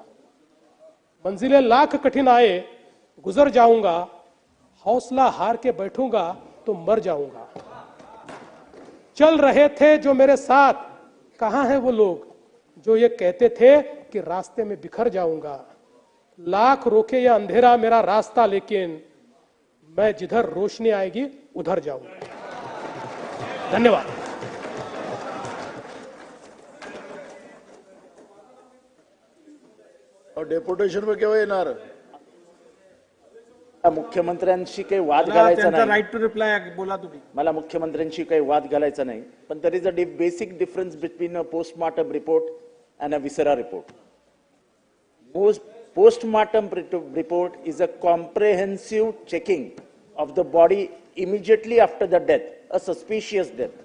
मंजिले लाख कठिन आए गुजर जाऊंगा, हौसला हार के बैठूंगा तो मर जाऊंगा. चल रहे थे जो मेरे साथ, कहां हैं वो लोग जो ये कहते थे कि रास्ते में बिखर जाऊंगा। लाख रोके या अंधेरा मेरा रास्ता, लेकिन मैं जिधर रोशनी आएगी उधर जाऊंगा। धन्यवाद। और डेप्युटेशन में केव्हा येणार? मुख्यमंत्र्यांशी काही वाद घालायचा नाही। राईट टू रिप्लाय बोला तुम्ही। मला मुख्यमंत्र्यांशी काही वाद घालायचा नाही, पण there is a basic difference between a postmortem report and a viscera report. Postmortem report is a comprehensive checking of the body immediately after the death, a suspicious death.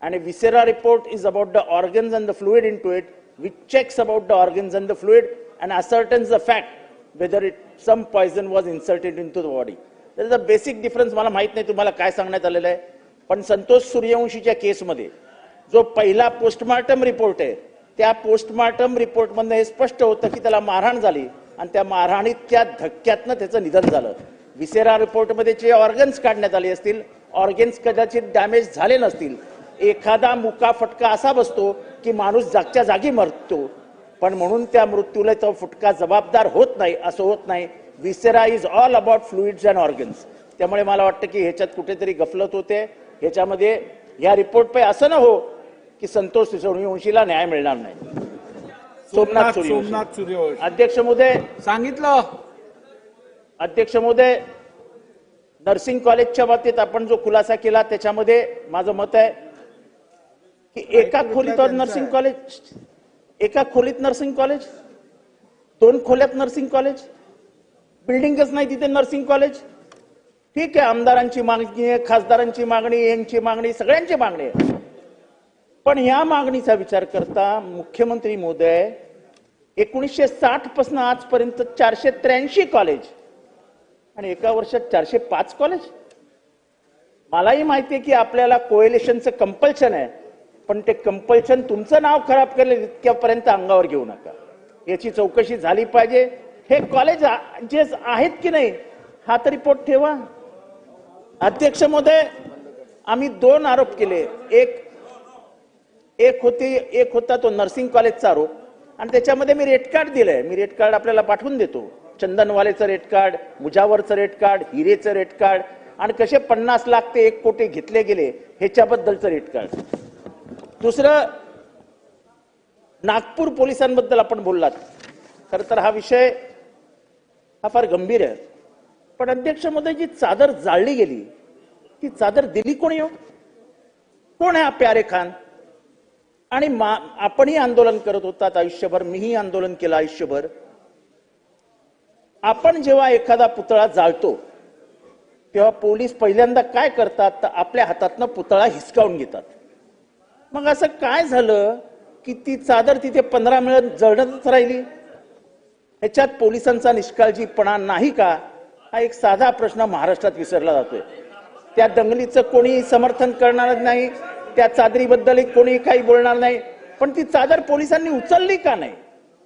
And a viscera report is about the organs and the fluid into it, which checks about the organs and the fluid and ascertains the fact whether some poison was inserted into the body. There is a basic difference. मला माहित नाही तुम्हाला काय सांगण्यात आलेलं आहे, पण संतोष सूर्यवंशीच्या केसमध्ये जो पहिला पोस्टमार्टम रिपोर्ट आहे, त्या पोस्टमार्टम रिपोर्ट मध्ये हे स्पष्ट होतं की त्याला मारहाण झाली आणि त्या मारहाणीच्या धक्क्यातनं त्याचं निधन झालं। विसेरा रिपोर्ट मध्ये जे ऑर्गन्स काढण्यात आले असतील, ऑर्गन्स कदाचित डॅमेज झाले नसतील, एखादा मुका फटका असा बसतो की माणूस जागच्या जागी मरतो, पण म्हणून त्या मृत्यूला तो फटका जबाबदार होत नाही, असं होत नाही। Viscera is all about fluids and organs. त्यामुळे मला वाटतं की ह्याच्यात कुठेतरी गफलत होते। ह्याच्यामध्ये या रिपोर्ट पे असं न हो की संतोष सूर्यवंशीला न्याय मिळणार नाही। सोमनाथ सूर्यवंशी अध्यक्ष महोदय सांगितलं। अध्यक्ष महोदय, नर्सिंग कॉलेजच्या बाबतीत आपण जो खुलासा केला त्याच्यामध्ये माझं मत आहे की एका खोलीत नर्सिंग कॉलेज, एका खोलीत नर्सिंग कॉलेज, 2 खोल्यात नर्सिंग कॉलेज, बिल्डिंगच नाही तिथे नर्सिंग कॉलेज। ठीक आहे, आमदारांची मागणी आहे, खासदारांची मागणी, यांची मागणी, सगळ्यांची मागणी आहे, पण या मागणीचा विचार करता मुख्यमंत्री महोदय 1960 पासून आजपर्यंत 483 कॉलेज आणि एका वर्षात 405 कॉलेज। मलाही माहिती आहे की आपल्याला कोएलिशनचं कंपल्शन आहे, पण ते कंपल्शन तुमचं नाव खराब करेल इतक्यापर्यंत अंगावर घेऊ नका। याची चौकशी झाली पाहिजे। हे कॉलेज जे आहेत की नाही हा तर रिपोर्ट ठेवा। अध्यक्ष महोदय, आम्ही 2 आरोप केले। एक होता तो नर्सिंग कॉलेजचा आरोप आणि त्याच्यामध्ये मी रेट कार्ड दिलंय। मी रेट कार्ड आपल्याला पाठवून देतो। चंदनवालेचं रेट कार्ड, मुजावरचं रेट कार्ड, हिरेचं रेट कार्ड आणि कसे 50 लाख ते 1 कोटी घेतले गेले ह्याच्याबद्दलचं रेट कार्ड। दुसरं, नागपूर पोलिसांबद्दल आपण बोललात। खरं तर हा विषय हा फार गंभीर आहे, पण अध्यक्ष महोदय जी चादर जाळली गेली ती चादर दिली कोणी हो? कोण आहे प्यारे खान? आणि आपणही आंदोलन करत होतात आयुष्यभर, मीही आंदोलन केलं आयुष्यभर। आपण जेव्हा एखादा पुतळा जाळतो तेव्हा पोलीस पहिल्यांदा काय करतात तर आपल्या हातातनं पुतळा हिसकावून घेतात। मग असं काय झालं की ती चादर तिथे 15 मिनिट जळतच राहिली? ह्याच्यात पोलिसांचा निष्काळजीपणा नाही का? हा एक साधा प्रश्न महाराष्ट्रात विसरला जातोय। त्या दंगलीचं कोणी समर्थन करणार नाही, त्या चादरीबद्दल कोणी काही बोलणार नाही, पण ती चादर पोलिसांनी उचलली का नाही?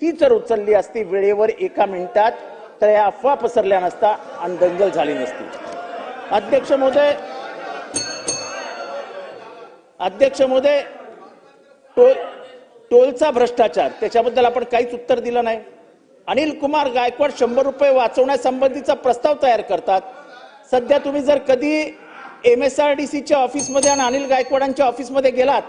ती जर उचलली असती वेळेवर 1 मिनिटात तर या अफवा पसरल्या नसता आणि दंगल झाली नसती। अध्यक्ष महोदय, टोलचा भ्रष्टाचार त्याच्याबद्दल आपण काहीच उत्तर दिलं नाही। अनिल कुमार गायकवाड 100 रुपये वाचवण्यासंबंधीचा प्रस्ताव तयार करतात। सध्या तुम्ही जर कधी MSRDCच्या ऑफिसमध्ये आणि अनिल गायकवाडांच्या ऑफिसमध्ये गेलात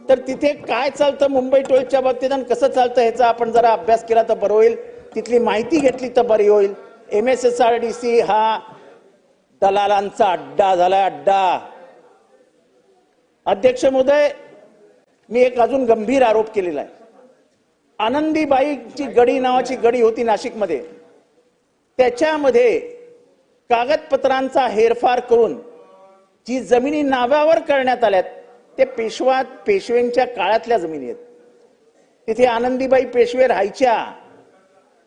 तर तिथे काय चालतं मुंबई टोलच्या बाबतीत आणि कसं चालतं ह्याचा आपण जरा अभ्यास केला तर बरं होईल, तिथली माहिती घेतली तर बरी होईल। MSRDC हा दलालांचा अड्डा झाला, अड्डा। अध्यक्ष महोदय, मी एक अजून गंभीर आरोप केलेला आहे। आनंदीबाईची गडी नावाची गडी होती नाशिकमध्ये, त्याच्यामध्ये कागदपत्रांचा हेरफार करून जी जमिनी नावावर करण्यात आल्यात ते पेशव्यांच्या काळातल्या जमिनी आहेत। तिथे आनंदीबाई पेशवे राहायच्या,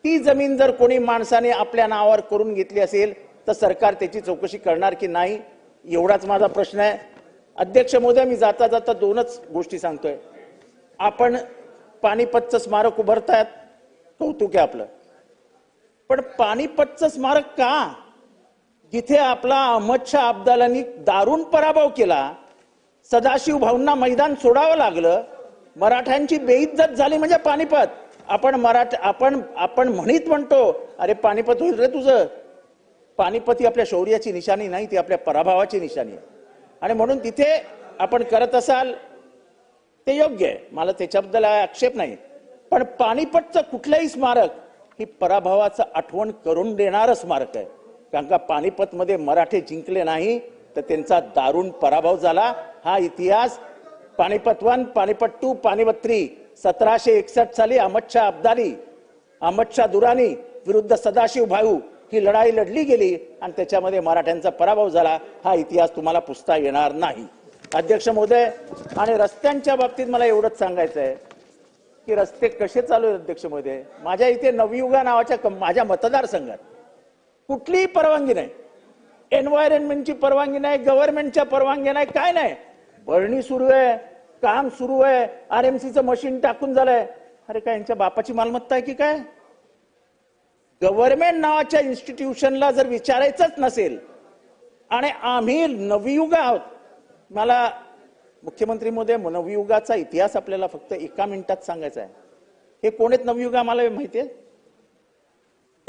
ती जमीन जर कोणी माणसाने आपल्या नावावर करून घेतली असेल तर सरकार त्याची चौकशी करणार की नाही, एवढाच माझा प्रश्न आहे। अध्यक्ष महोदय, मी जाता जाता 2च गोष्टी सांगतोय। आपण पानिपतचं स्मारक उभारतायत, कौतुक आहे आपलं, पण पानिपतचं स्मारक का? जिथे आपला अहमद शाह अब्दालांनी दारुण पराभव केला सदाशिव भाऊंना मैदान सोडावं लागलं, मराठ्यांची बेइज्जत झाली म्हणजे पानिपत. आपण म्हणतो अरे पानिपत होईल रे तुझं. पानिपत ही आपल्या शौर्याची निशाणी नाही, ती आपल्या पराभवाची निशाणी आहे. आणि म्हणून तिथे आपण करत असाल ते योग्य आहे, मला त्याच्याबद्दल आक्षेप नाही. पण पानिपतचं कुठलंही स्मारक ही पराभवाचं आठवण करून देणारं स्मारक आहे. कारण का पानिपतमध्ये मराठे जिंकले नाही तर त्यांचा दारुण पराभव झाला. हा इतिहास पानिपत 1, पानिपत 2, पानिपत 3 1761 साली अहमद शाह दुरानी विरुद्ध सदाशिव भाऊ ही लढाई लढली गेली आणि त्याच्यामध्ये मराठ्यांचा पराभव झाला. हा इतिहास तुम्हाला पुसता येणार नाही. अध्यक्ष महोदय, आणि रस्त्यांच्या बाबतीत मला एवढंच सांगायचं आहे की रस्ते कसे चालू आहेत अध्यक्ष महोदय. माझ्या इथे नवयुगा नावाच्या माझ्या मतदारसंघात कुठलीही परवानगी नाही, एन्व्हायरमेंटची परवानगी नाही, गव्हर्नमेंटच्या परवानगी नाही, काय नाही. भरणी सुरू आहे, काम सुरू आहे, आरएमसीचं मशीन टाकून झालंय. अरे काय यांच्या बापाची मालमत्ता आहे की काय? गव्हर्नमेंट नावाच्या इन्स्टिट्यूशनला जर विचारायचंच नसेल आणि आम्ही नवयुग आहोत. मला मुख्यमंत्री महोदय, नवयुगाचा इतिहास आपल्याला फक्त एका मिनिटात सांगायचा आहे. हे कोण आहेत नवयुग आम्हाला माहितीये?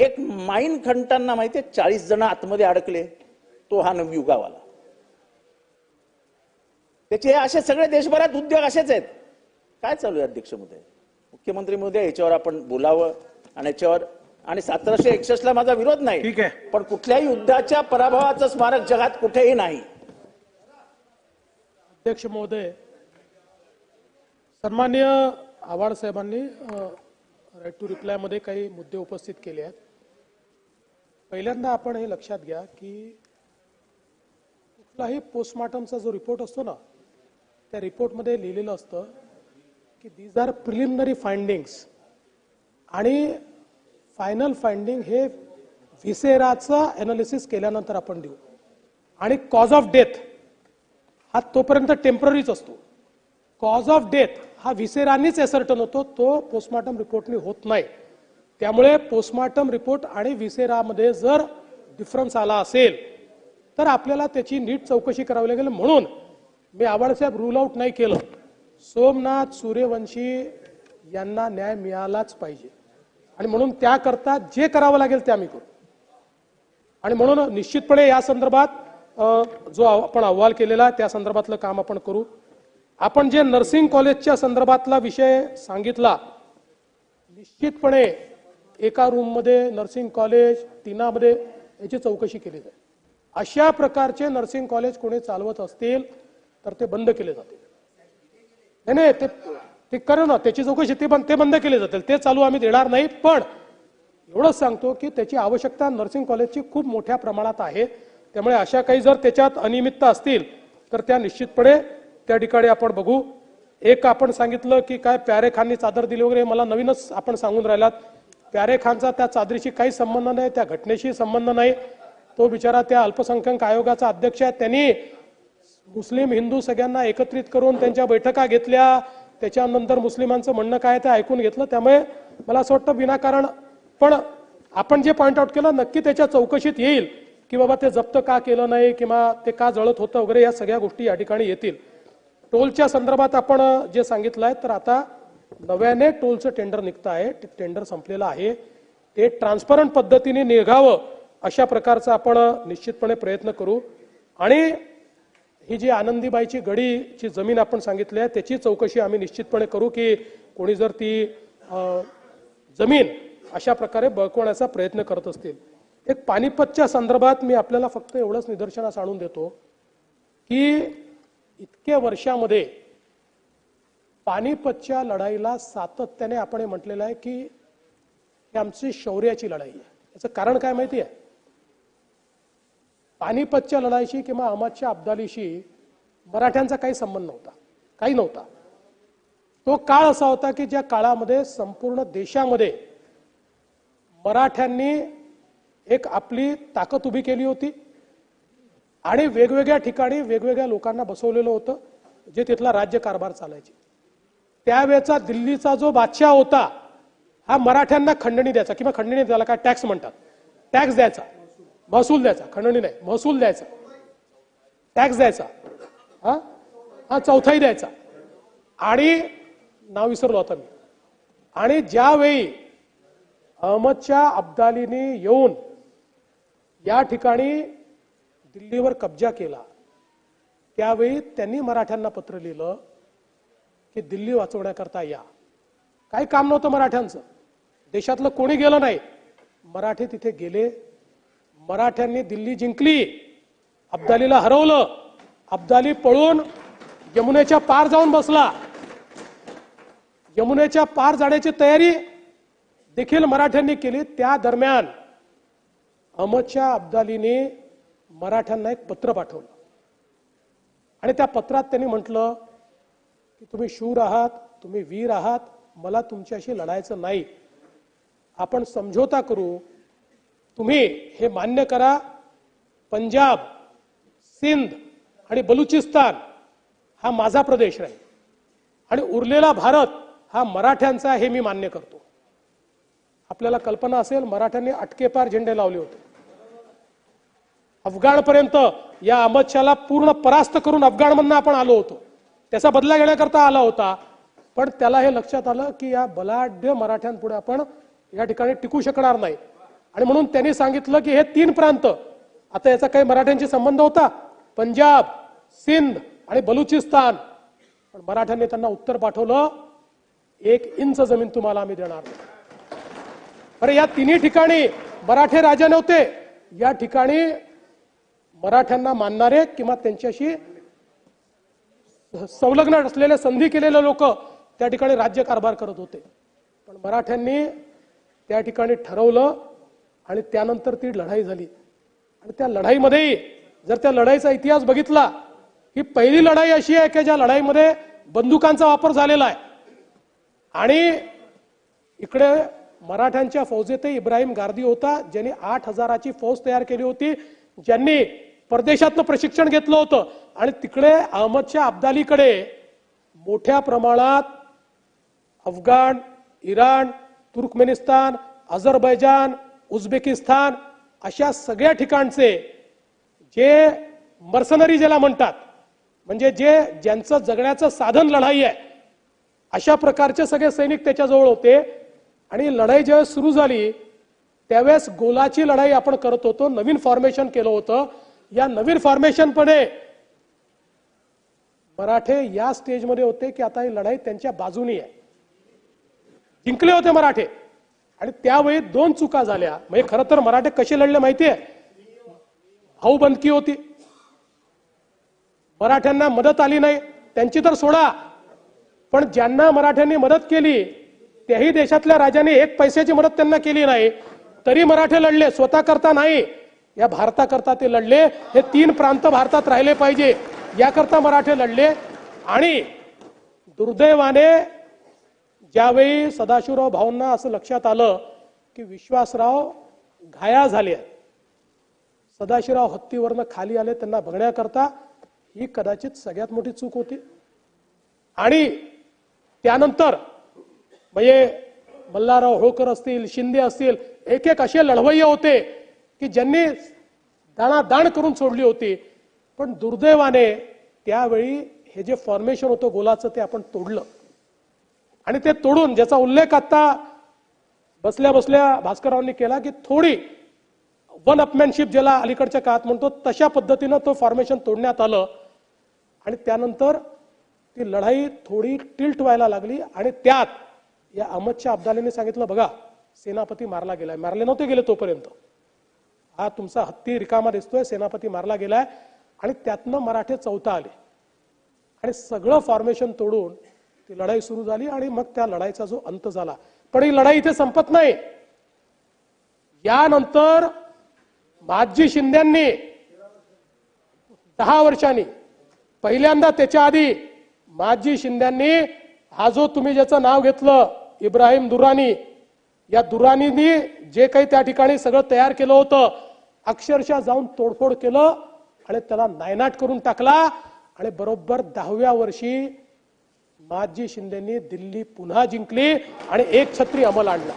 एक माईन खंडताना माहितीये 40 जण आतमध्ये अडकले, तो हा नवयुगावाला. त्याचे असे सगळे देशभरात उद्योग असेच आहेत. काय चालू आहे अध्यक्ष महोदय? मुख्यमंत्री महोदय, याच्यावर आपण बोलावं आणि याच्यावर, आणि 1761 ला माझा विरोध नाही, ठीक आहे, पण कुठल्याही युद्धाच्या पराभवाचं स्मारक जगात कुठेही नाही. अध्यक्ष महोदय, सन्माननीय आव्हाड साहेबांनी राईट टू रिप्लाय मध्ये काही मुद्दे उपस्थित केले आहेत. पहिल्यांदा आपण हे लक्षात घ्या की कुठलाही पोस्टमॉर्टमचा जो रिपोर्ट असतो ना, त्या रिपोर्टमध्ये लिहिलेलं असतं की दीज आर प्रिलिमिनरी फाइंडिंग्स आणि फायनल फाइंडिंग हे व्हिसेराचं एनालिसिस केल्यानंतर आपण देऊ. आणि कॉज ऑफ डेथ हा तोपर्यंत टेम्पररीच असतो. कॉज ऑफ डेथ हा व्हिसेरांनीच एसर्टन होतो, तो पोस्टमॉर्टम रिपोर्टनी होत नाही. त्यामुळे पोस्टमॉर्टम रिपोर्ट आणि व्हिसेरामध्ये जर डिफरन्स आला असेल तर आपल्याला त्याची नीट चौकशी करावी लागेल. म्हणून मी आव्हाडसाहेब रूल आउट नाही केलं. सोमनाथ सूर्यवंशी यांना न्याय मिळालाच पाहिजे आणि म्हणून त्याकरता जे करावं लागेल ते आम्ही करू. आणि म्हणून निश्चितपणे या संदर्भात जो आपण अहवाल केलेला त्या संदर्भातलं काम आपण करू. आपण जे नर्सिंग कॉलेजच्या संदर्भातला विषय सांगितला, निश्चितपणे एका रूममध्ये नर्सिंग कॉलेज, टीनामध्ये याची चौकशी केली जाईल. अशा प्रकारचे नर्सिंग कॉलेज कोणी चालवत असतील तर ते बंद केले जातील. नाही ते करू ना, त्याची चौकशी ते बंद केले जातील, ते चालू आम्ही देणार नाही. पण एवढंच सांगतो की त्याची आवश्यकता नर्सिंग कॉलेजची खूप मोठ्या प्रमाणात आहे. त्यामुळे अशा काही जर त्याच्यात अनियमितता असतील तर त्या निश्चितपणे त्या ठिकाणी आपण बघू. एक आपण सांगितलं की काय प्यारे खाननी चादर दिली वगैरे, मला नवीनच आपण सांगून राहिलात. प्यारे खानचा त्या चादरीशी काही संबंध नाही, त्या घटनेशी संबंध नाही. तो बिचारा त्या अल्पसंख्याक आयोगाचा अध्यक्ष आहे. त्यांनी मुस्लिम हिंदू सगळ्यांना एकत्रित करून त्यांच्या बैठका घेतल्या, त्याच्यानंतर मुस्लिमांचं म्हणणं काय ते ऐकून घेतलं. त्यामुळे मला असं वाटतं विनाकारण, पण आपण जे पॉइंट आउट केलं नक्की त्याच्या चौकशीत येईल की बाबा ते जप्त का केलं नाही किंवा ते का जळत होतं वगैरे, या सगळ्या गोष्टी या ठिकाणी येतील. टोलच्या संदर्भात आपण जे सांगितलं आहे, तर आता नव्याने टोलचं टेंडर निघतं आहे. टेंडर संपलेलं आहे, ते ट्रान्सपरंट पद्धतीने निघावं अशा प्रकारचा आपण निश्चितपणे प्रयत्न करू. आणि ही जी आनंदीबाईची गडीची जमीन आपण सांगितली आहे त्याची चौकशी आम्ही निश्चितपणे करू की कोणी जर ती जमीन अशा प्रकारे बळकवण्याचा प्रयत्न करत असतील. एक पानिपतच्या संदर्भात मी आपल्याला फक्त एवढंच निदर्शनास आणून देतो की इतक्या वर्षामध्ये पानिपतच्या लढाईला सातत्याने आपण हे म्हटलेलं आहे की ही आमची शौर्याची लढाई आहे. याचं कारण काय माहिती आहे? पानिपतच्या लढाईशी किंवा अहमदशाह अब्दालीशी मराठ्यांचा काही संबंध नव्हता, काही नव्हता. तो काळ असा होता की ज्या काळामध्ये संपूर्ण देशामध्ये मराठ्यांनी एक आपली ताकद उभी केली होती आणि वेगवेगळ्या ठिकाणी वेगवेगळ्या लोकांना बसवलेलं होतं जे तिथला राज्यकारभार चालायचे. त्यावेळेचा दिल्लीचा जो बादशाह होता हा मराठ्यांना खंडणी द्यायचा, किंवा खंडणी त्याला काय टॅक्स म्हणतात, टॅक्स द्यायचा, महसूल द्यायचा, खंडणी नाही महसूल द्यायचा, टॅक्स द्यायचा. हा हा चौथाही द्यायचा. आणि नाव विसरलो आता मी. आणि ज्यावेळी अहमदशाह अब्दालीने येऊन या ठिकाणी दिल्लीवर कब्जा केला, त्यावेळी त्यांनी मराठ्यांना पत्र लिहिलं की दिल्ली वाचवण्याकरता या. काही काम नव्हतं मराठ्यांचं, देशातलं कोणी गेलं नाही. मराठे तिथे गेले, मराठ्यांनी दिल्ली जिंकली, अब्दालीला हरवलं. अब्दाली पळून यमुनेच्या पार जाऊन बसला. यमुनेच्या पार जाण्याची तयारी देखील मराठ्यांनी केली. त्या दरम्यान अहमदशाह अब्दालीने मराठ्यांना एक पत्र पाठवलं आणि त्या पत्रात त्यांनी म्हटलं की तुम्ही शूर आहात, तुम्ही वीर आहात, मला तुमच्याशी लढायचं नाही, आपण समझोता करू, तुम्ही हे मान्य करा, पंजाब, सिंध आणि बलुचिस्तान हा माझा प्रदेश राहील आणि उरलेला भारत हा मराठ्यांचा, हे मी मान्य करतो. आपल्याला कल्पना असेल, मराठ्यांनी अटकेपार झेंडे लावले होते. अफगाणपर्यंत या अहमदशाहला पूर्ण परास्त करून अफगाणमधनं आपण आलो होतो, त्याचा बदला घेण्याकरता आला होता. पण त्याला हे लक्षात आलं की या बलाढ्य मराठ्यांपुढे आपण या ठिकाणी टिकू शकणार नाही. आणि म्हणून त्यांनी सांगितलं की हे 3 प्रांत, आता याचा काही मराठ्यांशी संबंध होता, पंजाब, सिंध आणि बलुचिस्तान. पण मराठ्यांनी त्यांना उत्तर पाठवलं, 1 इंच जमीन तुम्हाला आम्ही देणार नाही. अरे या 3 ठिकाणी मराठे राजा नव्हते, या ठिकाणी मराठ्यांना मानणारे किंवा त्यांच्याशी संलग्न असलेले, संधी केलेले लोक त्या ठिकाणी राज्यकारभार करत होते. पण मराठ्यांनी त्या ठिकाणी ठरवलं आणि त्यानंतर ती लढाई झाली. आणि त्या लढाईमध्ये जर त्या लढाईचा इतिहास बघितला, ही पहिली लढाई अशी आहे की ज्या लढाईमध्ये बंदुकांचा वापर झालेला आहे. आणि इकडे मराठ्यांच्या फौजेतही इब्राहिम गारदी होता, ज्यांनी 8,000ची फौज तयार केली होती, ज्यांनी परदेशातलं प्रशिक्षण घेतलं होतं. आणि तिकडे अहमदशाह अब्दालीकडे मोठ्या प्रमाणात अफगाण, इराण, तुर्कमेनिस्तान, अझरबैजान, उझबेकिस्तान अशा सगळ्या ठिकाणचे जे मर्सनरी ज्याला म्हणतात, म्हणजे ज्यांचं जगण्याचं साधन लढाई आहे, अशा प्रकारचे सगळे सैनिक त्याच्याजवळ होते. आणि लढाई जेव्हा सुरू झाली त्यावेळेस गोलाची लढाई आपण करत होतो, नवीन फॉर्मेशन केलं होतं. या नवीन फॉर्मेशनपणे मराठे या स्टेजमध्ये होते की आता ही लढाई त्यांच्या बाजूनी आहे. जिंकले होते मराठे. आणि त्यावेळी 2 चुका झाल्या. म्हणजे खरं तर मराठे कसे लढले माहितीये, भाऊबंदकी होती, मराठ्यांना मदत आली नाही, त्यांची तर सोडा, पण ज्यांना मराठ्यांनी मदत केली त्याही देशातल्या राजांनी 1 पैशाची मदत त्यांना केली नाही, तरी मराठे लढले. स्वतः करता नाही, या भारताकरता ते लढले. हे 3 प्रांत भारतात राहिले पाहिजे याकरता मराठे लढले. आणि दुर्दैवाने ज्यावेळी सदाशिवराव भाऊंना असं लक्षात आलं की विश्वासराव घाया झाले, सदाशिवराव हत्तीवरनं खाली आले त्यांना बघण्याकरता, ही कदाचित सगळ्यात मोठी चूक होती. आणि त्यानंतर म्हणजे मल्हारराव होळकर असतील, शिंदे असतील, एक असे लढवय्ये होते की ज्यांनी दाणादाण करून सोडली होती. पण दुर्दैवाने त्यावेळी हे जे फॉर्मेशन होतं गोलाचं ते आपण तोडलं. आणि ते तोडून, ज्याचा उल्लेख आता बसल्या बसल्या भास्कररावांनी केला, की थोडी वन अपमॅनशिप ज्याला अलीकडच्या काळात म्हणतो, तशा पद्धतीनं तो फॉर्मेशन तोडण्यात आलं. आणि त्यानंतर ती लढाई थोडी टिल्ट व्हायला लागली. आणि त्यात या अहमदशाह अब्दालीने सांगितलं, बघा सेनापती मारला गेलाय. मारले नव्हते गेले तोपर्यंत, हा तुमचा हत्ती रिकामा दिसतोय, सेनापती मारला गेलाय. आणि त्यातनं मराठे चौथा आले आणि सगळं फॉर्मेशन तोडून ती लढाई सुरू झाली. आणि मग त्या लढाईचा जो अंत झाला. पण ही लढाई इथे संपत नाही. यानंतर महादजी शिंद्यांनी 10 वर्षांनी, पहिल्यांदा त्याच्या आधी महादजी शिंद्यांनी हा जो तुम्ही ज्याचं नाव घेतलं इब्राहिम दुरानी, या दुरानींनी जे काही त्या ठिकाणी सगळं तयार केलं होतं, अक्षरशः जाऊन तोडफोड केलं आणि त्याला नायनाट करून टाकला. आणि बरोबर 10व्या वर्षी महादजी शिंदेंनी दिल्ली पुन्हा जिंकली आणि एक छत्री अंमल आणला.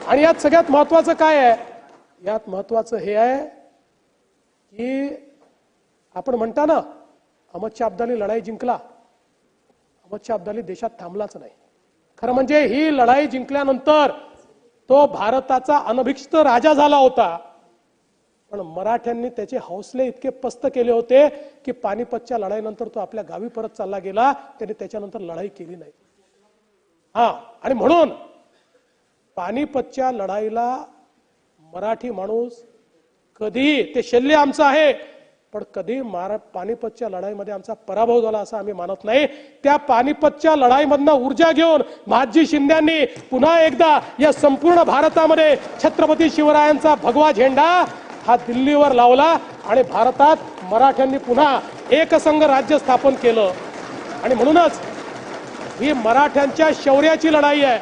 आणि यात सगळ्यात महत्वाचं काय आहे, यात महत्वाचं हे आहे की आपण म्हणता ना, अहमद शाह अब्दाली लढाई जिंकला, अहमद शाह अब्दाली देशात थांबलाच नाही. खरं म्हणजे ही लढाई जिंकल्यानंतर तो भारताचा अनभिषिक्त राजा झाला होता, पण मराठ्यांनी त्याचे हौसले इतके पस्त केले होते की पानिपतच्या लढाईनंतर तो आपल्या गावी परत चालला गेला. त्याने त्याच्यानंतर लढाई केली नाही. आणि म्हणून पानिपतच्या लढाईला मराठी माणूस कधी, ते शल्य आमचं आहे, पण कधी पानिपतच्या लढाईमध्ये आमचा पराभव झाला असं आम्ही मानत नाही. त्या पानिपतच्या लढाईमधनं ऊर्जा घेऊन महादजी शिंद्यांनी पुन्हा एकदा या संपूर्ण भारतामध्ये छत्रपती शिवरायांचा भगवा झेंडा हा दिल्लीवर लावला आणि भारतात मराठ्यांनी पुन्हा एकसंघ राज्य स्थापन केलं. आणि म्हणूनच ही मराठ्यांच्या शौर्याची लढाई आहे.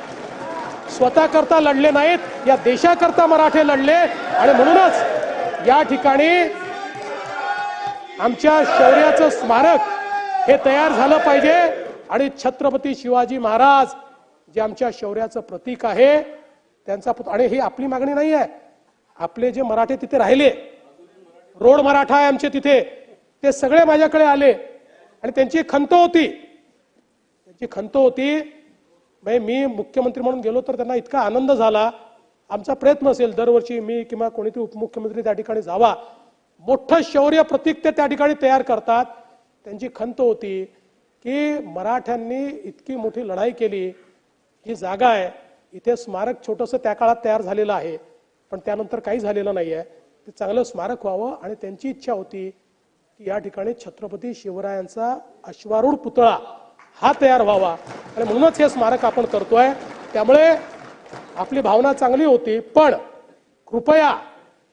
स्वतः करता लढले नाहीत, या देशाकरता मराठे लढले. आणि म्हणूनच या ठिकाणी आमच्या शौर्याचं स्मारक हे तयार झालं पाहिजे. आणि छत्रपती शिवाजी महाराज जे आमच्या शौर्याचं प्रतीक आहे त्यांचा, आणि ही आपली मागणी नाही आहे, आपले जे मराठे तिथे राहिले, रोड मराठा आहे आमचे तिथे, ते सगळे माझ्याकडे आले आणि त्यांची खंत होती. मी मुख्यमंत्री म्हणून गेलो तर त्यांना इतका आनंद झाला. आमचा प्रयत्न असेल दरवर्षी मी किंवा कोणीतरी उपमुख्यमंत्री त्या ठिकाणी जावा, मोठं शौर्य प्रतीक ते त्या ठिकाणी तयार करतात. त्यांची खंत होती की मराठ्यांनी इतकी मोठी लढाई केली, ही जागा आहे, इथे स्मारक छोटंसं त्या काळात तयार झालेलं आहे, पण त्यानंतर काही झालेलं नाही आहे, ते चांगलं स्मारक व्हावं. आणि त्यांची इच्छा होती की या ठिकाणी छत्रपती शिवरायांचा अश्वारूढ पुतळा हा तयार व्हावा. आणि म्हणूनच हे स्मारक आपण करतोय. त्यामुळे आपली भावना चांगली होती, पण कृपया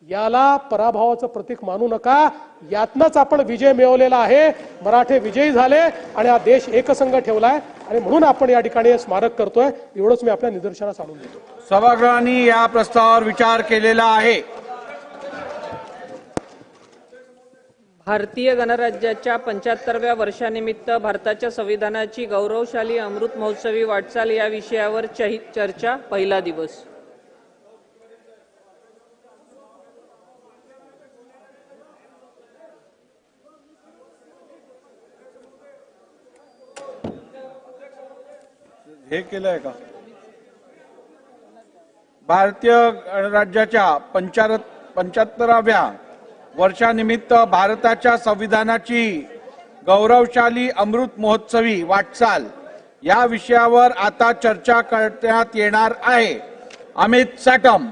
याला पराभवाचं प्रतीक मानू नका. यातनंच आपण विजय मिळवलेला आहे. मराठे विजयी झाले आणि हा देश एकसंघ ठेवलाय आणि म्हणून आपण या ठिकाणी हे स्मारक करतोय. एवढंच मी आपल्या निदर्शनास आणून देतो. सभागृहाने या प्रस्तावावर विचार केलेला आहे. भारतीय गणराज्याच्या 75व्या वर्षानिमित्त भारताच्या संविधानाची गौरवशाली अमृत महोत्सवी वाटचाल या विषयावर चर्चा, पहिला दिवस. हे केलंय का? भारतीय गणराज्याच्या 75व्या वर्षानिमित्त भारताच्या संविधानाची गौरवशाली अमृत महोत्सवी वाटचाल या विषयावर आता चर्चा करण्यात येणार आहे. अमित साटम.